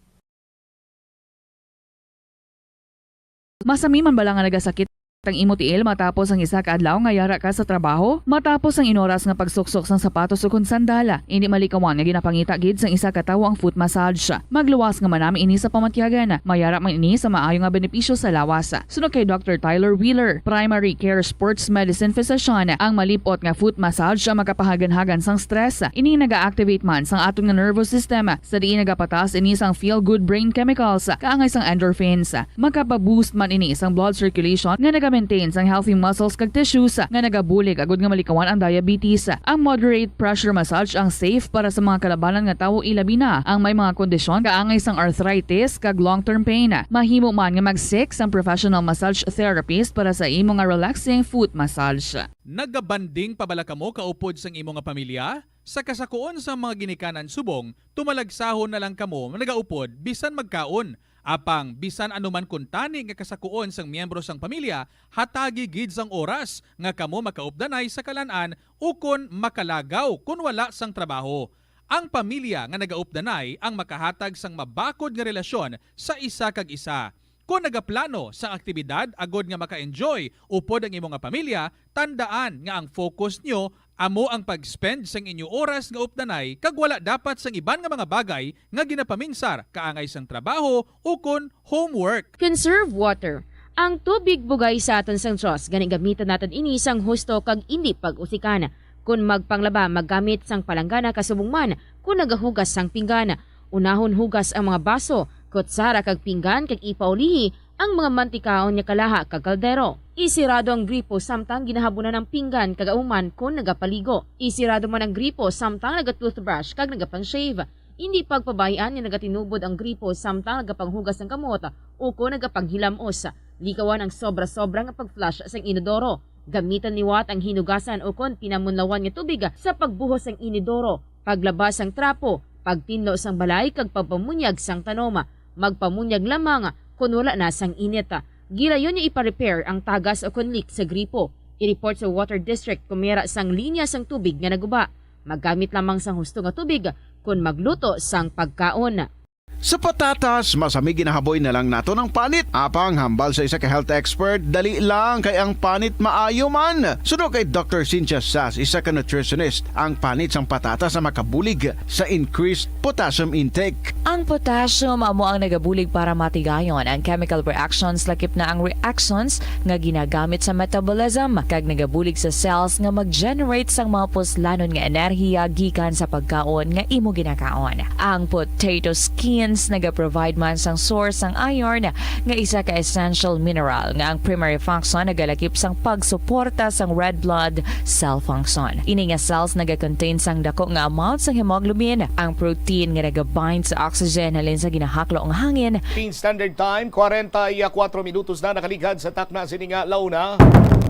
Masami man bala nga nagasakit ang imo tiil matapos ang isa ka adlaw nga yara ka sa trabaho, matapos ang inoras nga pagsuksok sang sapatos ukon sandala, hindi malikawan nga ginapangita gid sang isa ka tawo ang foot massage. Magluwas nga manami ini sa pamatyagan, mayara man ini sa maayo nga benepisyo sa lawas. Sunod kay Dr. Tyler Wheeler, primary care sports medicine physician, ang malipot nga foot massage ang makapahagan-hagan sang stress. Ini naga-activate man sang aton nga nervous system, sa diin nagapatas ini sang feel good brain chemicals kaangay sang endorphins. Makapaboost man ini sang blood circulation nga maintain ang healthy muscles kag tissues nga nagabulig agud nga malikawan ang diabetes. Ang moderate pressure massage ang safe para sa mga kalabanan nga tawo ilabi na ang may mga kondisyon kaangay sang arthritis kag long-term pain. Mahimo man nga mag-seek ang professional massage therapist para sa imo nga relaxing foot massage. Nagabanding pabala kamo kaupod sang imo nga pamilya? Sa kasakuon sa mga ginikanan subong, tumalagsahon na lang kamo nagaupod bisan magkaon. Apang bisan anuman kun tani nga kasakuon sang miyembro sang pamilya, hatagi gid sang oras nga kamo makaupdanay sa kalan-an ukon makalagaw kun wala sang trabaho. Ang pamilya nga nagaupdanay ang makahatag sang mabakod nga relasyon sa isa kag isa. Kung nagaplano sa aktibidad agod nga maka-enjoy upod ang imong nga pamilya, tandaan nga ang focus nyo amo ang pag-spend sang inyo oras nga updanay kag wala dapat sang iban nga mga bagay nga ginapaminsar kaangay sang trabaho o kon homework. Conserve water. Ang tubig bugay sa aton sang Diyos, gani gamitan natin ini sang husto kag indi pag-usikan. Kung magpanglaba, maggamit sang palanggana kasubong man, kung nagahugas sang pinggana, unahon hugas ang mga baso, kutsara kag pinggan kag ipaulihi ang mga mantikaon nga kalaha kag kaldero. Isirado ang gripo samtang ginahabunan ng pinggan kag auman kung nagapaligo. Isirado man ang gripo samtang nagatoothbrush kag nagapang-shave. Hindi pagpabayaan nga nagatinubod ang gripo samtang nagapanghugas ng kamot o kung nagapanghilamos. Likawan ang sobra-sobra nga pag-flush sa inodoro. Gamitan niwat ang hinugasan o kon pinamunlawan nga tubig sa pagbuhos ng inodoro, paglabas ang trapo, pagtinlo sang balay kag pagpamunyag sang tanoma, magpamunyag lamang kung wala na sang init. Gilayon niya ipa-repair ang tagas o kon leak sa gripo. I-report sa Water District kung mera sang linya sang tubig nga naguba. Maggamit lamang sang husto nga tubig kung magluto sang pagkaon. Sa patatas, masami ginahaboy na lang nato ng panit. Apang hambal sa isa ka health expert, dali lang kay ang panit maayo man. Sunod kay Dr. Cynthia Sass, isa ka nutritionist, ang panit sang patatas na makabulig sa increased potassium intake. Ang potassium amo ang nagabulig para matigayon ang chemical reactions lakip na ang reactions nga ginagamit sa metabolism kag nagabulig sa cells nga mag-generate sang mga puslanon nga enerhiya gikan sa pagkaon nga imo ginakaon. Ang potato skin naga-provide man sang source sang iron nga isa ka essential mineral nga ang primary function nagalakip sang pagsuporta sang red blood cell function. Ini nga cells naga-contain sang dako nga amount sang hemoglobin, ang protein nga naga-bind sa oxygen halin sa ginahaklo ang hangin. Standard Time, 44 minutos na nakaligad sa takna sininga launa.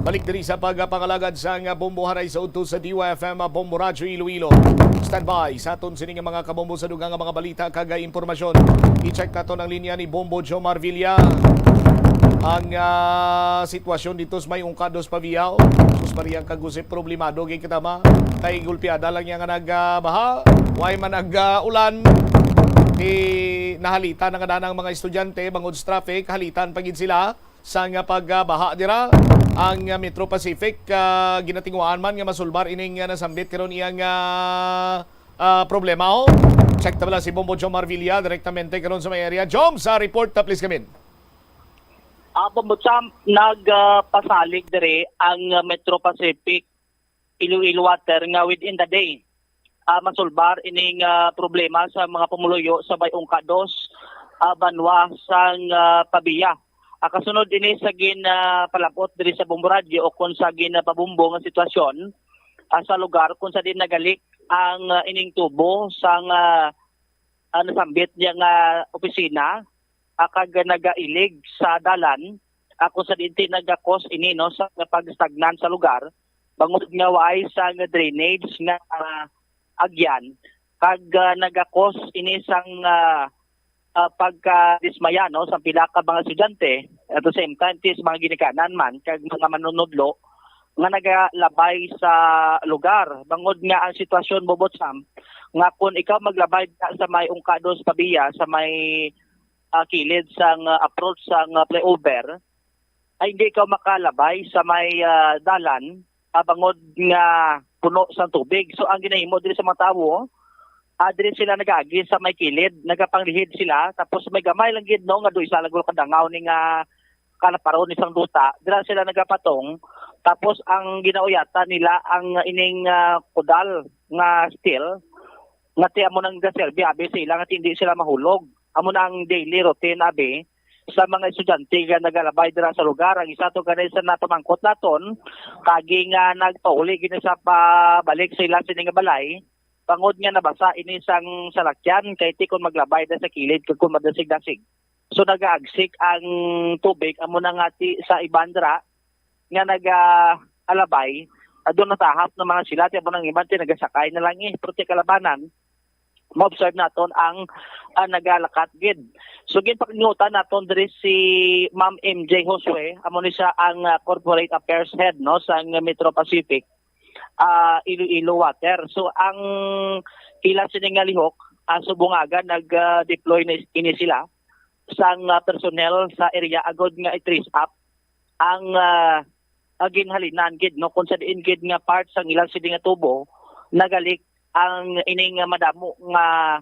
Balik diri sa pagpangalagad sang bombohanay sa udto sa DYFM Bombo Radyo Iloilo. Standby sa aton sininga mga kabombo sa dugang mga balita kag impormasyon. I-check nato ng linya ni Bombo Jomar Villa. Ang sitwasyon dito sa may Ungkados Paviao. Sus Mariang kagusip problemado gay kitama. Kay gulpiada lang yang nagbaha. Way man nag-ulan. Nahalita na nga ng mga estudyante bangod sa traffic. Halitan pagid sila sa pagbaha dira. ang Metro Pacific ginatinguan man nga masulbar ining nasambit karon iyang problema ho. Check tabla si Bombo Jom Marvilla direktamente karon sa may area. Jom, sa report ta please come in. Bombotsam, nagpasalig dire ang Metro Pacific Iloilo Water nga within the day. Masulbar ining problema sa mga pumuluyo sa Bayong Kados, Banwa sang Pabiya. Kasunod ini sa palapot diri sa Bombo Radio o kung sa pabumbo nga sitwasyon sa lugar kung sa din nagalik ang ining tubo sang nasambit niya nga opisina kag nagailig sa dalan kung sa din nagakos ini no sa pagstagnan sa lugar bangod nga waay sa drainage nga agyan kag nagakos ini sang pagka-dismaya no sa pila ka mga estudyante at the same time tis mga ginikanan man kag mga manunodlo nga nagalabay sa lugar bangod nga ang sitwasyon Bobotsam nga kung ikaw maglabay sa may Ungkados Pabiya sa may kilid sang approach sang flyover ay hindi ikaw makalabay sa may dalan bangod nga puno sa tubig. So ang ginahimo diri sa mga tawo, diri sila nagagi sa may kilid, nagapanglihid sila tapos may gamay lang gid no nga do isa lagol kadangaw ni nga kalaparon ni sang duta. Dira sila nagapatong tapos ang ginauyatan nila ang ining kudal nga steel nga ti amo nang gaserbi abi sila nga hindi sila mahulog. Amo na ang daily routine abi sa mga estudyante nga nagalabay dira sa lugar. Ang isa to kanay sa napamangkot naton kagi nga nagpauli gini sa pabalik sa ilang sining balay pangod nga nabasa ini sang salakyan kay ti kon maglabay da sa kilid kung madasig-dasig. So nagaagsik ang tubig amo na nga ti sa ibandra nga alabay doon natahap ng mga sila ti amo nang iban ti nagasakay na lang pero ti kalabanan ma-observe naton ang nagalakat gid. So ginpakingnutan naton diri si Ma'am MJ Josue, amo ni siya ang corporate affairs head no sa Metro Pacific Iloilo Water. So ang ila sining lihok subungagan nag-deploy na ini sila sang personnel sa area agod nga i-trace up ang ginhalinan gid no kung sa diin gid nga part sang ilang sining tubo nagalik ang ining madamo nga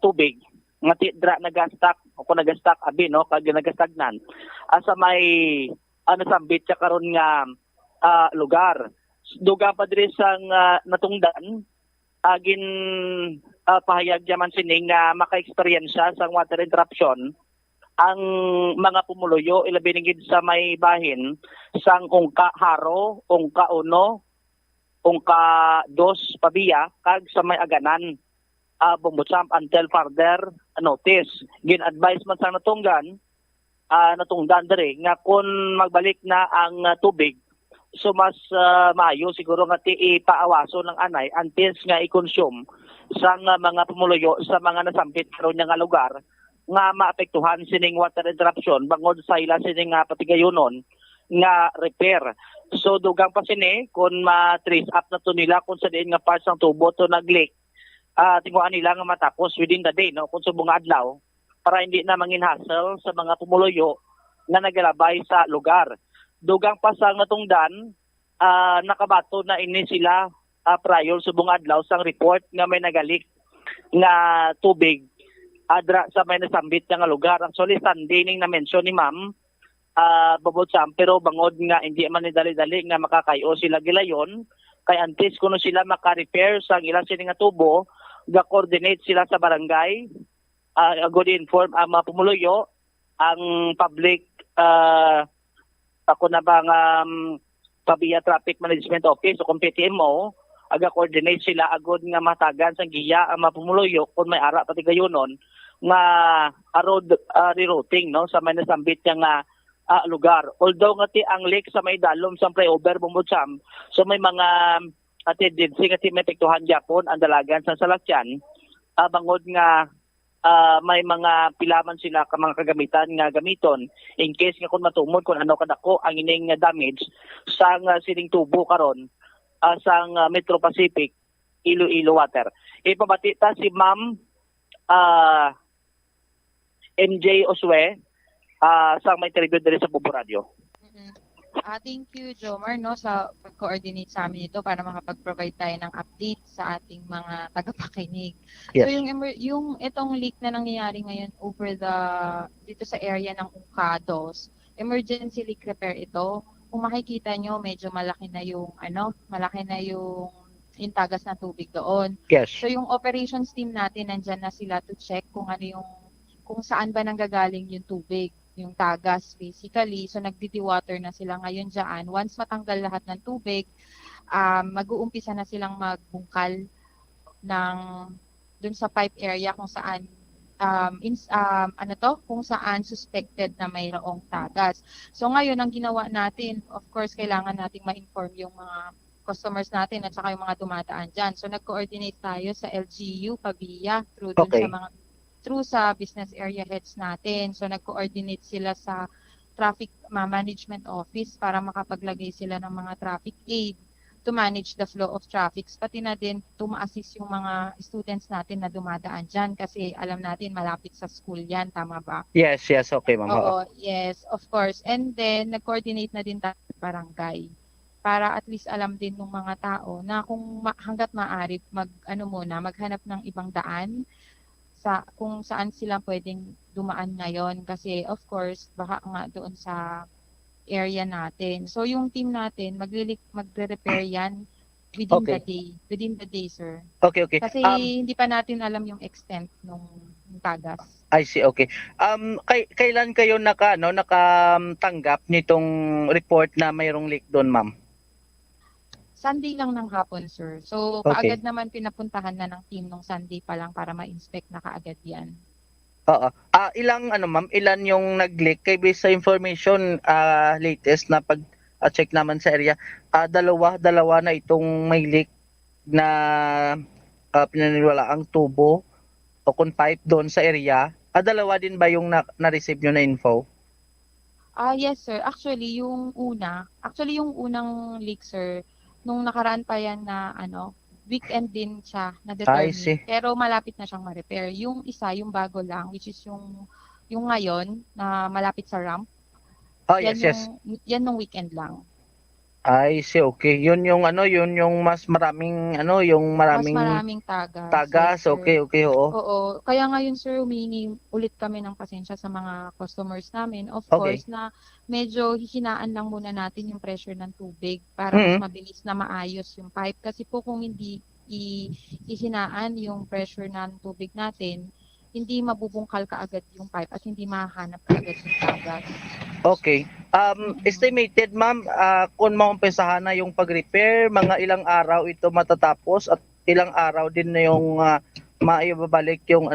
tubig nga tidra nagastak o kung nagastak abi no kag nagastagnan sa may nasambit sa karon nga lugar. Duga pa diri sang natungdan agin pahayag yaman sining nga maka-eksperyensya sang water interruption ang mga pumuluyo ilabi gid sa may bahin sang Ungka Haro, Ungka Uno, Ungka 2 Pabiya kag sa may aganan Bombotsam until further notice. Gin-advise man sa natungdan diri nga kung magbalik na ang tubig so mas maayo siguro nga ti ipaawaso ng anay until nga i-consume sa mga pumuluyo sa mga nasampit karon nga lugar nga maapektuhan sining water interruption bangod sa ila sining patigayonon nga repair. So dugang pa sini kung ma-trace up na to nila kung sa diin nga parts ng tubo to nag-leak tinguan nila nga matapos within the day no kung subong adlaw para hindi na mangin hassle sa mga pumuluyo na nagalabay sa lugar. Dugang pa sa natungdan nakabato na ini sila prior subong adlaw sang report nga may nagalik nga tubig adra sa may nasambit nga lugar. Actually Sunday ning na-mention ni Ma'am Bobotsam pero bangod nga hindi man ni dali-dali nga makakayo sila gilayon kay antes kuno sila maka-repair sa ilang sining nga tubo ga-coordinate sila sa barangay good inform ang mga pumuluyo ang public ako na bang Pabiya Traffic Management Office o kung PTMO aga-coordinate sila agod nga matagan sang giya ang mga pumuluyo kung may ara pati gayonon nga road rerouting no sa may nasambit nga lugar. Although nga ti ang lake sa may dalom sa flyover Bombotsam, so may mga tendency nga ti may pektuhan Japon ang dalagan sa salakyan bangod nga may mga pilaman sila ka mga kagamitan nga gamiton in case nga kung matumod kung ano kadako ang ining damage sang sining tubo karon sang Metro Pacific Iloilo Water. Ipabati ta si Ma'am MJ Oswe sang may interview diri sa Bombo Radio. Thank you, Jomar, no, sa pag-coordinate sa amin ito para makapag-provide tayo ng update sa ating mga tagapakinig. Yes. So yung itong leak na nangyayari ngayon dito sa area ng Ungkados, emergency leak repair ito. Kung makikita nyo, medyo malaki na yung tagas na tubig doon. Yes. So yung operations team natin nandyan na sila to check kung saan ba nanggagaling yung tubig, yung tagas basically. So nagdi-dewater na sila ngayon diyan. Once matanggal lahat ng tubig, mag-uumpisa na silang magbungkal dun sa pipe area kung saan kung saan suspected na mayroong tagas. So ngayon ang ginawa natin, of course kailangan nating ma-inform yung mga customers natin at saka yung mga dumadaan dyan. So nag-coordinate tayo sa LGU, PABIA, through sa business area heads natin. So nag-coordinate sila sa traffic management office para makapaglagay sila ng mga traffic aid to manage the flow of traffic. Pati na din to ma-assist yung mga students natin na dumadaan dyan kasi alam natin malapit sa school yan, tama ba? Yes, okay, ma'am. Oo, yes, of course. And then nag-coordinate na din tayo sa barangay para at least alam din ng mga tao na kung hanggat maaari maghanap ng ibang daan kung saan sila pwedeng dumaan ngayon kasi of course baka nga doon sa area natin. So yung team natin magre-repair yan within the day, sir. Okay. Kasi hindi pa natin alam yung extent ng tagas. I see, okay. Kailan kayo nakatanggap nitong report na mayroong leak doon, ma'am? Sunday lang ng hapon, sir. So, Okay. kaagad naman pinapuntahan na ng team nung Sunday pa lang para ma-inspect na kaagad yan. Oo. Ilan yung nag-leak? Kay based sa information latest na pag-check naman sa area, dalawa na itong may leak na pinaniniwala ang tubo o kung pipe doon sa area. Dalawa din ba yung na-receive nyo na info? Yes, sir. Actually, yung unang leak, sir, nung nakaraan pa yan na weekend din siya I na-determine. see. Pero malapit na siyang ma-repair. Yung isa, yung bago lang, which is yung ngayon na malapit sa ramp. Yes. Yan nung weekend lang. I see, okay. Yun yung mas maraming Mas maraming tagas. tagas. Yes, sir. Okay, oo. Oo. Kaya ngayon, sir, humingi ulit kami ng pasensya sa mga customers namin. Of Okay. course, na medyo hihinaan lang muna natin yung pressure ng tubig para Mhm. mas mabilis na maayos yung pipe. Kasi po kung hindi hihinaan yung pressure ng tubig natin, hindi mabubungkal kaagad yung pipe at hindi mahahanap kaagad yung tagas. Okay. Estimated, ma'am, kung maumpisahan na yung pag-repair, mga ilang araw ito matatapos at ilang araw din na yung maibabalik yung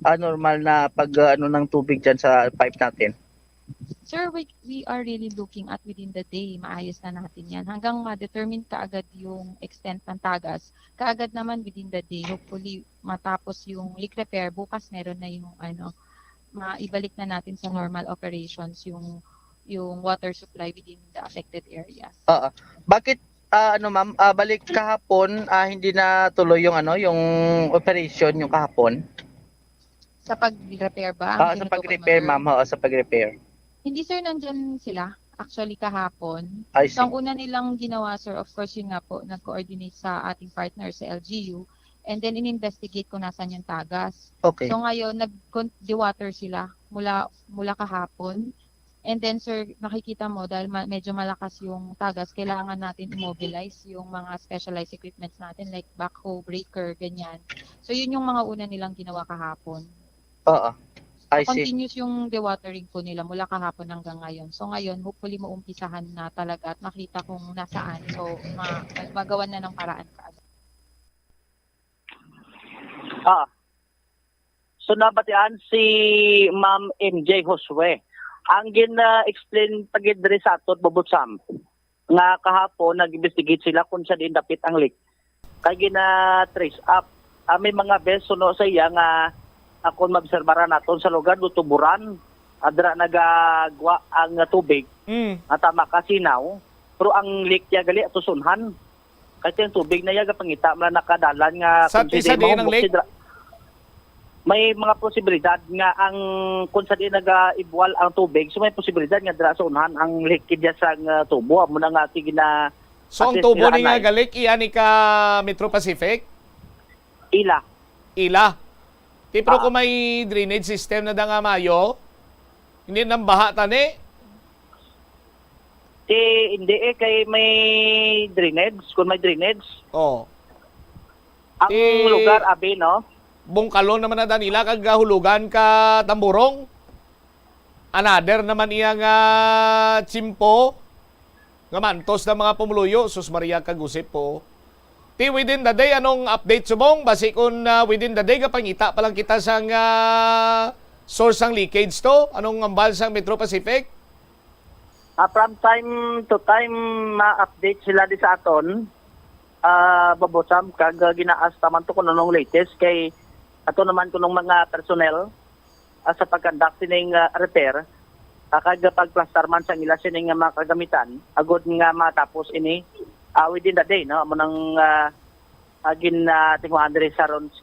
normal na ng tubig dyan sa pipe natin. Sir, we are really looking at within the day, maayos na natin yan. Hanggang ma-determine kaagad yung extent ng tagas, kaagad naman within the day, hopefully matapos yung leak repair, bukas meron na yung maibalik na natin sa normal operations yung water supply within the affected areas. Bakit ma'am, balik kahapon hindi na tuloy yung yung operation yung kahapon? Sa pag-repair ba? Sa pag-repair, ma'am, sa pag-repair. Hindi, sir, nandyan sila. Actually, kahapon. I see. So, ang una nilang ginawa, sir, of course, yun nga po, nag-coordinate sa ating partner sa LGU. And then, in-investigate kung nasan yung tagas. Okay. So, ngayon, nag-dewater sila mula kahapon. And then, sir, nakikita mo, dahil medyo malakas yung tagas, kailangan natin immobilize yung mga specialized equipments natin, like backhoe, breaker, ganyan. So, yun yung mga una nilang ginawa kahapon. I see. Continuous yung dewatering po nila mula kahapon hanggang ngayon. So ngayon, hopefully maumpisahan na talaga at makita kung nasaan. So magawan na ng paraan kaagad. So nabatian si Ma'am MJ Josue. Ang gina-explain pagidri sa atot Bobotsam nga kahapon nag-investigate sila kung saan din dapit ang leak. Kaya gina-trace up. May mga beso no sa iya nga kung mabserbara naton sa lugar do tuburan adra nagagwa ang tubig at tama kasinaw pero ang leak niya gali ato sunhan kasi ang tubig na yaga pangita man nakadalan nga Sa tisa din ang lake? may mga posibilidad nga ang kung saan nag-ibwal ang tubig, so may posibilidad nga dira sa unahan ang leakage sa tubo. Amo na nga tigina. So ang tubo ni nga galik iyan ni ka Metro Pacific? Ila. Pero kung may drainage system na da nga mayo, hindi nang baha tani? Hindi kay may drainage. Kung may drainage. Ang lugar, abi, no? Bungkalon naman na nila kag hulugan ka Tamburong. Another naman iya nga Chimpo. Nga mantos na mga pumuluyo. Sus Maria kagusip po. Within the day, anong update subong? Basi kung within the day, kapangita pa lang kita sa source ng leakage to? Anong ambal sa Metro Pacific? From time to time, ma-update sila di sa aton. Babosam, kag ginaas taman to kung anong latest. Kay ato naman kung mga personnel sa pagkandak sining repair, kag pagplastar man sa ila sining mga kagamitan, agod nga matapos ini within the day, no? Amo nang tingwa Andre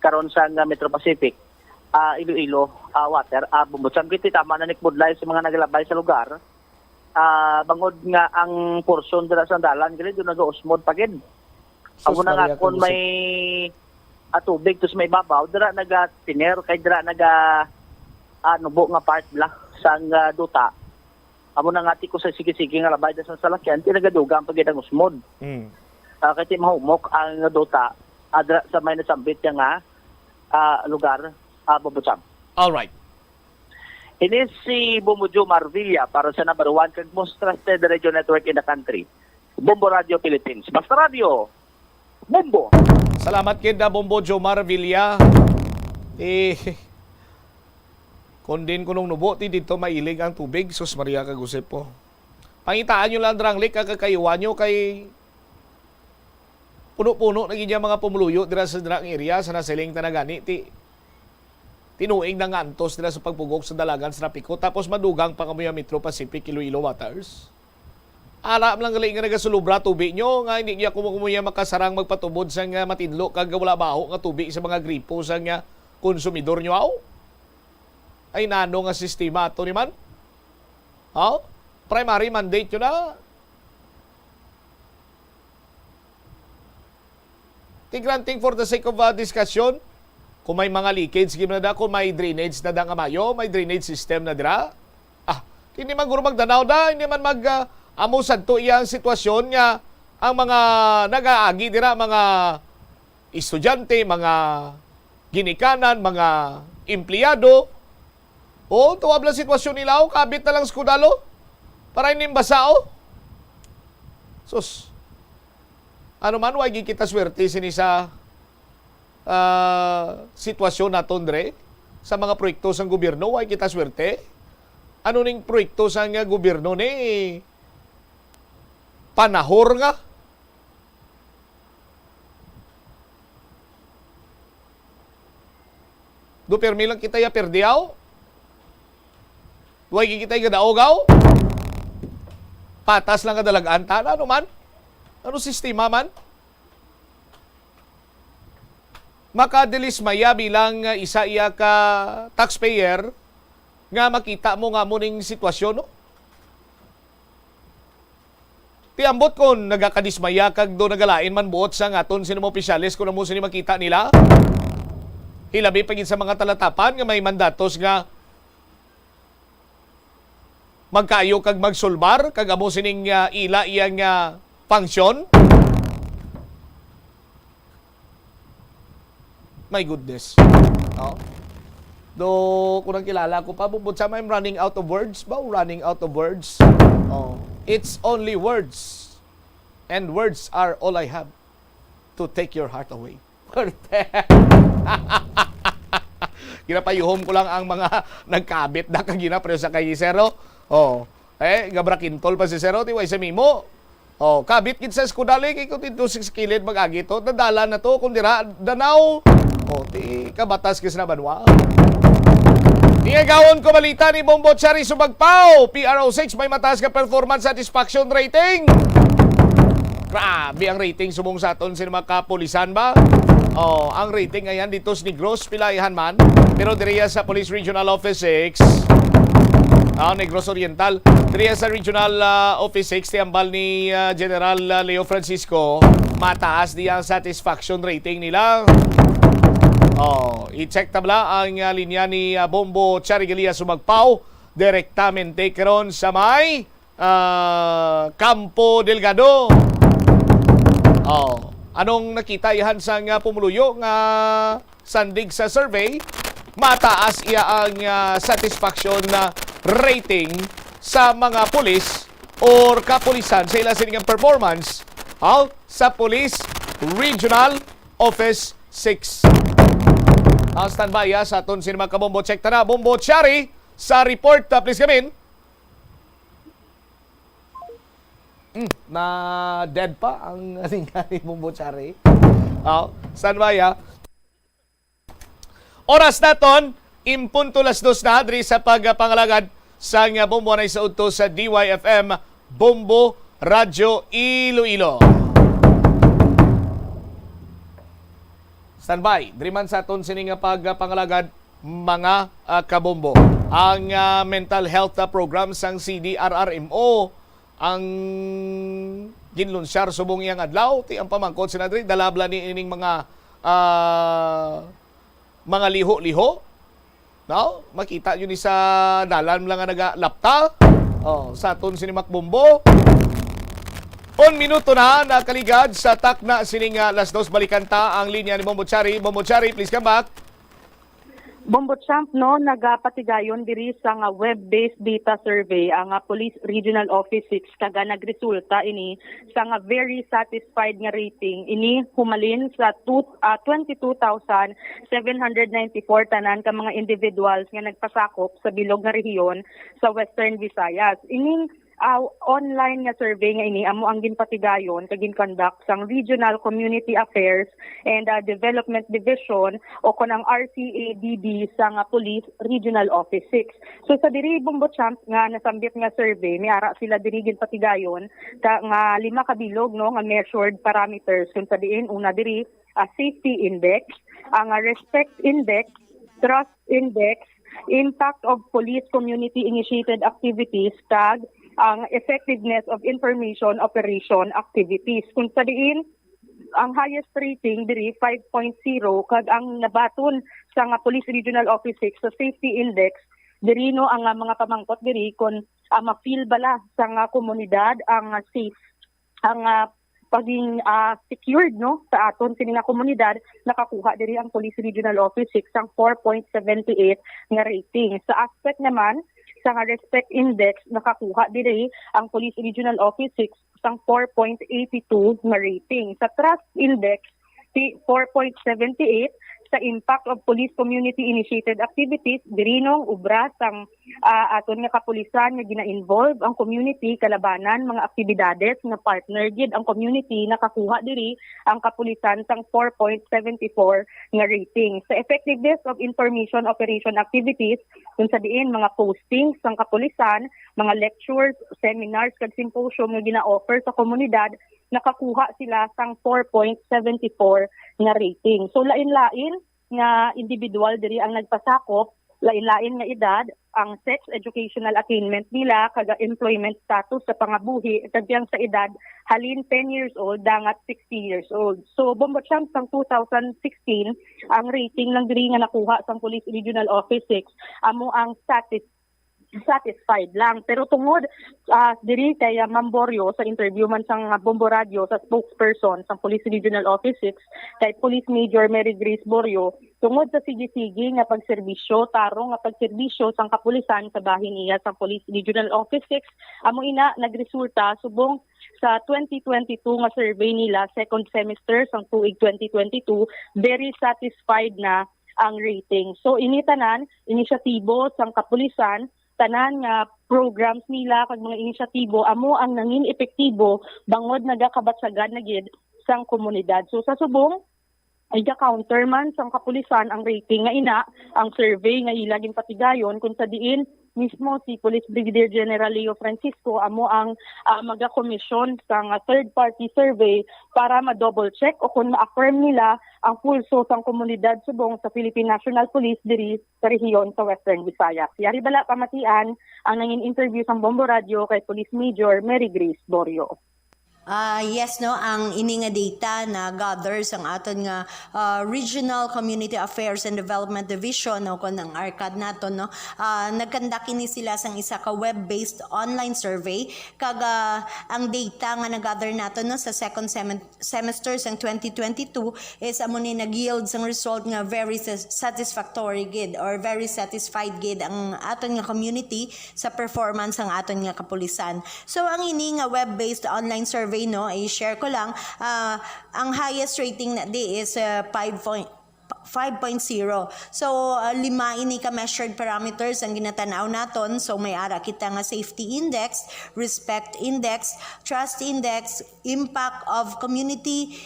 karon sa Metro Pacific, Iloilo water, bumbutsam kiti tama na nikbudlay sa mga naglabay sa lugar. Bangod nga ang portion dira sa dalan kini do nag-usmod pagid. Amo na nga kung may tubig tus may babaw, dira naga-tiner kay dira nubo nga part block sa duta. Amo na nga ko sa sige-sige nga labay sa salakyan, tinagadugang pagid ang usmod. Kaya mahumok ang duta sa may nasambit nga lugar, Babutsam. Alright. Ini si Bumujo Marvilla para sa number 1 kag most trusted radio network in the country. Bombo Radio Philippines. Basta Radio, Bombo! Salamat kid na Bombo Jomar Villa. Kung din kunong nubo, dito mailig ang tubig. Sus Maria kagusip po. Pangitaan nyo lang drang lik, kakayuan nyo kay puno-puno naging niya mga pumuluyo dira sa drang area sa nasiling tanagani. Tinuing na ngantos dira sa pagpugok sa dalagan sa Rapico. Tapos madugang pa kami ang Metro Pacific, Iloilo Waters. Alam lang galing nga nagasulubra tubig nyo, nga hindi niya kumukumuya makasarang magpatubod sa nga matinlo kag wala baho nga tubig sa mga gripo sa nga konsumidor nyo aw. Ay nano nga sistema ato ni man. Primary mandate nyo na. Granting for the sake of discussion, kung may mga leakage na da, kung may drainage na da nga mayo, may drainage system na dira. Hindi man guro magdanaw da, hindi man amusan to iyang sitwasyon nga ang mga nag-aagi dira, mga estudyante, mga ginikanan, mga empleyado. Tuwab lang sitwasyon nila, kabit na lang skudalo para hindi basao. Sus, ano man, wag kita swerte sini sa sitwasyon naton dre sa mga proyekto sa gobyerno, wag kita swerte. Ano ning proyekto sa nga gobyerno ni panahor nga. Do permi lang kita ya perdiaw. Huwag kita yung gadaogaw. Patas lang kadalagaan ta. Ano man? Ano sistema man? Makadilismaya bilang isa iya ka taxpayer nga makita mo nga mo ning sitwasyon, no? Tiambot kon nagakadismaya kag do nagalain man buot sa ngaton sino mo opisyales kung mo sino makita nila. Hilabi pagin sa mga talatapan nga may mandatos nga magkayo kag magsulbar kag amo sining ila iyang function. My goodness. Do kung kilala ko pa bubod sa I'm running out of words ba? Running out of words. It's only words. And words are all I have to take your heart away. Ginapayuhom ko lang ang mga nagkabit na kagina pero sa kay Zero. Gabra kintol pa si Zero tiway sa mimo. Kabit kit sa skudali kay ko dito 6 kilid mag-agi to. Dadala na to kung dira danaw. Ti kabatas kis na banwa. Niyagawon ko balita ni Bombo Chari Subagpao. PRO6 may mataas ka performance satisfaction rating. Grabe ang rating subong sa aton sa mga kapulisan ba? Ang rating ngayon dito sa Negros Pilayahan man. Pero diriya sa Police Regional Office 6, Negros Oriental, diriya sa Regional Office 6, tiambal ni General Leo Francisco, mataas di ang satisfaction rating nila. I-check tabla ang linya ni Bombo Charigalia Sumagpao, direktamente karon sa may Campo Delgado. Anong nakita ihan sa pumuluyo nga sandig sa survey? Mataas iya ang satisfaction na rating sa mga pulis or kapulisan sa ilang siningang performance sa Police Regional Office 6. Standby sa aton sinima ka Bombo. Check ta na. Bombo Chari sa report. Please come in. Na dead pa ang ni Bombo Chari. Standby Oras naton, impunto las 2 na hadri sa pagpangalagad sa Bombo na sa udto sa DYFM Bombo Radyo Iloilo. Standby, driman sa aton sining pagpangalagad mga kabombo. Ang mental health program sang CDRRMO ang ginlunsyar subong iyang adlaw ti ang pamangkot sinadri dalabla ni ining mga liho-liho. No? Makita nyo ni sa dalan lang nga nagalapta. Sa aton sinimak bombo. 1 minuto na nakaligad sa takna sining las 2 balikanta ang linya ni Bombo Chari. Bombo Chari, please come back. Bombo Champ, no, nagapatigayon diri sa nga web-based data survey ang Police Regional Office 6 kaga nagresulta ini sa nga very satisfied nga rating. Ini humalin sa 22,794 tanan ka mga individuals nga nagpasakop sa bilog nga rehiyon sa Western Visayas. Ining online nga survey nga ini amo ang ginpatigayon kag gin-conduct sang Regional Community Affairs and Development Division o kanang RCADD sa nga Police Regional Office 6. So sa diri Bombo Champ nga nasambit nga survey, may ara sila diri ginpatigayon nga 5 ka bilog no nga measured parameters kung sa diin una diri safety index, ang respect index, trust index, impact of police community initiated activities kag ang effectiveness of information operation activities. Kung sa diin, ang highest rating diri 5.0 kag ang nabaton sa nga Police Regional Office 6 sa safety index diri no ang mga pamangkot diri kon ma-feel bala sa nga komunidad ang safe ang paging secured no sa aton sini nga komunidad, nakakuha diri ang Police Regional Office 6 ang 4.78 nga rating. Sa aspect naman sa respect index, nakakuha diri ang Police Regional Office 6 sang 4.82 nga rating. Sa trust index, 4.78. Sa impact of police community initiated activities, diri nong ubra sang aton nga kapulisan nga gina-involve ang community kalabanan mga aktibidades nga partner gid ang community, nakakuha diri ang kapulisan sang 4.74 nga rating. Sa effectiveness of information operation activities, kung sa diin mga postings sang kapulisan, mga lectures, seminars kag symposium nga gina-offer sa komunidad, nakakuha sila sang 4.74 nga rating. So lain-lain nga individual diri ang nagpasakop, lain-lain nga edad, ang sex educational attainment nila kag employment status sa pangabuhi kadyang sa edad halin 10 years old dangat 60 years old. So Bombo Champ sang 2016 ang rating lang diri nga nakuha sang Police Regional Office 6 amo ang satisfied lang. Pero tungod diri kay Mamborio sa interview man sang Bombo Radio sa spokesperson sang Police Regional Office 6 kay Police Major Mary Grace Borio, tungod sa sige-sige nga pagserbisyo, tarong nga pagserbisyo sang kapulisan sa bahin niya sa Police Regional Office 6, amo ina nagresulta subong sa 2022 nga survey nila second semester sang tuig 2022, very satisfied na ang rating. So ini tanan inisyatibo sang kapulisan, tanan nga programs nila kag mga inisyatibo amo ang nangin epektibo bangod nagakabatsagad na gid sang komunidad. So sa subong ay counter man sang kapulisan ang rating nga ina ang survey nga ila ginpatigayon kung sa diin mismo si Police Brigadier General Leo Francisco amo ang magakomisyon sa third party survey para ma-double check o kung ma-affirm nila ang pulso sang komunidad subong sa Philippine National Police diri sa rehiyon sa Western Visayas. Yari bala pamatian ang nangin interview sa Bombo Radio kay Police Major Mary Grace Borio. Yes, no, ang ini nga data na gathers ang aton nga Regional Community Affairs and Development Division no kon ang ARCAD nato no nagkandak ini sila sang isa ka web-based online survey kag ang data nga nagather nato no sa second semester sang 2022 is amo ni nag-yield sang result nga very satisfactory gid or very satisfied gid ang aton nga community sa performance ang aton nga kapulisan. So ang ini nga web-based online survey no, i-share ko lang, ang highest rating na di is 5.0. So, lima ini ka measured parameters ang ginatanaw naton. So, may ara kita nga safety index, respect index, trust index, impact of community,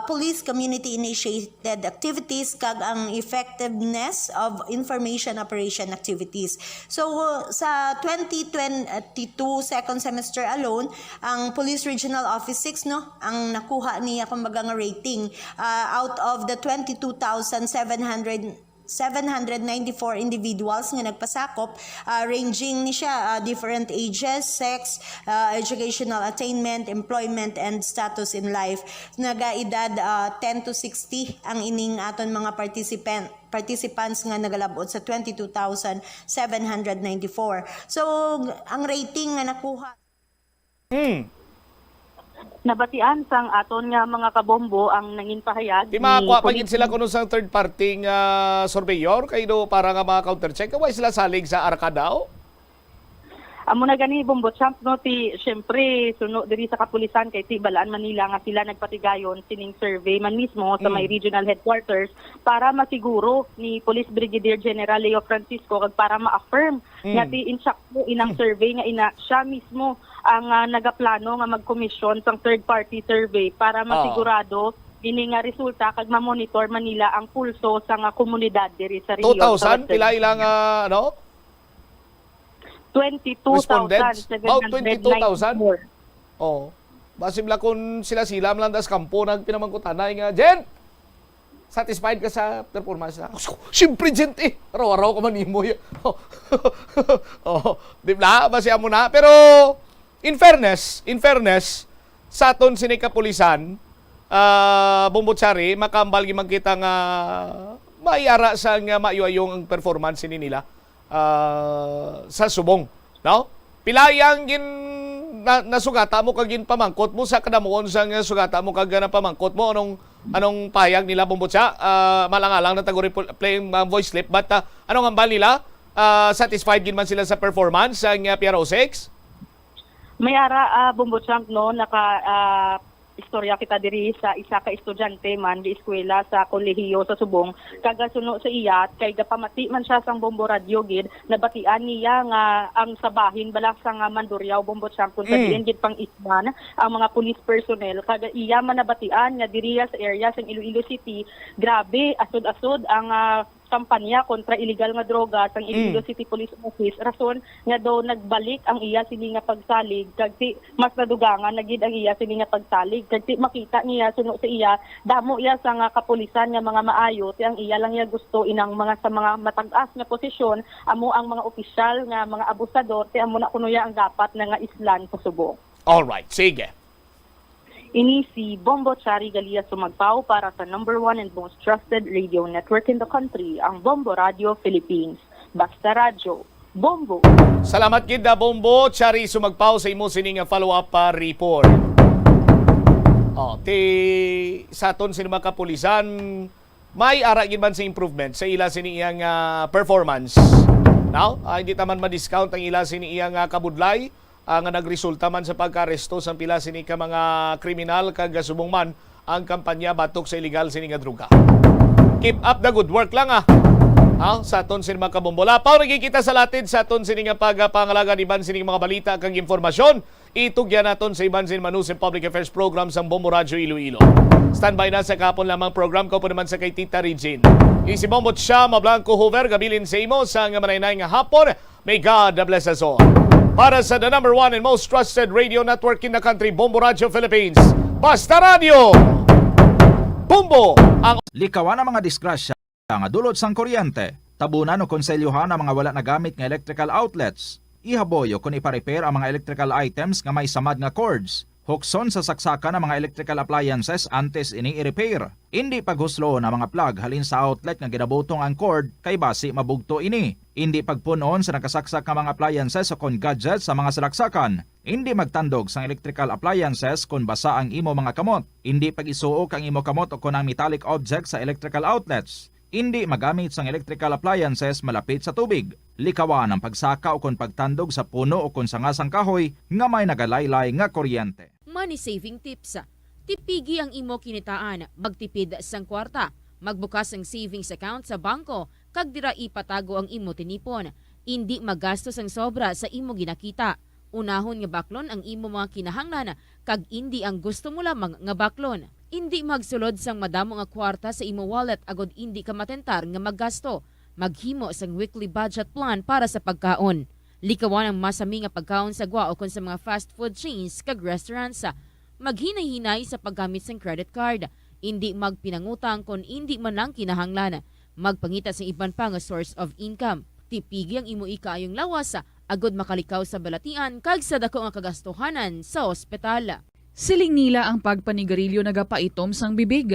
police community initiated activities, kag ang effectiveness of information operation activities. So, sa 2022 second semester alone, ang Police Regional Office 6, no, ang nakuha niya kumbaga nga rating out of the 22,794 individuals nga nagpasakop, ranging ni siya different ages, sex, educational attainment, employment, and status in life. Nagaedad 10 to 60 ang ining aton mga participants nga nagalabot sa 22,794. So, ang rating nga nakuha Nabatian sang aton nga mga kabombo ang nangin pahayag Di makakuha pa gid sila kuno sang third party nga surveyor kay do para nga mga counter check kay sila salig sa ARCAD. Amo na gani Bombo Champ no ti syempre suno diri sa kapulisan kay ti Balaan Manila nga sila nagpatigayon sining survey man mismo sa may regional headquarters para masiguro ni Police Brigadier General Leo Francisco kag para ma-affirm nga ti insakto inang survey nga ina siya mismo ang nagaplano nga magkomisyon sang third party survey para masigurado ini nga resulta kag ma-monitor Manila ang pulso sa nga komunidad diri sa rehiyon. 2,000 pila ilang ano? 22,794. About 22,000? Oo. Basibla kung sila-sila lang das kampo nagpinamangkutanay nga, Jen! Satisfied ka sa performance na? Siyempre, Jen, araw-araw ka manimoy. Di ba? Basya mo na. Pero, in fairness, sa aton sinikapulisan, Bombotsari, makambal gimagkita nga maiara sa nga maiwayong ang performance nila. Sa subong, no? Pilayang gin nasugata mo kag gin pamangkot mo sa kadamuon sang sugata mo kag na pamangkot mo anong payag nila Bombotsa malangalang na taguri playing voice clip but anong ambal nila satisfied gin man sila sa performance sang PRO6? May ara Bombotsa no naka istorya kita diri sa isa ka estudyante man di eskwela sa kolehiyo sa Subong kagasuno sa iya kay gapamati man siya sang Bombo Radio gid nabatian niya nga ang sabahin balak sang Mandurriao Bombo Champ kun diin gid pang isman ang mga police personnel kaga iya man nabatian nga diri sa area sang Iloilo City grabe asod-asod ang kampanya kontra illegal nga droga sang Iloilo City Police Office rason nga daw nagbalik ang iya sini nga pagsalig kag mas nadugangan na gid ang iya sini nga pagsalig kag makita niya suno sa iya damo iya sa nga kapulisan nga mga maayo ti ang iya lang iya gusto inang mga sa mga matag-as nga posisyon amo ang mga opisyal nga mga abusador ti amo na kuno ya ang dapat na nga islan sa Subong. All right, sige. Ini si Bombotsari Galia sumagpao para sa number 1 and most trusted radio network in the country, ang Bombo Radio Philippines. Basta Radyo, Bombo. Salamat gid Bombotsari sumagpao sa imo sining follow-up report. Sa aton sini mga kapulisan, may ara gid man sa improvement sa ila sini iyang performance. Now, hindi taman ma-discount ang ila sini iyang kabudlay nga nagresulta man sa pagkaresto sa pila sini ka mga kriminal kag subong man ang kampanya batok sa illegal sini nga droga. Keep up the good work lang sa aton sini mga kabombola. Pao nagkikita sa latid sa aton sini nga pagpangalaga ni ban sini mga balita kag informasyon. Itugyan naton sa iban sini Manus Public Affairs Program sa Bombo Radio Iloilo. Standby na sa kapon lamang program ko po naman sa kay Tita Regine. Isi Bombot siya, Mablanco Hoover, gabilin sa imo sa nga manaynay nga hapon. May God bless us all. Para sa the number one and most trusted radio network in the country, Bombo Radio Philippines, Basta Radio! Bombo! Ang Likawan ang mga disgrasya nga dulot sang kuryente. Tabunan o konselyuhan ang mga wala nagamit nga electrical outlets. Ihaboyo kung ipa-repair ang mga electrical items nga may samad nga cords. Hukson sa saksakan ng mga electrical appliances antes ini i-repair. Hindi paghuslo na mga plug halin sa outlet nga ginabutong ang cord kay basi mabugto ini. Hindi pagpunon sa nakasaksak nga mga appliances o kon gadgets sa mga salaksakan. Hindi magtandog sa electrical appliances kung basa ang imo mga kamot. Hindi pag-isuok ang imo kamot o kon ang metallic objects sa electrical outlets. Hindi magamit sang electrical appliances malapit sa tubig. Likawan ang pagsaka o kon pagtandog sa puno o kon sangasang kahoy nga may nagalaylay nga kuryente. Money saving tips. Tipigi ang imo kinitaan, magtipid sang kwarta, magbukas ang savings account sa bangko, kag dira ipatago ang imo tinipon. Hindi magastos ang sobra sa imo ginakita. Unahon nga baklon ang imo mga kinahanglan, kag hindi ang gusto mo lamang nga baklon. Hindi magsulod sang madamo nga kwarta sa imo wallet agod hindi ka matentar nga maggasto. Maghimo sang weekly budget plan para sa pagkaon. Likawan ang masami nga pagkaon sa gwa o kon sa mga fast food chains kag restaurants. Maghinay-hinay sa paggamit sang credit card. Hindi magpinangutang kon hindi man lang kinahanglan. Magpangita sa iban pa nga source of income. Tipigi ang imo ikaayong lawas agod makalikaw sa balatian kag sa dako nga kagastuhanan sa ospital. Siling nila ang pagpanigarilyo nagapaitom sang bibig.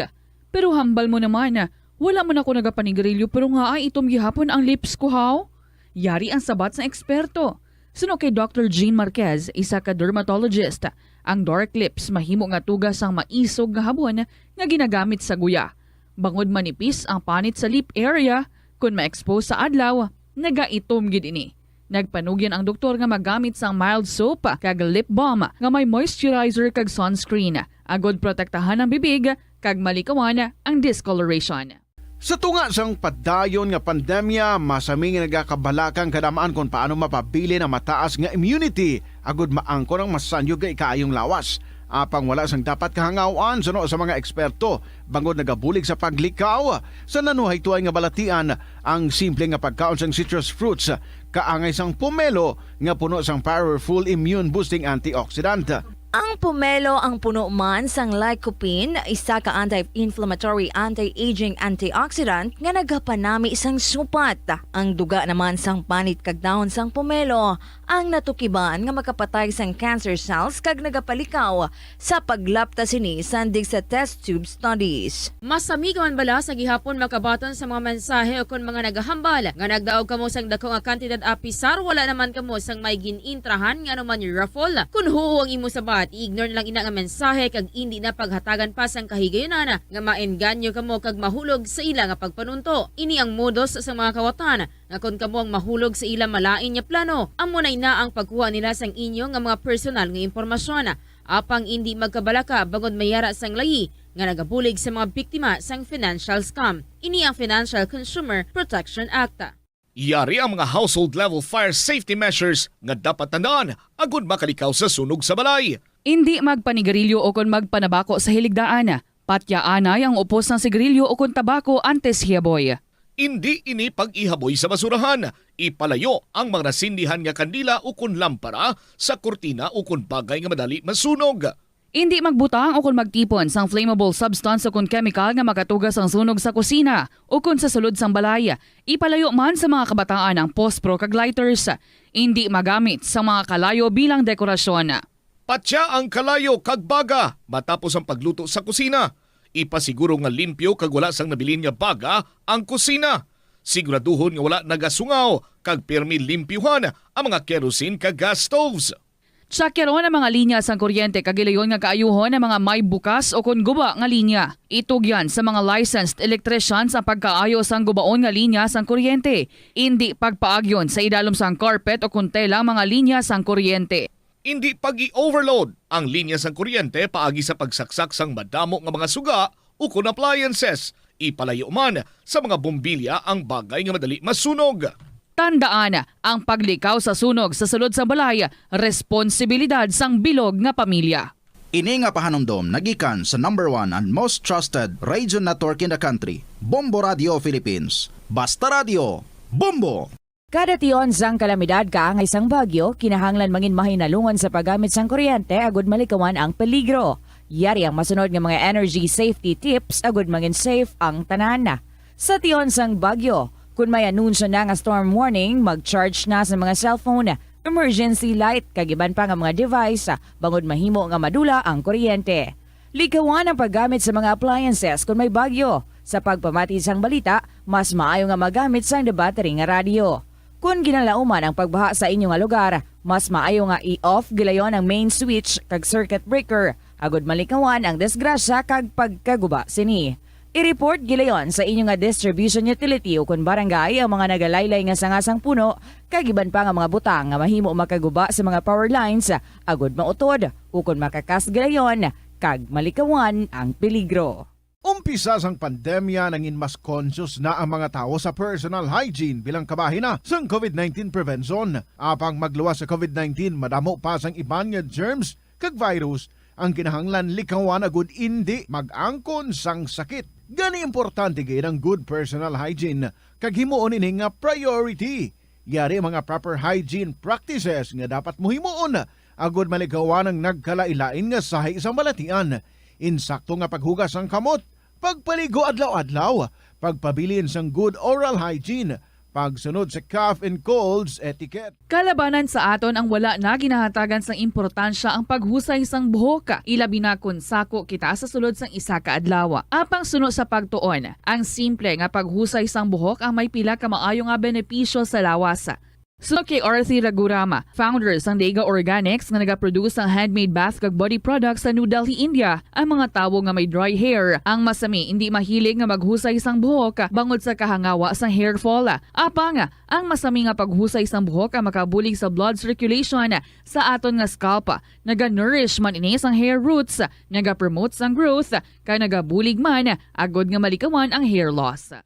Pero hambal mo naman, wala mo na ako nagapanigarilyo pero nga ay itom gihapon ang lips ko haw. Yari ang sabat sa eksperto. Suno kay Dr. Jean Marquez, isa ka dermatologist, ang dark lips mahimo nga tugas ang maisog nga habon nga ginagamit sa guya. Bangod manipis ang panit sa lip area, kung ma-expose sa adlaw, nagaitom gid ini. Nagpanugyan ang doktor nga magamit sang mild soap kag lip balm nga may moisturizer kag sunscreen. Agod protektahan ang bibig kag malikawan ang discoloration. Sa tunga sang padayon nga pandemya, masami nga nagakabalakang kadamaan kung paano mapabili na mataas nga immunity agud maangkon ang masanyo nga ikaayong lawas. Apang wala sang dapat kahangawan sa mga eksperto bangod nagabulig sa paglikaw sa nanuhay tuay nga balatian ang simple nga pagkaon sang citrus fruits kaangay sang pomelo nga puno sang powerful immune boosting antioxidant. Ang pomelo ang puno man sang lycopene, isa ka anti-inflammatory, anti-aging antioxidant nga nagapanami sang supat. Ang duga naman sang panit kag dahon sang pomelo ang natukiban nga makapatay sang cancer cells kag nagapalikaw sa paglapta sini sandig sa test tube studies. Masami ka man bala sa gihapon makabaton sa mga mensahe o kon mga nagahambal nga nagdaog kamo sang dako nga kantidad apisar wala naman kamo sang may ginintrahan nga naman yung raffle. Kun huo ang imo sabat, ignore lang ina nga mensahe kag hindi na paghatagan pa sang kahigayonan nga maengganyo kamo kag mahulog sa ila nga pagpanunto. Ini ang modus sa mga kawatan nga kun kamo ang mahulog sa ila malain nga plano, amo na ang pagkuha nila sang inyo nga mga personal nga impormasyon. Apang hindi magkabalaka bangod mayara sang layi nga nagabulig sa mga biktima sang financial scam. Ini ang Financial Consumer Protection Act. Yari ang mga household level fire safety measures nga dapat tandaan agud makalikaw sa sunog sa balay. Hindi magpanigarilyo o kon magpanabako sa hiligdaan. Patyaanay ang upos ng sigarilyo o kon tabako antes hiaboy. Hindi ini pag-ihaboy sa basurahan. Ipalayo ang mga nasindihan nga kandila o kun lampara sa kurtina o kun bagay nga madali masunog. Hindi magbutang o kun magtipon sang flammable substance o kun chemical nga makatugas ang sunog sa kusina o kun sa sulod sang balay. Ipalayo man sa mga kabataan ang pospro kag lighters. Hindi magamit sa mga kalayo bilang dekorasyon. Patya ang kalayo kag baga matapos ang pagluto sa kusina. Ipasiguro nga limpyo kag wala sang nabilin nga baga ang kusina. Siguraduhon nga wala nagasungaw kag pirmi limpyuhan ang mga kerosene kag gas stoves. Tsakyaron ang mga linya sang kuryente kagilayon nga kaayuhon ang mga may bukas o kun guba nga linya. Itugyan sa mga licensed electricians ang pagkaayo sang gubaon nga linya sang kuryente. Hindi pagpaagyon sa idalom sang carpet o kun tela mga linya sang kuryente. Hindi pag-i-overload ang linya sang kuryente paagi sa pagsaksak sang madamo nga mga suga o kun appliances. Ipalayo man sa mga bombilya ang bagay nga madali masunog. Tandaan, ang paglikaw sa sunog sa sulod sa balay, responsibilidad sang bilog nga pamilya. Ini nga pahanumdom nagikan sa number 1 and most trusted radio network in the country, Bombo Radio Philippines. Basta Radio, Bombo! Kada tion sang kalamidad kaangay sang bagyo, kinahanglan mangin mahinalungan sa paggamit sang kuryente agud malikawan ang peligro. Yari ang masunod nga mga energy safety tips agud mangin safe ang tanan. Sa tion sang bagyo, kung may anunsyo na nga storm warning, mag-charge na sa mga cellphone, emergency light, kagiban pa nga mga device, bangod mahimo nga madula ang kuryente. Likawan ang paggamit sa mga appliances kung may bagyo. Sa pagpamati sang balita, mas maayo nga magamit sang battery nga radyo. Kung ginalauman ang pagbaha sa inyong lugar, mas maayo nga i-off gilayon ang main switch kag circuit breaker, agud malikawan ang disgrasya kag pagkaguba sini. I-report gilayon sa inyong distribution utility o kung barangay ang mga nagalaylay nga sangasang puno, kag iban pa nga mga butang nga mahimo makaguba sa mga power lines, agud mautod o kung makakas gilayon, kag malikawan ang peligro. Umpisa sang pandemya nangin mas conscious na ang mga tao sa personal hygiene bilang kabahina sang COVID-19 prevention. Apang magluwas sa COVID-19, madamo pa sang iban nga germs kag virus ang kinahanglan likawan agud indi mag-angkon sang sakit. Gani importante gid ang good personal hygiene kag himuon ini nga priority. Yari mga proper hygiene practices nga dapat mohimuon agud malikawan ang nagkalailain nga sahi sa malatian. Insakto nga paghugas ang kamot, pagpaligo adlaw-adlaw, pagpabilin sang good oral hygiene, pagsunod sa cough and colds etiquette. Kalabanan sa aton ang wala na ginahatagan sang importansya ang paghusay sang buhok, ilabi na kun sako kita sa sulod sang isa ka adlaw. Apang sunod sa pagtuon, ang simple nga paghusay sang buhok ang may pila ka maayo nga benepisyo sa lawas. Sunod kay Arthi Ragurama, founder sang Dega Organics nga nagaproduce ng handmade bath kag body products sa New Delhi, India, ang mga tawo nga may dry hair ang masami hindi mahilig nga maghusay sang buhok bangod sa kahangawa sang hair fall. Apang ang masami nga paghusay sang buhok ang makabulig sa blood circulation sa aton nga scalp, naga-nourish man ini sang hair roots, naga-promote sang growth, kay nagabulig man agod nga malikawan ang hair loss.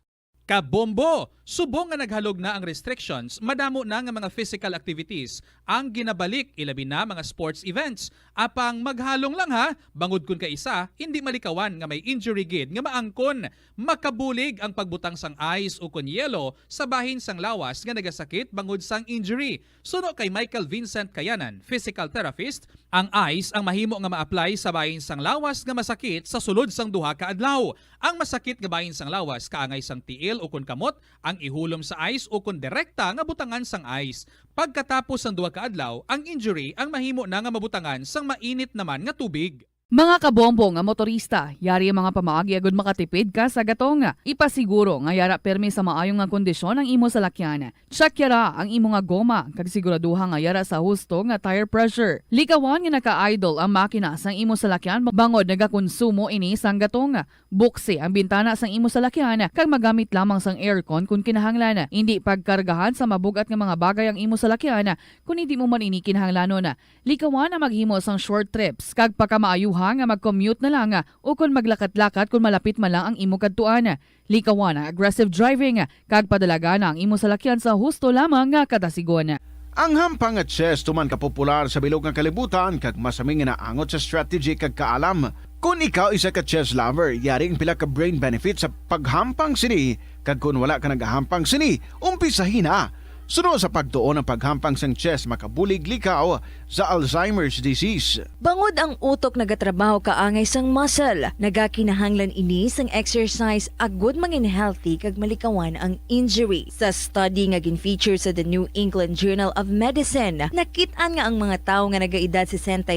Kabombo! Subong nga naghalog na ang restrictions, madamo na nga mga physical activities ang ginabalik, ilabi na mga sports events. Apang maghalong lang ha, bangod kun ka isa, hindi malikawan nga may injury gid nga maangkon. Makabulig ang pagbutang sang ice o kun yelo sa bahin sang lawas nga nagasakit bangod sang injury. Suno kay Michael Vincent Kayanan, physical therapist, ang ice ang mahimo nga ma-apply sa bahin sang lawas nga masakit sa sulod sang duha ka adlaw. Ang masakit nga bahin sang lawas kaangay sang tiil o kun kamot, ang ihulom sa ice o kung direkta nga butangan sang ice. Pagkatapos ng duha ka adlaw, ang injury ang mahimo na nga mabutangan sang mainit naman nga tubig. Mga kabombo nga motorista, yari ang mga pamaagi agud makatipid ka sa gatong. Ipasiguro nga yara permi sa maayong nga kondisyon ang imo salakyan. Check yara ang imo nga goma kag siguraduha nga yara sa husto nga tire pressure. Likawan nga naka-idle ang makina sang imo salakyan bangod nagakonsumo ini sang gatong. Buksi ang bintana sang imo salakyan kag magamit lamang sang aircon kung kinahanglan. Hindi pagkargahan sa mabugat nga mga bagay ang imo salakyan kung hindi mo man ini kinahanglanon. Likawan ang maghimo sang short trips kag pagkamaayuhan nga mag-commute na lang o kung maglakat-lakat kung malapit man lang ang imo kadtuan. Likawan ang aggressive driving kag padalaga na ang imo salakyan sa husto lamang nga kadasigon. Ang hampang at chess tuman kapopular sa bilog nga kalibutan kag masaming nga naangot sa strategy kag kaalam. Kung ikaw isa ka chess lover, yaring pila ka brain benefit sa paghampang sini kag kung wala ka nagahampang sini, umpisahin na. Sunod sa pagtuon ng paghampang sang chess makabulig likaw sa Alzheimer's disease. Bangod ang utok nagatrabaho kaangay sang muscle, nagakinahanglan ini sang exercise agud mangin healthy kag malikawan ang injury. Sa study nga gin-feature sa The New England Journal of Medicine, nakit-an nga ang mga tawo nga nagaedad 65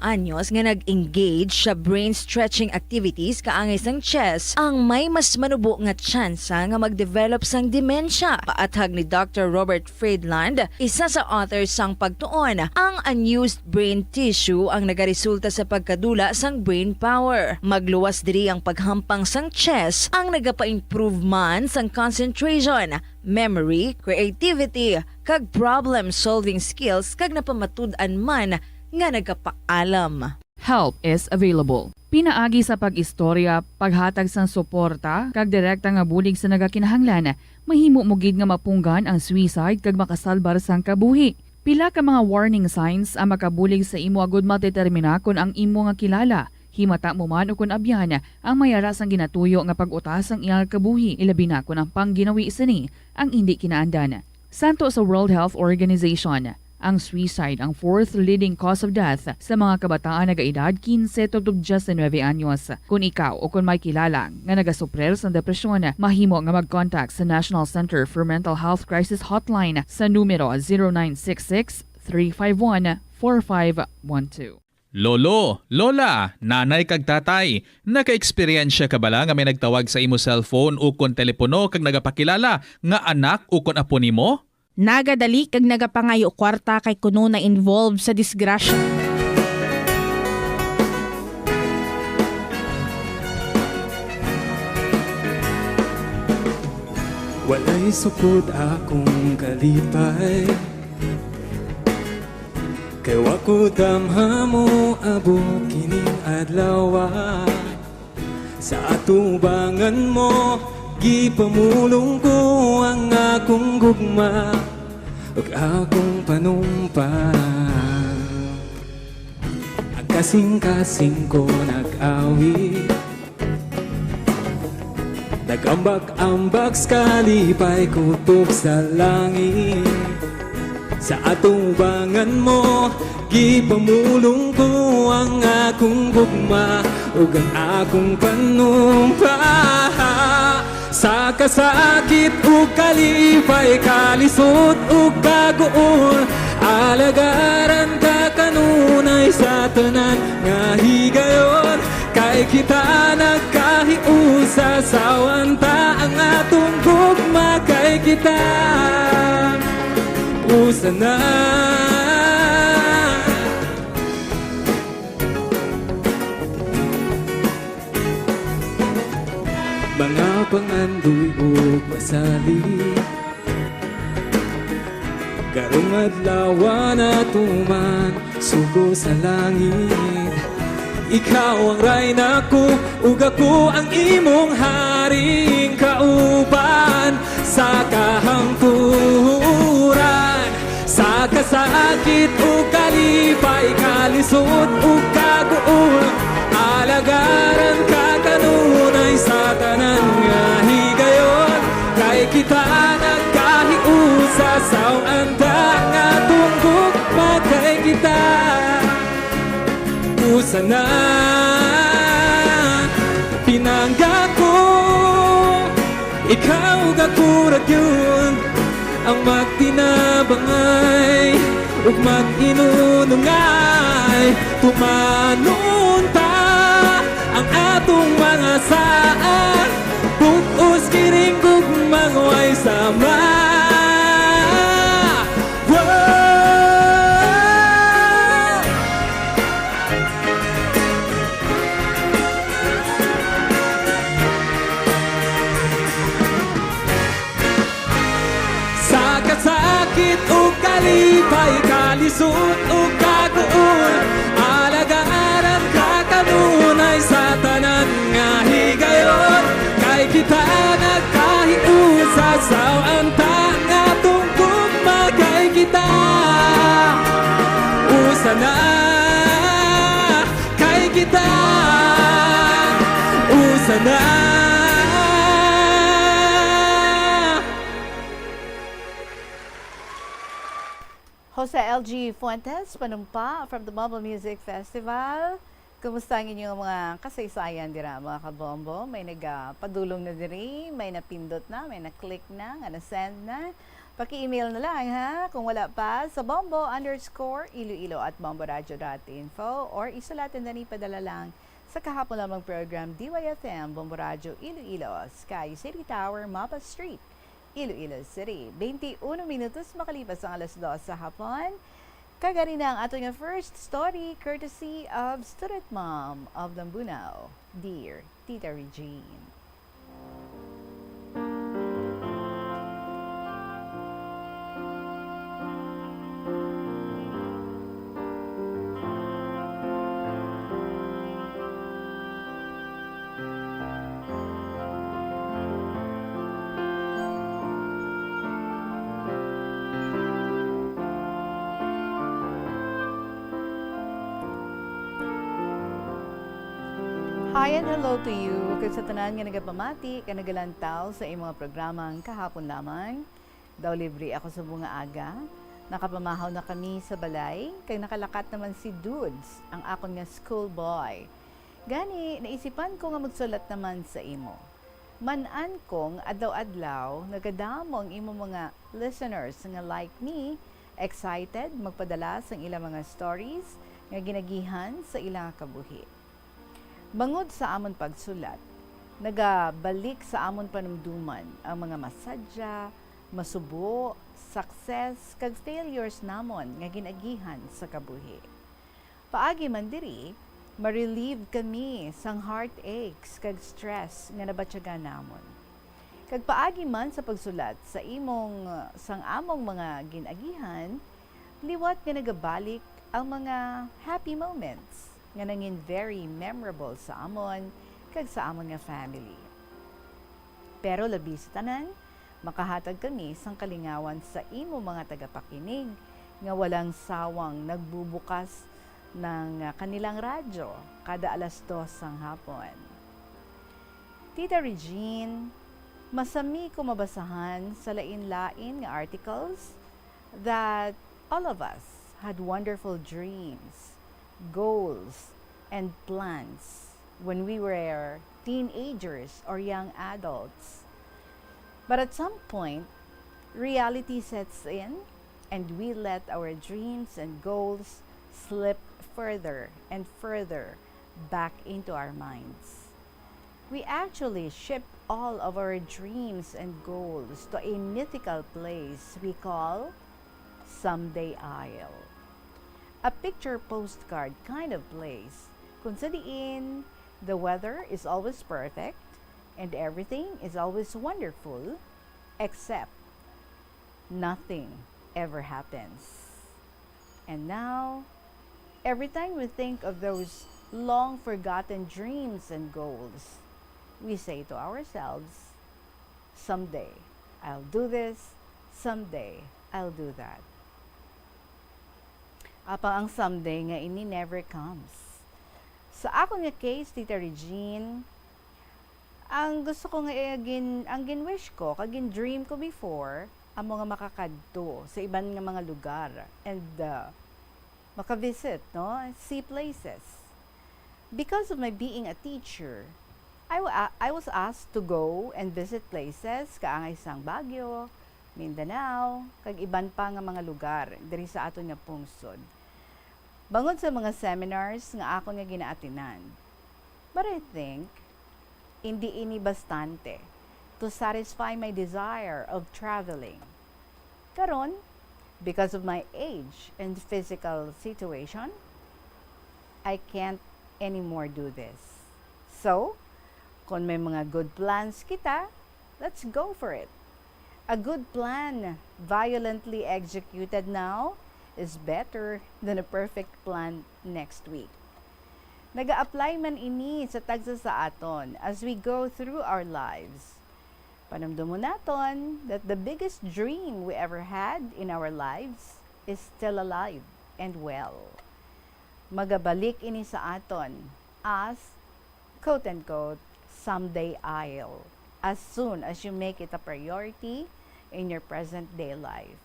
anyos nga nag-engage sa brain stretching activities kaangay sang chess ang may mas manubo nga tsansa nga mag-develop sang dementia. Paathag ni Dr. Robert Friedland, isa sa authors sang pagtuon, ang unused brain tissue ang nagaresulta sa pagkadula sang brain power. Magluwas diri ang paghampang sang chess ang nagapa-improve man sang concentration, memory, creativity, kag problem-solving skills kag napamatud-an man nga nagapaalam. Help is available. Pinaagi sa pag-istorya, paghatag sang suporta, kag direkta nga bulig sa nagakinahanglan, mahimo mo gid nga mapunggan ang suicide kag makasalbar sang kabuhi. Pila ka mga warning signs ang makabulig sa imo agud matetermina kung ang imo nga kilala. Himata mo man o kung abyan ang mayara sang ginatuyo nga pag-utas ang iyang kabuhi, ilabi na kung ang pangginawi sini ang hindi kinaandan. Santo sa World Health Organization, ang suicide ang fourth leading cause of death sa mga kabataan na edad 15 to 19 anyos. Kung ikaw o kung may kilala nga nagasuprer sa depresyon, mahimo nga mag-contact sa National Center for Mental Health Crisis Hotline sa numero 0966-351-4512. Lolo, lola, nanay kag tatay, naka-eksperyensya ka bala nga may nagtawag sa imo cellphone o kon telepono kag nagapakilala nga anak o kon apo nimo? Nagadali kag nagapangayo kwarta kay kuno na involved sa disgrasya. Walay sukod akong kalipay, kay wako damha mo abot kining adlaw. Sa atubangan mo gipamulong ko ang akong gugma ug akong panumpa. Ang kasing-kasing ko nag-awit, nag-ambak-ambak kalipay kutob sa langit. Sa atubangan mo gipamulong ko ang akong gugma ug ang akong panumpa. Sa kasakit ug kalipay, kalisod ug kaguol, alagaran ka kanunay sa tanan nga higayon. Kay kita nagkahiusa sa wanta ang atong gugma, kay kita usa na. Mga pangandoy ug masali, karong adlaw na tuman sugo sa langit. Ikaw ang rayna ko ug ako ang imong haring kauban. Sa kahangturan, sa kasakit ug kalipay, kalisod ug kaguol, alagaran ka kanunay sa tanan nga higayon. Kay kita nagkahiusa sa anda nga tunggok pa, kay kita usa na. Pinangga ko ikaw gakurag yun ang magtinabangay ug mag-inunungay. Tumanon ta ang atong mga saan, pugos kining gugmang way sama. Sakit o kalipay, kalisod o kaguol, alagaran ka kanunay sa tanan nga higayon. Kay kita nagkahiusa sa anta nga tungkog, magay kita usa na. Kay kita usa na. Jose LG Fuentes, panumpa from the Mobile Music Festival. Kumusta ang inyong mga kasaysayan dira mga kabombo? May nagpadulong na diri, may napindot na, may na-click na, na-send na. Paki-email na lang ha, kung wala pa, sa bombo_iloilo@bomboradio.info or isulatin na ni padala lang sa kahapon lamang program DYFM Bombo Radio Iloilo, Sky City Tower, Mapa Street, Iloilo City. 21 minutos makalipas ang alas 2 sa hapon. Kagari na ang ating first story courtesy of Student Mom of Lambunaw, Dear Tita Regine. Hi and hello to you. Kung sa tanan nga nagapamati, kanagalantaw sa imong programang kahapon lamang. Daw libre ako sa bunga aga. Nakapamahaw na kami sa balay. Kay nakalakat naman si Dudes, ang akon nga schoolboy. Gani, naisipan ko nga magsulat naman sa imo. Manan kong adlaw-adlaw, nagadamo ang imo mga listeners nga like me, excited magpadala sa ilang mga stories nga ginagihan sa ilang kabuhi. Bangod sa amon pagsulat, nagabalik sa amon panumduman ang mga masadya, masubo, success, kag failures namon nga ginagihan sa kabuhi. Paagi man diri, ma-relieve kami sang heartaches kag stress nga nabatyagan namon. Kag paagi man sa pagsulat sa sang among mga ginagihan, liwat nga nagabalik ang mga happy moments nga nangin very memorable sa amon kag sa amon nga family. Pero labi sa tanan, makahatag kami sang kalingawan sa imo mga tagapakinig nga walang sawang nagbubukas ng kanilang radyo kada alas 2 sang hapon. Tita Regine, masami ko mabasahan sa lain-lain nga articles that all of us had wonderful dreams, goals, and plans when we were teenagers or young adults. But at some point, reality sets in and we let our dreams and goals slip further and further back into our minds. We actually ship all of our dreams and goals to a mythical place we call Someday Isle. A picture postcard kind of place kung sa diin the weather is always perfect and everything is always wonderful except nothing ever happens. And now, every time we think of those long forgotten dreams and goals, we say to ourselves, someday I'll do this, someday I'll do that. Apa ang someday nga ini never comes. Sa ako nga case, Tita Regine, ang gusto ko nga ang ginwish ko, kagin dream ko before, ang mga makakadto sa iban nga mga lugar and makavisit, no? See places. Because of my being a teacher, I was asked to go and visit places kaangay sang Baguio, Mindanao, kag iban pa nga mga lugar diri sa aton nga pungsod. Bangod sa mga seminars nga ako nga ginaatinan. But I think hindi ini bastante to satisfy my desire of traveling. Karon, because of my age and physical situation, I can't anymore do this. So, kung may mga good plans kita, let's go for it. A good plan violently executed now is better than a perfect plan next week. Naga-apply man ini sa tagsa sa aton as we go through our lives. Panamdamo naton that the biggest dream we ever had in our lives is still alive and well. Magabalik ini sa aton as, quote-unquote, someday I'll, as soon as you make it a priority in your present-day life.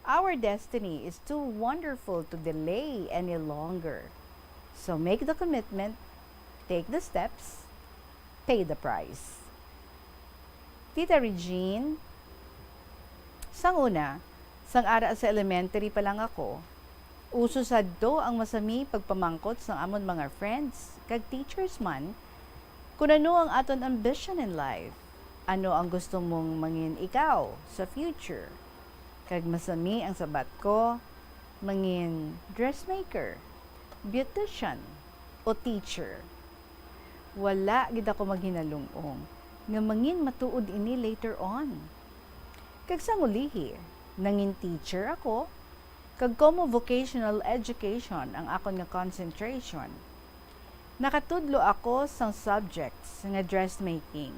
Our destiny is too wonderful to delay any longer. So make the commitment, take the steps, pay the price. Tita Regine, sang una, sang ara sa elementary pa lang ako, uso sadto ang masami pagpamangkot sa amon mga friends, kag teachers man, kung ano ang aton ambition in life, ano ang gusto mong mangin ikaw sa future. Kag masami ang sabat ko, mangin dressmaker, beautician, o teacher. Wala gid ako maghinalungong nga mangin matuod ini later on. Kag sang ulihi, nangin teacher ako, kag como vocational education ang akon nga concentration. Nakatudlo ako sang subjects nga dressmaking,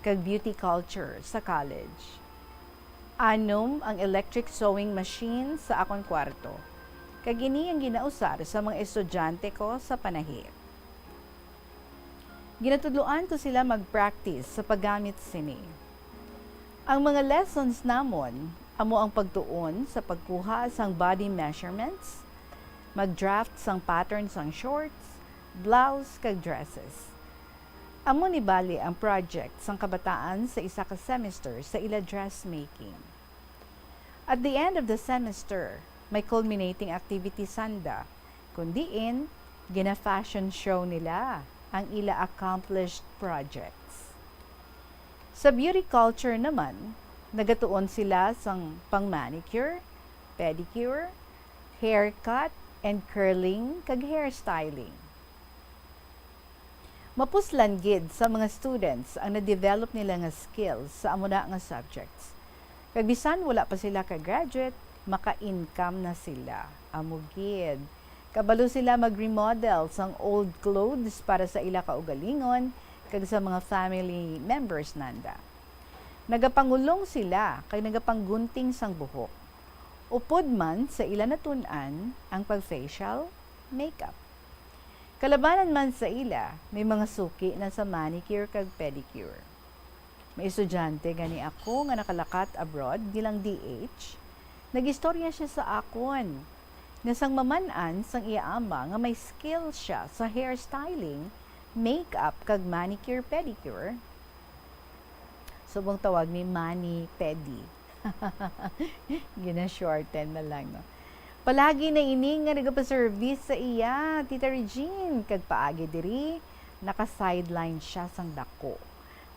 kag beauty culture sa college. Anom ang electric sewing machine sa akong kwarto. Kag ini ang ginausar sa mga estudyante ko sa panahi. Ginatudloan ko sila mag-practice sa paggamit sini. Ang mga lessons namon, amo ang pagtuon sa pagkuha sang body measurements, mag-draft sang patterns sang shorts, blouse kag dresses. Amo ni bali ang project sang kabataan sa isa ka semester sa ila dressmaking. At the end of the semester, may culminating activity sanda, kundiin gina-fashion show nila ang ila accomplished projects. Sa beauty culture naman, nagatuon sila sang pang-manicure, pedicure, haircut, and curling kag hairstyling. Mapuslan gid sa mga students ang na-develop nila nga skills sa amo na nga subjects. Kag bisan wala pa sila ka graduate, maka-income na sila. Amo gid. Kabalo sila mag-remodel sang old clothes para sa ila kaugalingon kag sa mga family members nanda. Nagapangulong sila kay nagapanggunting sang buhok. Upod man sa ila natun-an ang pag-facial, makeup. Kalabanan man sa ila, may mga suki na sa manicure kag pedicure. May estudyante gani ako nga nakalakat abroad gilang DH. Nagistorya siya sa akon. Nasang mamanan sang iya ama nga may skill siya sa hairstyling, makeup kag manicure pedicure. Subong tawag ni Mani Pedi. Gina-shorten na lang, no? Palagi na ini nga nagapa-service sa iya, Tita Regine. Kag paagi diri, naka-sideline siya sang dako.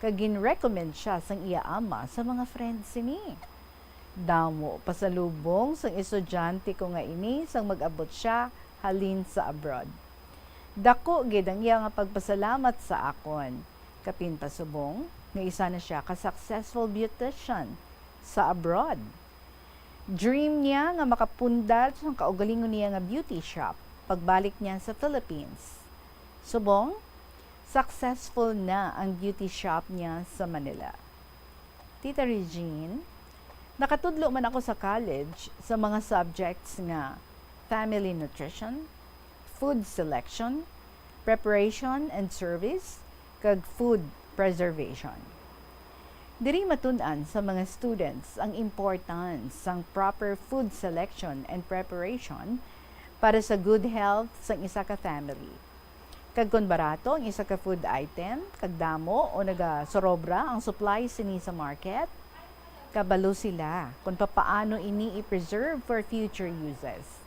Kag gin-recommend siya sang iya ama sa mga friends ni. Damo pasalubong sang estudyante ko nga ini sang mag-abot siya halin sa abroad. Dako gid ang iya nga pagpasalamat sa akon. Kapin pasubong nga isa na siya ka successful beautician sa abroad. Dream niya nga makapundar sa kaugalingon niya nga beauty shop pagbalik niya sa Philippines. Subong, successful na ang beauty shop niya sa Manila. Tita Regine, nakatudlo man ako sa college sa mga subjects nga family nutrition, food selection, preparation and service, kag food preservation. Diri matun-an sa mga students ang importance sang proper food selection and preparation para sa good health sang isa ka family. Kag kun barato ang isa ka food item, kag damo o nagasorobra ang supply sini sa market, kabalo sila kung papaano ini i-preserve for future uses.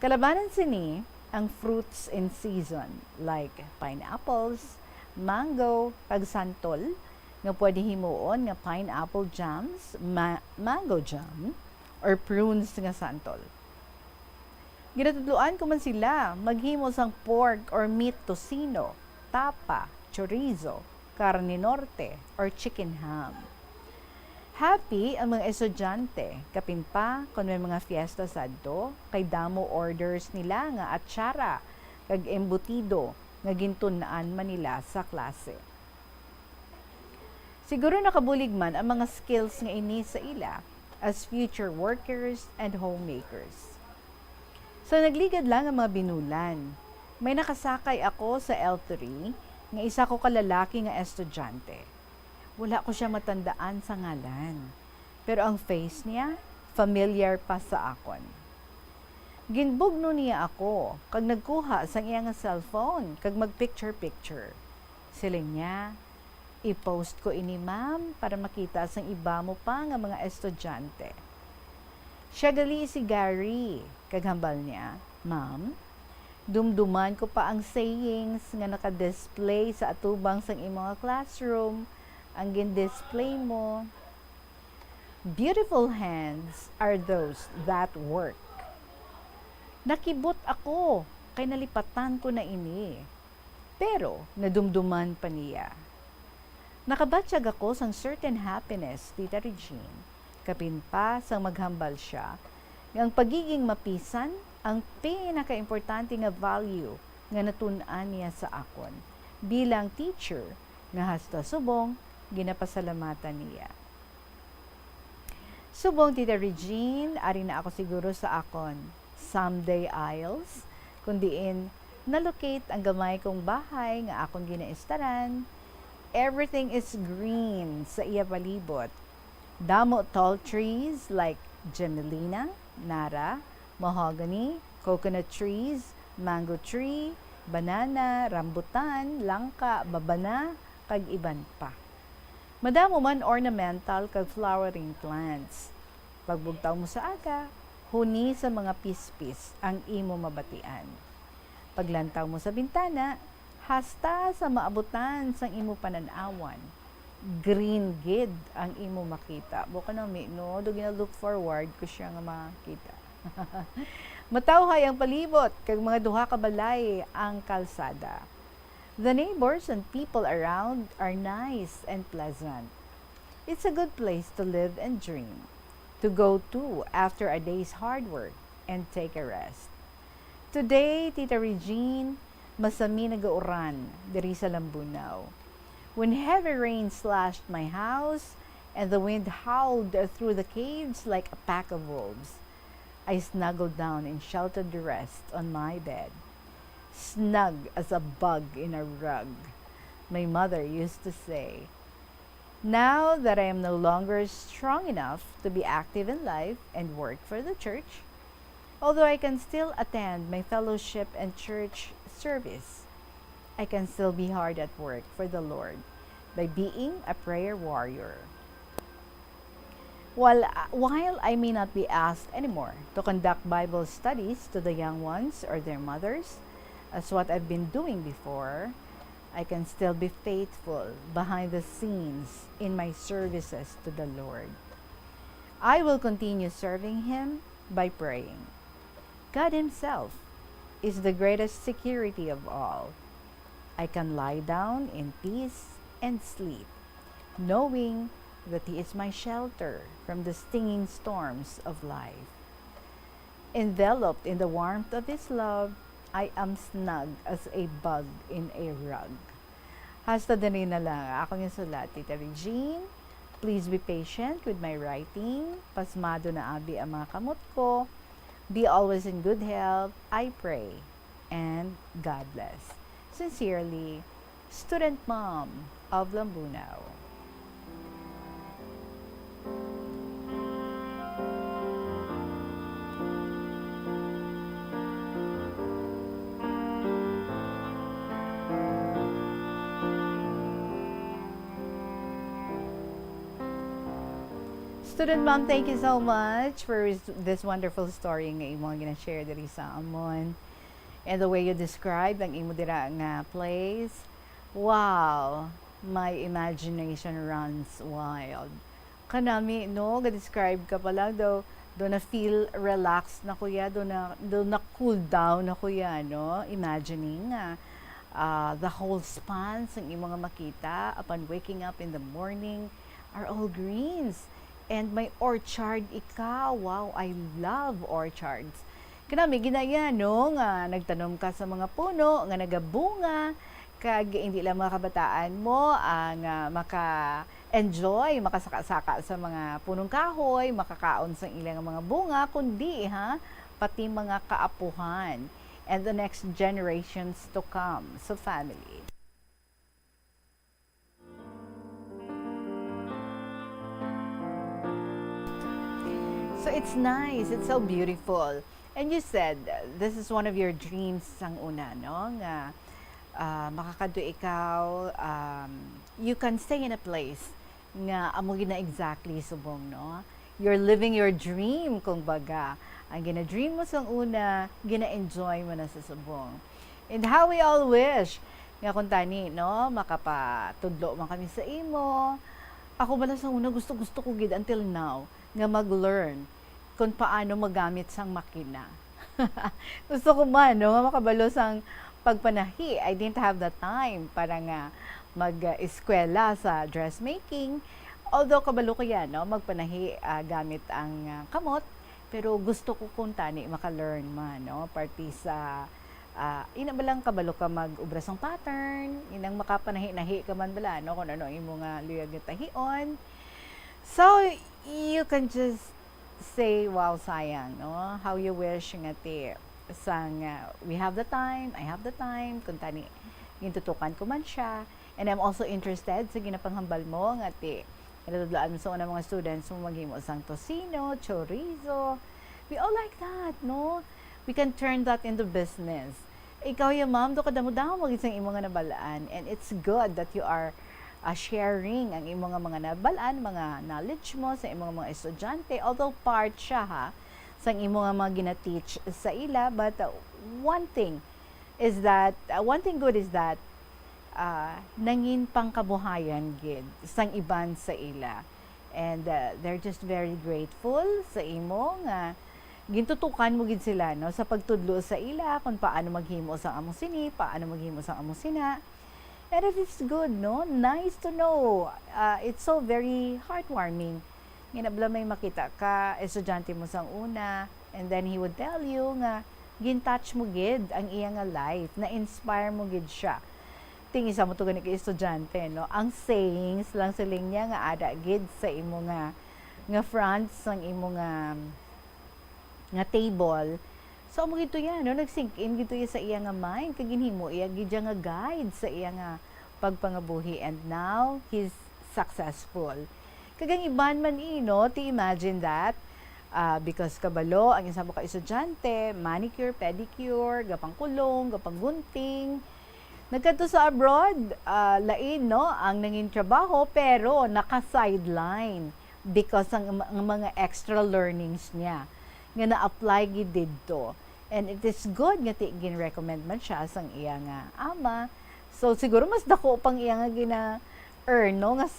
Kalabanan sini ang fruits in season like pineapples, mango, kag santol, nga pwede himuon nga pineapple jams, mango jam, or prunes nga santol. Ginatudloan ko man sila maghimo sang pork or meat tocino, tapa, chorizo, carne norte, or chicken ham. Happy ang mga estudyante, kapin pa kung may mga fiesta sadto, kay damo orders nila nga atsara, kag embutido, nga gintunaan man nila sa klase. Siguro nakabulig man ang mga skills nga ini sa ila as future workers and homemakers. So nagligad lang ang mga binulan. May nakasakay ako sa L3 nga isa ko kalalaki nga estudyante. Wala ko siya matandaan sa ngalan. Pero ang face niya, familiar pa sa akon. Ginbugno niya ako kag nagkuha sang iya nga cellphone kag magpicture-picture. Siling niya, i-post ko ini ma'am para makita sang iba mo pa nga mga estudyante. Siya gali si Gary, kaghambal niya, ma'am, dumduman ko pa ang sayings nga naka-display sa atubang sang imong classroom, ang gin-display mo. Beautiful hands are those that work. Nakibot ako, kay nalipatan ko na ini. Pero, nadumduman pa niya. Nakabatsyag ako sang certain happiness, Tita Regine. Kapin pa sang maghambal siya, ang pagiging mapisan ang pinaka-importante nga value nga natun-an niya sa akon. Bilang teacher, nga hasta subong, ginapasalamatan niya. Subong, Tita Regine, ari na ako siguro sa akon. Someday Isles, kundiin na-locate ang gamay kong bahay nga akong ginaistaran. Everything is green sa iya palibot. Damo tall trees like Gemelina, Nara, mahogany, coconut trees, mango tree, banana, rambutan, langka, babana, kag iban pa. Madamo man ornamental kag flowering plants. Pagbugtaw mo sa aga, huni sa mga pispis ang imo mabatian. Paglantaw mo sa bintana, hasta sa maabutan sang imo pananawan. Green gid ang imo makita. Buka na no, do gina-look forward ko siya nga makita. Matawhay ang palibot kag mga duha ka balay ang kalsada. The neighbors and people around are nice and pleasant. It's a good place to live and dream, to go to after a day's hard work and take a rest. Today, Tita Regine, masami nagauran diri sa Lambunaw. When heavy rain slashed my house and the wind howled through the caves like a pack of wolves, I snuggled down in sheltered rest on my bed, snug as a bug in a rug. My mother used to say, now that I am no longer strong enough to be active in life and work for the church, although I can still attend my fellowship and church service, I can still be hard at work for the Lord by being a prayer warrior. While I may not be asked anymore to conduct Bible studies to the young ones or their mothers, as what I've been doing before, I can still be faithful behind the scenes in my services to the Lord. I will continue serving Him by praying. God Himself is the greatest security of all. I can lie down in peace and sleep, knowing that He is my shelter from the stinging storms of life. Enveloped in the warmth of His love, I am snug as a bug in a rug. Hasta din na lang ako yung sulat, Tita Regine. Please be patient with my writing. Pasmado na abi ang mga kamot ko. Be always in good health, I pray. And God bless. Sincerely, Student Mom of Lambunaw. Student Mom, thank you so much for this wonderful story nga imo gina-share diri sa amon. And the way you describe ang imo dira nga place. Wow, my imagination runs wild. Kanami no, ga-describe ka pala do na feel relaxed na kuya, do na cool down na kuya no, imagining the whole span ng imo nga makita upon waking up in the morning are all greens. And may orchard ikaw. Wow, I love orchards. Kanami ginaya no nga nagtanom ka sa mga puno nga nagabunga kag hindi lang mga kabataan mo ang maka-enjoy, makasaka-saka sa mga punong kahoy, makakaon sa ilang mga bunga, kundi pati mga kaapuhan and the next generations to come sa family. So it's nice, it's so beautiful. And you said, this is one of your dreams sang una, no? Nga, makakadto ikaw, you can stay in a place nga amo gina exactly subong, no? You're living your dream, kung baga. Ang gina-dream mo sang una, gina-enjoy mo na sa subong. And how we all wish, nga kung tani, no? Makapatudlo man kami sa imo. Ako bala sa una, gusto ko gid until now, nga mag-learn kung paano magamit sang makina. Gusto ko man, no, makabalo sang pagpanahi. I didn't have the time para nga mag-eskwela sa dressmaking. Although kabalo ko yan, no, magpanahi gamit ang kamot, pero gusto ko kung tani maka-learn man, no, party sa ina balang kabalo ka mag-ubra sang pattern, inang makapanahi-nahi ka man bala, no, kung ano imo nga luyag nga tahion. So, you can just say, wow, sayang, no? How you wish nga ti sang we have the time, I have the time, kung tani gintutukan ko man siya. And I'm also interested sa ginapanghambal mo nga ti Kinatudlaan mo sa una mga students mo maghimo sang tocino, chorizo. We all like that, no? We can turn that into business. Ikaw yung ma'am, do ka damo-damo isang imong nga nabalaan, and it's good that you are sharing ang imong nga mga nabalaan, mga knowledge mo sa imong mga estudyante, although part siya ha sa imong nga mga gina-teach sa ila, but one thing good is that nangin pangkabuhayan gid sang iban sa ila, and they're just very grateful sa imo nga gintutukan mo gid sila no sa pagtudlo sa ila kung paano maghimo sa among sini, paano maghimo sa among sina. And it is good, no? Nice to know. It's so very heartwarming. Ginabla may makita ka, estudyante mo sang una, and then he would tell you nga gin-touch mo gid ang iya nga life, na-inspire mo gid siya. Ting isa mo to gani kay estudyante, no? Ang sayings lang siling niya nga ada gid sa imo nga front sang imo nga table. So mo gito yan, no? Nag-sink in gito sa iya nga mind, kag ginhimo iya gid nga guide sa iya nga pagpangabuhi, and now he's successful. Kagang iban man no? To imagine that, because kabalo ang isa mo ka estudyante, manicure, pedicure, gapang kulong, gapang gunting, nagkadto sa abroad, lain no ang nangin trabaho, pero naka-sideline because ang mga extra learnings niya nga na-apply gid didto. And it is good nga gin-recommend man siya sang iya nga ama. So siguro mas dako pang iya nga gina-earn no nga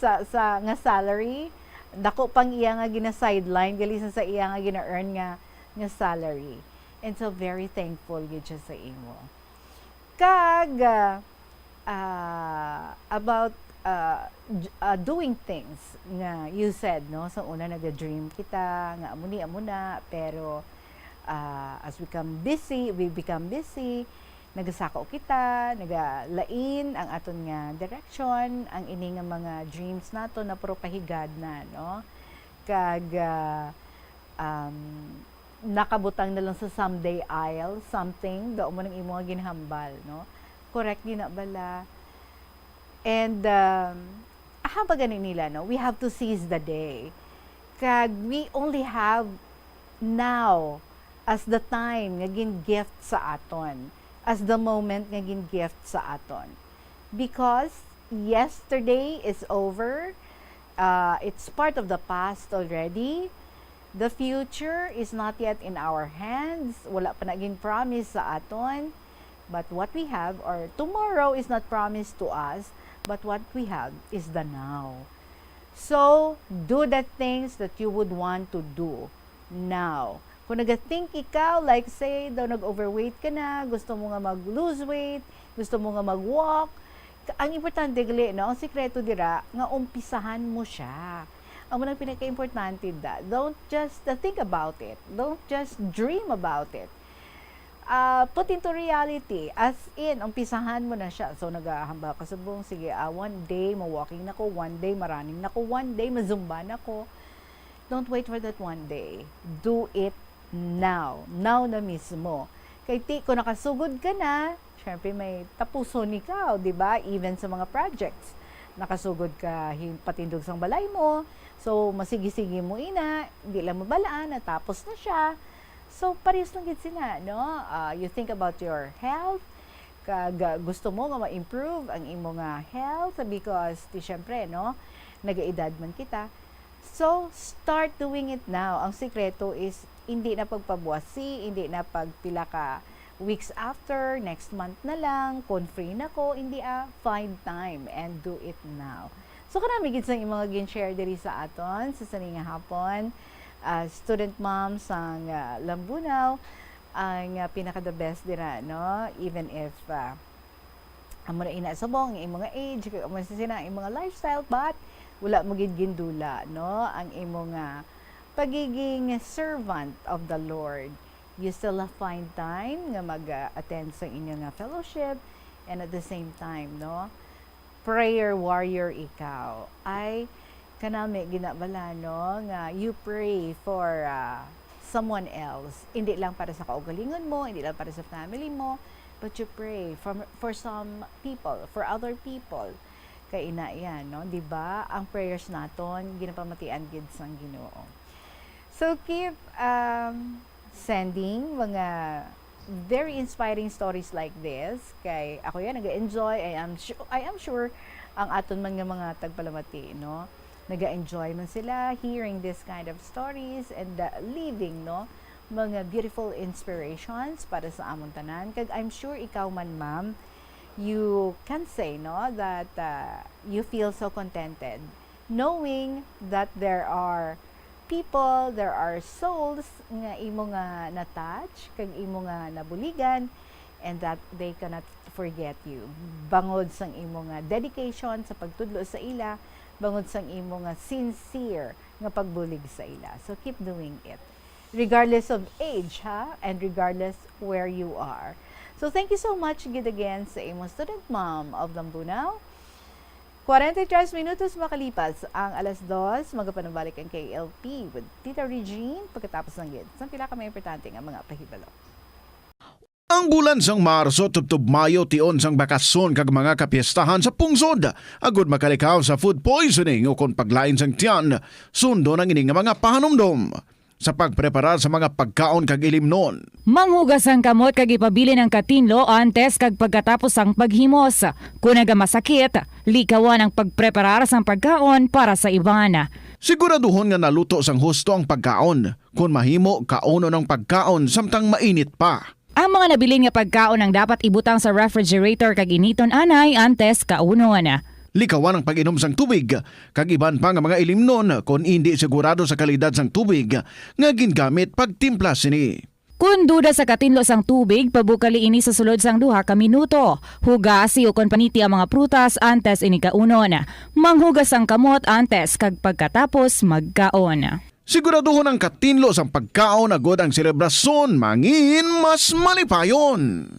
nga salary, dako pang iya nga gina-sideline galisan sa iya nga gina-earn nga salary. And so very thankful gid siya sa imo. Kag about doing things nga you said no sa una nag-dream kita nga amuna pero as we become busy, nagasako kita, nagalain ang aton nga direction, ang ini nga mga dreams nato na puro pahigad na no. Kag nakabutang na lang sa someday I'll something daw mo nang imo nga ginhambal no. Correct gina bala. And haba ganin nila no, we have to seize the day. Kag we only have now as the time nga gin gift sa aton, as the moment nga gin gift sa aton, because yesterday is over. It's part of the past already. The future is not yet in our hands. Wala pa naging promise sa aton. But what we have, or tomorrow is not promised to us, but what we have is the now. So, do the things that you would want to do now. Kung nag-think ikaw, like say, daw nag-overweight ka na, gusto mo nga mag-lose weight, gusto mo nga mag-walk, ang importante gali, no? Ang sikreto dira, nga umpisahan mo siya. Ang unang pinaka-importante da, don't just think about it. Don't just dream about it. Put into reality, as in, umpisahan mo na siya. So, naghahamba ka sa buong, sige, one day, ma-walking na ko, one day, ma-running na ko, one day, ma-zumba na ko. Don't wait for that one day. Do it now. Now na mismo. Kay kung nakasugod ka na, syempre may tapuson ikaw, di ba? Even sa mga projects. Nakasugod ka, patindog sang balay mo. So, masigi-sige mo ina, hindi lang mabalaan, natapos na siya. So, parehas lang gid sila, no? You think about your health, kag gusto mo nga ma-improve ang imo nga health because syempre, no? Nagaedad man kita. So, start doing it now. Ang sikreto is hindi na pagpabuwasi, hindi na pagpila ka weeks after, next month na lang, kung free na ko, hindi find time and do it now. So, karami gid sa mga gin-share diri sa aton sa saning hapon. Student moms ang Lambunaw ang pinaka-the best dira, no? Even if amo na ina subong ang mga age, amo sina ang mga lifestyle, but wala mo gid gindula, no? Ang imong pagiging servant of the Lord. You still find time nga mag-attend sa inyong fellowship, and at the same time, no? Prayer warrior ikaw. Ay kanami ginabala no nga you pray for someone else, hindi lang para sa kaugalingon mo, hindi lang para sa family mo, but you pray for some people, for other people. kay ina yan, no? Di ba? Ang prayers naton ginapamatian gid sang Ginoo. So keep sending mga very inspiring stories like this kay ako yan nag-enjoy. I am sure ang aton man nga mga tagpalamati, no, nag-enjoy man sila hearing this kind of stories and living, no, mga beautiful inspirations para sa amon tanan. Kag I'm sure ikaw man, ma'am, you can say, no, that you feel so contented knowing that there are people, there are souls nga imo nga na-touch, kag imo nga nabuligan, and that they cannot forget you. Bangod sang imo nga dedication sa pagtudlo sa ila, bangod sang imo nga sincere nga pagbulig sa ila. So keep doing it. Regardless of age, ha? And regardless where you are. So thank you so much gid again sa imo student mom of Lambunaw. 43 minutos makalipas ang alas 2, magapanabalik ang KLP with Tita Regine pagkatapos ng gid. Sa pila ka may importante nga mga pahibalo. Ang bulan sang Marso tubtob Mayo tion sang bakasyon kag mga kapiestahan sa pungsod agud makalikaw sa food poisoning o kon paglain sang tiyan sundo ng ining mga pahanumdom sa pagpreparar sa mga pagkaon kag ilimnon. Manghugas ang kamot kag ipabili ng katinlo antes kag pagkatapos ang paghimos. Kung nagamasakit, likawan ang pagpreparar sang pagkaon para sa iban. Siguraduhon nga naluto sang husto ang pagkaon. Kung mahimo, kauno ng pagkaon samtang mainit pa. Ang mga nabilin nga pagkaon ang dapat ibutang sa refrigerator kag initon anay antes kaunon. Likawan ang pag-inom sang tubig, kag iban pa nga mga ilimnon kung hindi sigurado sa kalidad sang tubig nga gingamit pagtimpla sini. Kung duda sa katinlo sang tubig, pabukali ini sa sulod sang 2 ka minuto. Hugasi o kon paniti ang mga prutas antes ini kaunon. Manghugas ang kamot antes kag pagkatapos magkaon. Siguraduhon ang katinlo sang pagkaon agod ang selebrasyon mangin mas malipayon.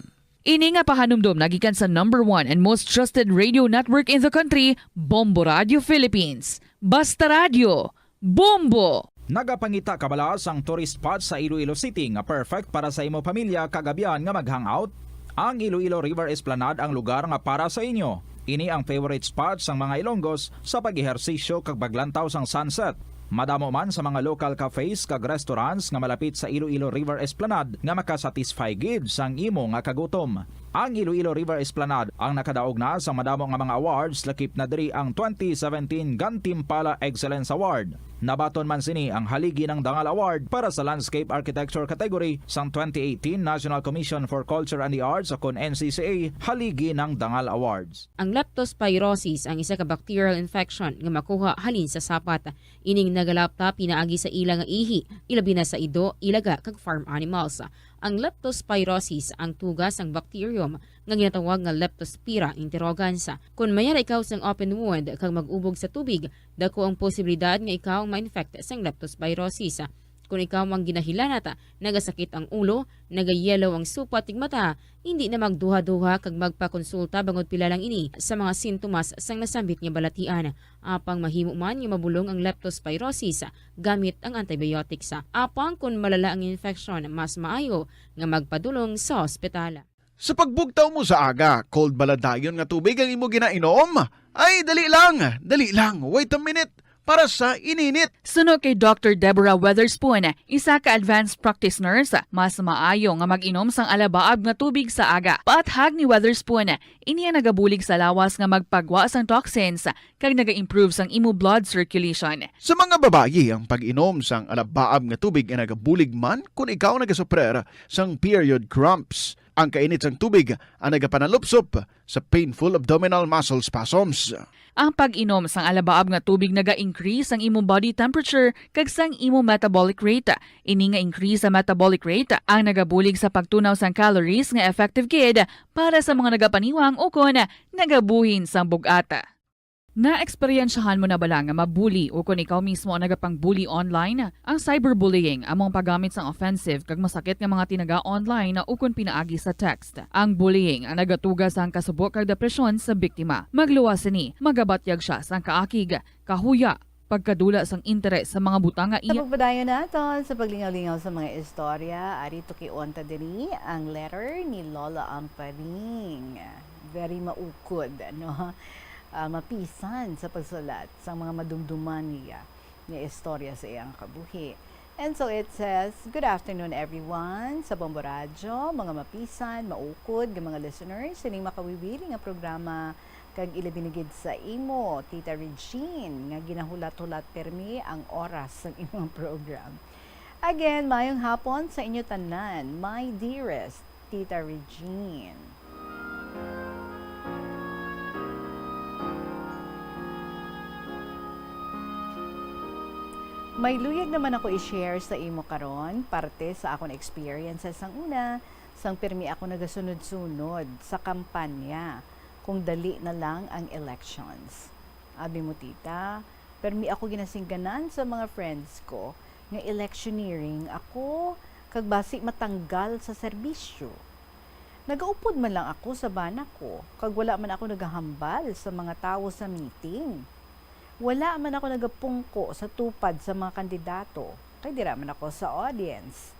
Ini nga pahanumdom nagikan sa number 1 and most trusted radio network in the country, Bombo Radio Philippines. Basta Radio, Bombo! Nagapangita kabalas ang tourist spot sa Iloilo City nga perfect para sa imo pamilya kagabihan nga mag-hangout. Ang Iloilo River Esplanade ang lugar nga para sa inyo. Ini ang favorite spot sang mga Ilonggos sa pag-ehersisyo kag paglantaw sang sunset. Madamo man sa mga local cafes kag restaurants nga malapit sa Iloilo River Esplanade nga makasatisfy gid sang imo nga kagutom. Ang Iloilo River Esplanade ang nakadaog na sa madamo nga mga awards lakip na diri ang 2017 Gantimpala Excellence Award. Nabaton man sini ang haligi ng Dangal Award para sa Landscape Architecture category sang 2018 National Commission for Culture and the Arts o kon NCCA haligi ng Dangal Awards. Ang leptospirosis ang isa ka bacterial infection nga makuha halin sa sapat. Ining nagalapta pinaagi sa ila nga ihi, ilabi na sa ido, ilaga kag farm animals. Ang leptospirosis ang tugas ng bacterium nga ginatawag nga Leptospira interrogans. Kung mayara ikaw sang open wound kag mag-ubog sa tubig, dako ang posibilidad nga ikaw ma-infect sang leptospirosis. Kung ikaw mang ginahilanata, nagasakit ang ulo, nagayelo ang supat tig mata, hindi na magduha-duha kag magpakonsulta bangod pila lang ini sa mga sintomas sang nasambit nga balatian. Apang mahimo man nga mabulong ang leptospirosis gamit ang antibiotics. Apang kung malala ang infection, mas maayo nga magpadulong sa ospital. Sa pagbugtaw mo sa aga, cold baladayon nga tubig ang imo ginainom? Ay, dali lang, wait a minute. Para sa ininit. Suno kay Dr. Deborah Weatherspoon, isa ka advanced practice nurse, mas maayo nga mag-inom sang alabaab nga tubig sa aga. Paathag ni Weatherspoon, iniya nagabulig sa lawas nga magpagwa sang toxins kag naga-improve sang imo blood circulation. Sa mga babayi, ang pag-inom sang alabaab nga tubig ay nagabulig man kung ikaw nagasuprer sang period cramps. Ang kainit sang tubig ang nagapanalupsop sa painful abdominal muscle spasms. Ang pag-inom sang alabaab nga tubig naga-increase ang imong body temperature kag sang imong metabolic rate. Ini nga increase sa metabolic rate ang nagabulig sa pagtunaw sang calories nga effective gid para sa mga nagapaniwang o kon nagabuhin sang bugata. Na-eksperyensyahan mo na bala nga mabuli o kung ikaw mismo ang nagapang-bully online? Ang cyberbullying among paggamit sang offensive kag masakit nga mga tinaga online na ukon pinaagi sa text. Ang bullying ang nagatugas sang kasubok kag depresyon sa biktima. Magluwas ni, magabatyag siya sang kaakig, kahuya, pagkadula sang interes sa mga butang nga iya. Sa pagpadayon naton sa paglingaw-lingaw sa mga istorya, arito kiunta diri ang letter ni Lola Amparing. Very maukod, no? mapisan sa pagsulat sa mga madumduman niya nga istorya sa iyang kabuhi. And so it says, good afternoon everyone sa Bombo Radyo, mga mapisan, maukod, ng mga listeners, sining makawiwili nga programa kag ilabinigid sa imo, Tita Regine, nga ginahulat-hulat permi ang oras ng imong program. Again, mayong hapon sa inyo tanan, my dearest Tita Regine. May luyag naman ako i-share sa imo karon parte sa akong experiences ang una, sang pirmi ako nagasunod-sunod sa kampanya kung dali na lang ang elections. Abi mo tita, pirmi ako ginasingganan sa mga friends ko nga electioneering ako kag basi matanggal sa serbisyo. Nagaupod man lang ako sa bana ko kag wala man ako nagahambal sa mga tawo sa meeting. Wala man ako nagapungko sa tupad sa mga kandidato, kay dira man ako sa audience.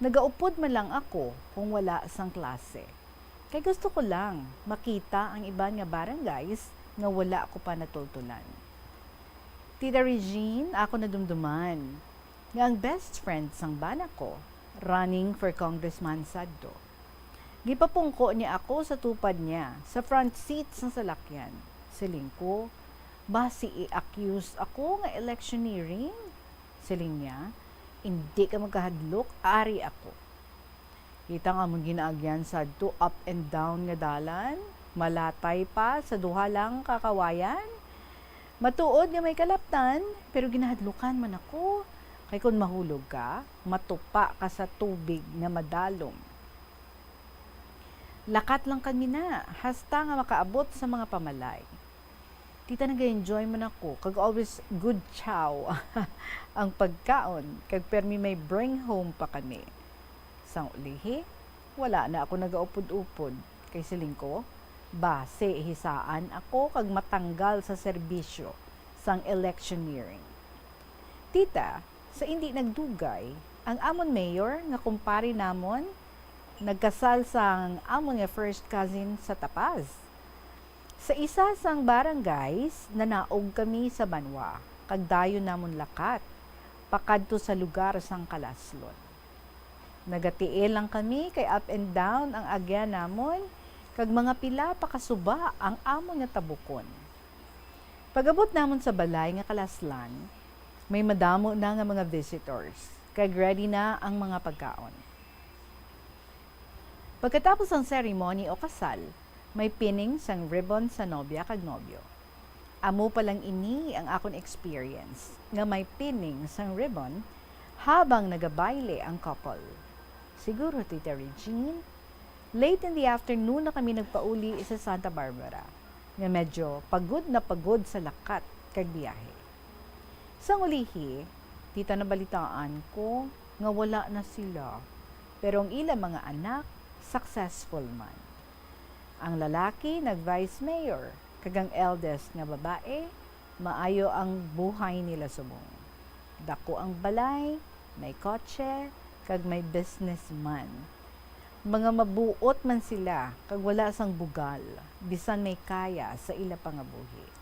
Nagaupod man lang ako kung wala sang klase. Kay gusto ko lang makita ang iban nga barangays nga wala ko pa natultulan. Tita Regine, ako nadumduman nga ang best friend sang bana ko running for congressman sadto. Gipapungko niya ako sa tupad niya sa front seat ng salakyan. Siling ko, basi i-accuse ako nga electioneering? Siling niya, hindi ka magkahadlok, ari ako. Kita nga mong ginaagyan sa to up and down nga dalan, malatay pa sa duha lang kakawayan. Matuod nga may kalaptan, pero ginahadlukan man ako. Kay kung mahulog ka, matupa ka sa tubig nga madalom. Lakat lang kami na, hasta nga makaabot sa mga pamalay. Tita, nag-enjoy man ako. Kag always good chow ang pagkaon. Kag permi may bring home pa kami. Sang ulihi, wala na ako nagaupod-upod. Kay siling ko, base hisaan ako kag matanggal sa serbisyo sang electioneering. Tita, sa hindi nagdugay, ang amon mayor nga kumpare namon, nagkasal sang amon nga first cousin sa Tapaz. Sa isa sang barangays, nanaog kami sa Banwa, kag dayon namon lakat, pakadto sa lugar sang Kalaslon. Nagatiil lang kami kay up and down ang agya namon, kag mga pila pakasuba ang amon nga tabukon. Pagabot namon sa balay nga Kalaslan, may madamo na nga mga visitors, kag ready na ang mga pagkaon. Pagkatapos ang ceremony o kasal, may pining sang ribbon sa nobya kag nobyo. Amo palang ini ang akong experience nga may pining sang ribbon habang nagabayle ang couple. Siguro, Tita Regine, late in the afternoon na kami nagpauli sa Santa Barbara nga medyo pagod na pagod sa lakat kag biyahe. Sang ulihi, tita, nabalitaan ko nga wala na sila, pero ang ilang mga anak successful man. Ang lalaki nag-vice mayor, kag ang eldest nga babae, maayo ang buhay nila subong. Dako ang balay, may kotse, kag may businessman. Mga mabuot man sila, kag wala sang bugal, bisan may kaya sa ila pangabuhi.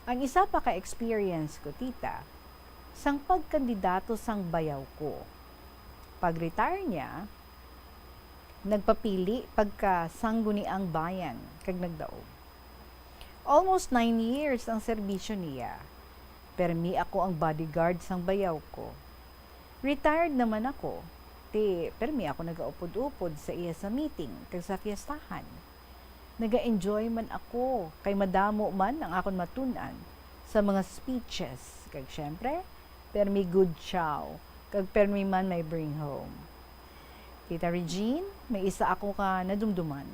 Ang isa pa ka-experience ko, tita, sang pagkandidato sang bayaw ko. Pag-retire niya, nagpapili pagka sangguniang bayan kag nagdaog. Almost 9 years ang serbisyo niya. Permi ako ang bodyguard sang bayaw ko. Retired naman ako. Permi ako nagaupod-upod sa iya sa meeting kag sa fiestahan. Naga-enjoy man ako kay madamo man ang akon matunan sa mga speeches. Kag syempre, permi good chow. Kag permi man may bring home. Tita Regine, may isa ako ka nadumduman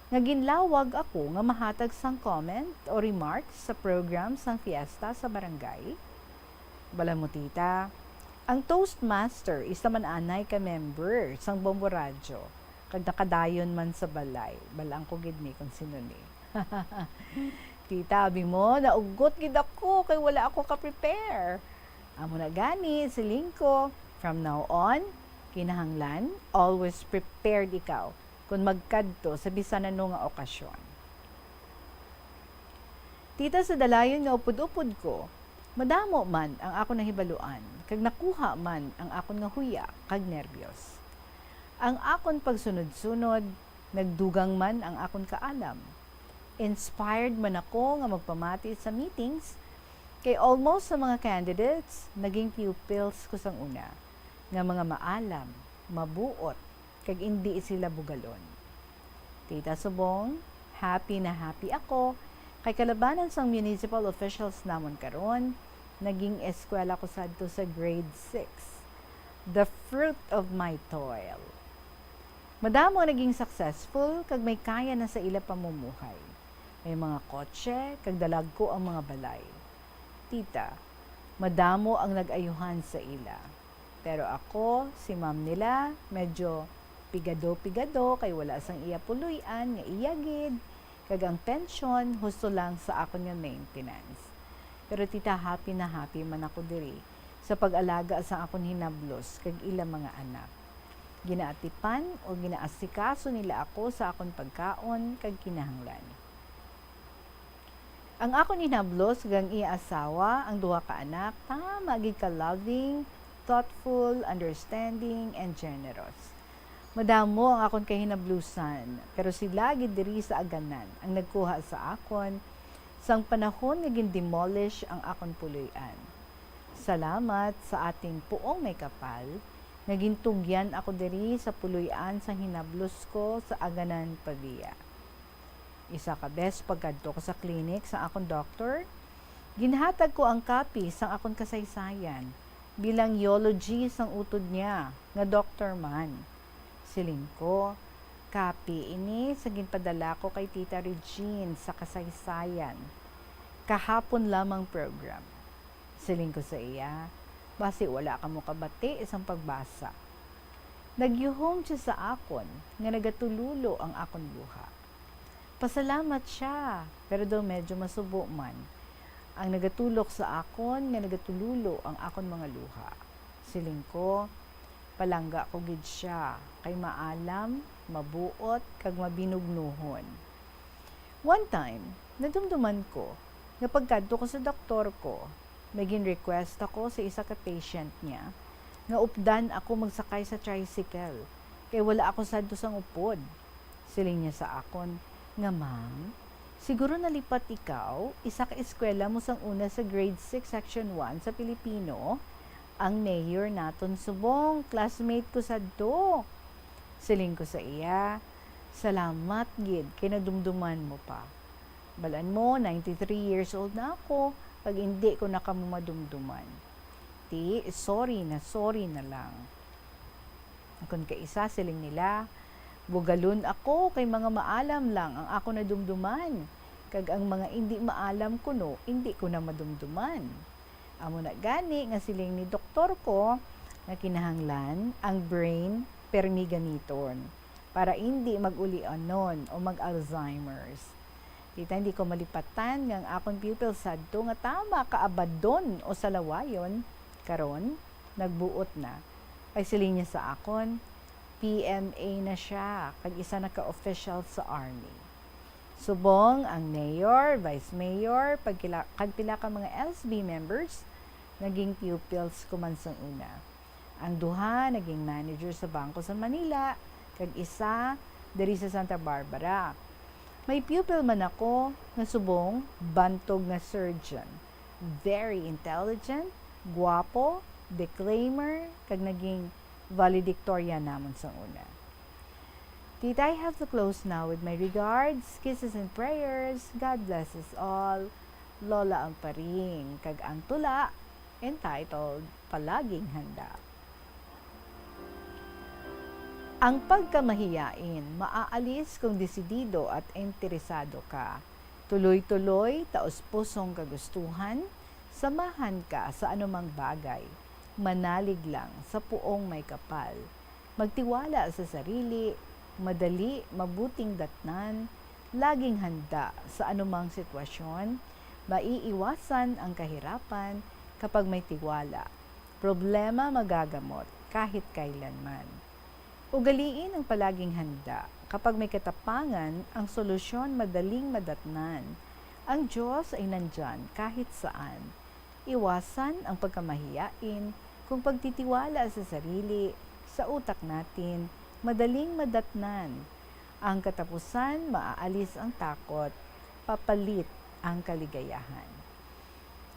nga ginlawag ako nga mahatag sang comment o remarks sa program sang fiesta sa barangay. Bala mo, tita, ang Toastmaster is naman anay ka member sang Bombo Radyo kag nakadayon man sa balay. Balang ko gid ni kung sino ni. Tita, abi mo, naugot gid ako kay wala ako ka-prepare. Amo na gani, siling ko, from now on, kinahanglan, always prepared ikaw kung magkadto sa bisan ano nga okasyon. Tita, sa dalayon nga upod-upod ko, madamo man ang ako nahibaluan, kag nakuha man ang akon nga huya, kag nervyos. Ang akon pagsunod-sunod, nagdugang man ang akon kaalam. Inspired man ako nga magpamati sa meetings, kay almost sa mga candidates, naging pupils ko sang una, nga mga maalam, mabuot, kag hindi sila bugalon. Tita Subong, happy na happy ako, kay kalabanan sang municipal officials namon karon, naging eskwela ko sadto sa grade 6. The fruit of my toil. Madamo naging successful, kag may kaya na sa ila pamumuhay. May mga kotse, kag dalag ko ang mga balay. Tita, madamo ang nag-ayuhan sa ila. Pero ako, si ma'am nila, medyo pigado-pigado kay wala sang iya puluyan nga iyagid, kag ang pension husto lang sa akon nga maintenance. Pero tita, happy na happy man ako diri sa pag-alaga sa akon hinablos kag ila mga anak. Ginaatipan o ginaasikaso nila ako sa akon pagkaon kag kinahanglan. Ang akon hinablos gang iya asawa, ang duha ka anak, tama gid ka loving, thoughtful, understanding, and generous. Madamo ang akon kahinablusan, pero sila gid diri sa aganan ang nagkuha sa akon sang panahon nga gin-demolish ang akon puloy-an. Salamat sa ating puong may kapal, naging tugyan ako diri sa puloy-an sang hinablos ko sa aganan Pavia. Isa ka bes pagkadto ko sa klinik sa akong doktor, ginhatag ko ang copy sang akong kasaysayan bilang eulogy sang utod niya nga doktor man. Siling ko, copy ini sa ginpadala ko kay Tita Regine sa kasaysayan. Kahapon lamang program. Siling ko sa iya, basi wala ka mo kabati isang pagbasa. Nagyuhong siya sa akon nga nagatululo ang akon buha. Pasalamat siya, pero daw medyo masubo man. Ang nagatulok sa akon, nga nagatululo ang akon mga luha. Siling ko, palangga ko gid siya, kay maalam, mabuot, kag mabinugnuhon. One time, nadumduman ko, nga pagkadto ko sa doktor ko, naging request ako sa isa ka patient niya, nga updan ako magsakay sa tricycle, kay wala ako sadto sang upod. Siling niya sa akon, nga ma'am, siguro nalipat ikaw, isa ka eskwela mo sang una sa grade 6 section 1 sa Pilipino, ang mayor naton Subong, classmate ko sa do. Siling ko sa iya, salamat gid, kay nadumduman mo pa. Balan mo, 93 years old na ako, pag hindi ko na kamo madumduman. Ti, sorry na lang. Kung kaisa siling nila, bugalon ako kay mga maalam lang ang ako na dumduman. Kag ang mga hindi maalam ko no, hindi ko na madumduman. Amo na gani nga siling ni doktor ko na kinahanglan ang brain permiganiton para hindi mag-uli-anon o mag-Alzheimer's. Tita, hindi ko malipatan nga ang akong pupil sadto nga tama kaabadon o salawayon karon nagbuot na. Ay siling niya sa akon, PMA na siya, kag isa na ka-official sa Army. Subong ang mayor, vice mayor, kag pila ka mga LSB members, naging pupils ko man sang una. Ang duha, naging manager sa bangko sa Manila, kag isa, diri sa Santa Barbara. May pupil man ako, nga subong, bantog nga surgeon. Very intelligent, guwapo, declaimer, kag naging valedictorian namon sang una. Tita, I have to close now with my regards, kisses and prayers. God bless us all. Lola ang paring, kag ang tula, entitled Palaging Handa. Ang pagkamahiyain, maaalis kung desidido at interesado ka. Tuloy-tuloy, taos-pusong kagustuhan, samahan ka sa anumang bagay. Manalig lang sa puong may kapal. Magtiwala sa sarili, madali, mabuting datnan, laging handa sa anumang sitwasyon, maiiwasan ang kahirapan kapag may tiwala. Problema magagamot kahit kailanman. Ugaliin ang palaging handa. Kapag may katapangan, ang solusyon madaling madatnan. Ang Diyos ay nandyan kahit saan. Iwasan ang pagkamahiyain kung pagtitiwala sa sarili, sa utak natin, madaling madatnan. Ang katapusan, maaalis ang takot, papalit ang kaligayahan.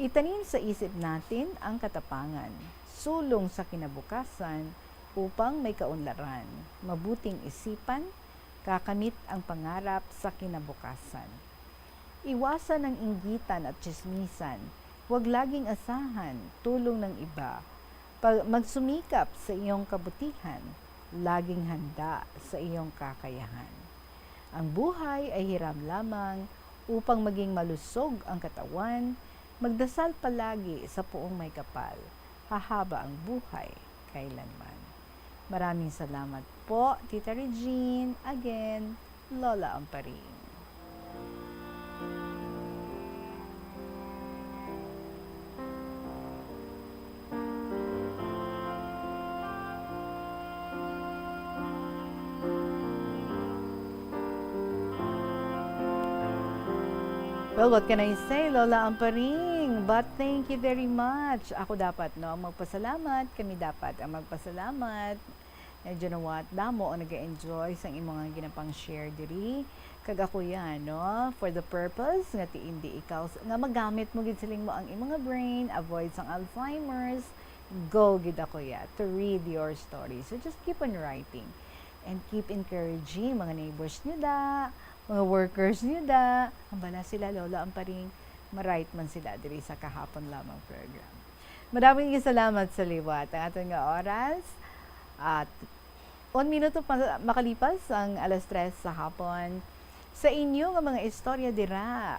Itanim sa isip natin ang katapangan, sulong sa kinabukasan upang may kaunlaran, mabuting isipan, kakamit ang pangarap sa kinabukasan. Iwasan ang inggitan at tsismisan, huwag laging asahan, tulong ng iba, magsumikap sa iyong kabutihan, laging handa sa iyong kakayahan. Ang buhay ay hiram lamang upang maging malusog ang katawan, magdasal palagi sa puong may kapal, hahaba ang buhay kailanman. Maraming salamat po, Tita Regine. Again, Lola Amparing. Well, what can I say, Lola Amparing? But thank you very much. Ako dapat, no, ang magpasalamat. Kami dapat ang magpasalamat. And you know what? Damo ang nag-enjoy sa imong ginapang share diri. Kag ako yan, no? For the purpose nga ti hindi ikaw nga magamit mo gid siling mo ang imong brain, avoid sang Alzheimer's. Go gid ako ya to read your story. So just keep on writing and keep encouraging mga neighbors niyo da, mga workers niyo da. Ambala sila Lola Amparing, ma-write man sila diri sa kahapon lamang program. Maraming salamat sa liwat ang aton nga oras. At 1 minuto pa makalipas ang 3:00 sa hapon. Sa inyo nga mga istorya dira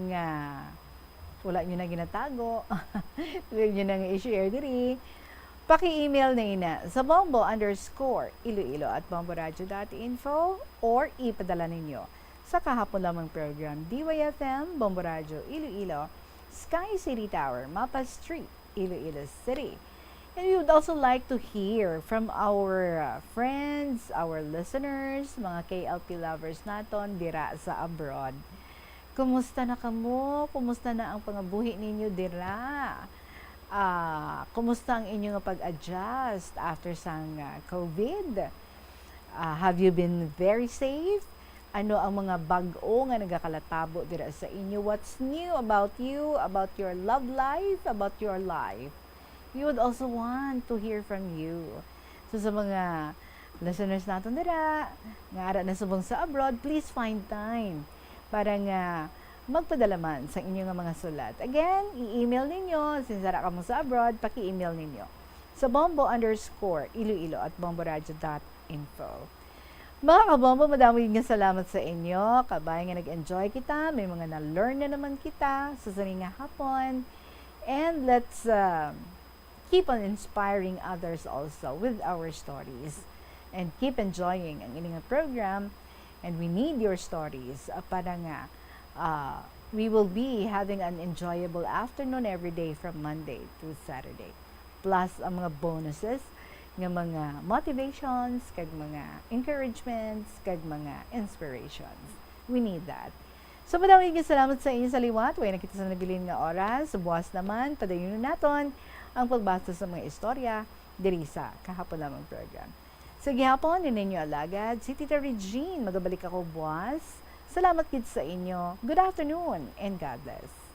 nga wala nyo na ginatago, wala nyo na i-share diri, paki-email na ina sa bombo_iloilo@bomboradio.info or ipadala ninyo sa kahapon lamang program DYFM, Bombo Radio, Iloilo, Sky City Tower, Mapa Street, Iloilo City. And we would also like to hear from our friends, our listeners, mga KLP lovers naton dira sa abroad. Kumusta na kamo? Kumusta na ang pangabuhi ninyo dira? Kumusta ang inyong pag-adjust after sang COVID? Have you been very safe? Ano ang mga bag-o nga nagakalatabo dira sa inyo? What's new about you, about your love life, about your life? We would also want to hear from you. So sa mga listeners natin dira, nga ara na subong sa abroad, please find time para nga magpadala man sa inyong mga sulat. Again, i-email ninyo, since ara ka mo sa abroad, paki-email ninyo sa bombo_iloilo@bomboradio.info. Mga kabombo, madami nga salamat sa inyo. Kabay nga nag-enjoy kita, may mga na-learn na naman kita sa nga hapon. And let's keep on inspiring others also with our stories and keep enjoying ang inyong program, and we need your stories para nga we will be having an enjoyable afternoon every day from Monday to Saturday, plus ang mga bonuses nga mga motivations kag mga encouragements kag mga inspirations. We need that. So madaming salamat sa inyo sa liwat. Way nakita sa nabilin nga oras. Buwas naman, padayon naton ang pagbasa sa mga istorya diri sa kahapon lamang program. Sa gihapon, ninyo alagad, si Tita Regine, magabalik ako buwas. Salamat kid sa inyo. Good afternoon and God bless.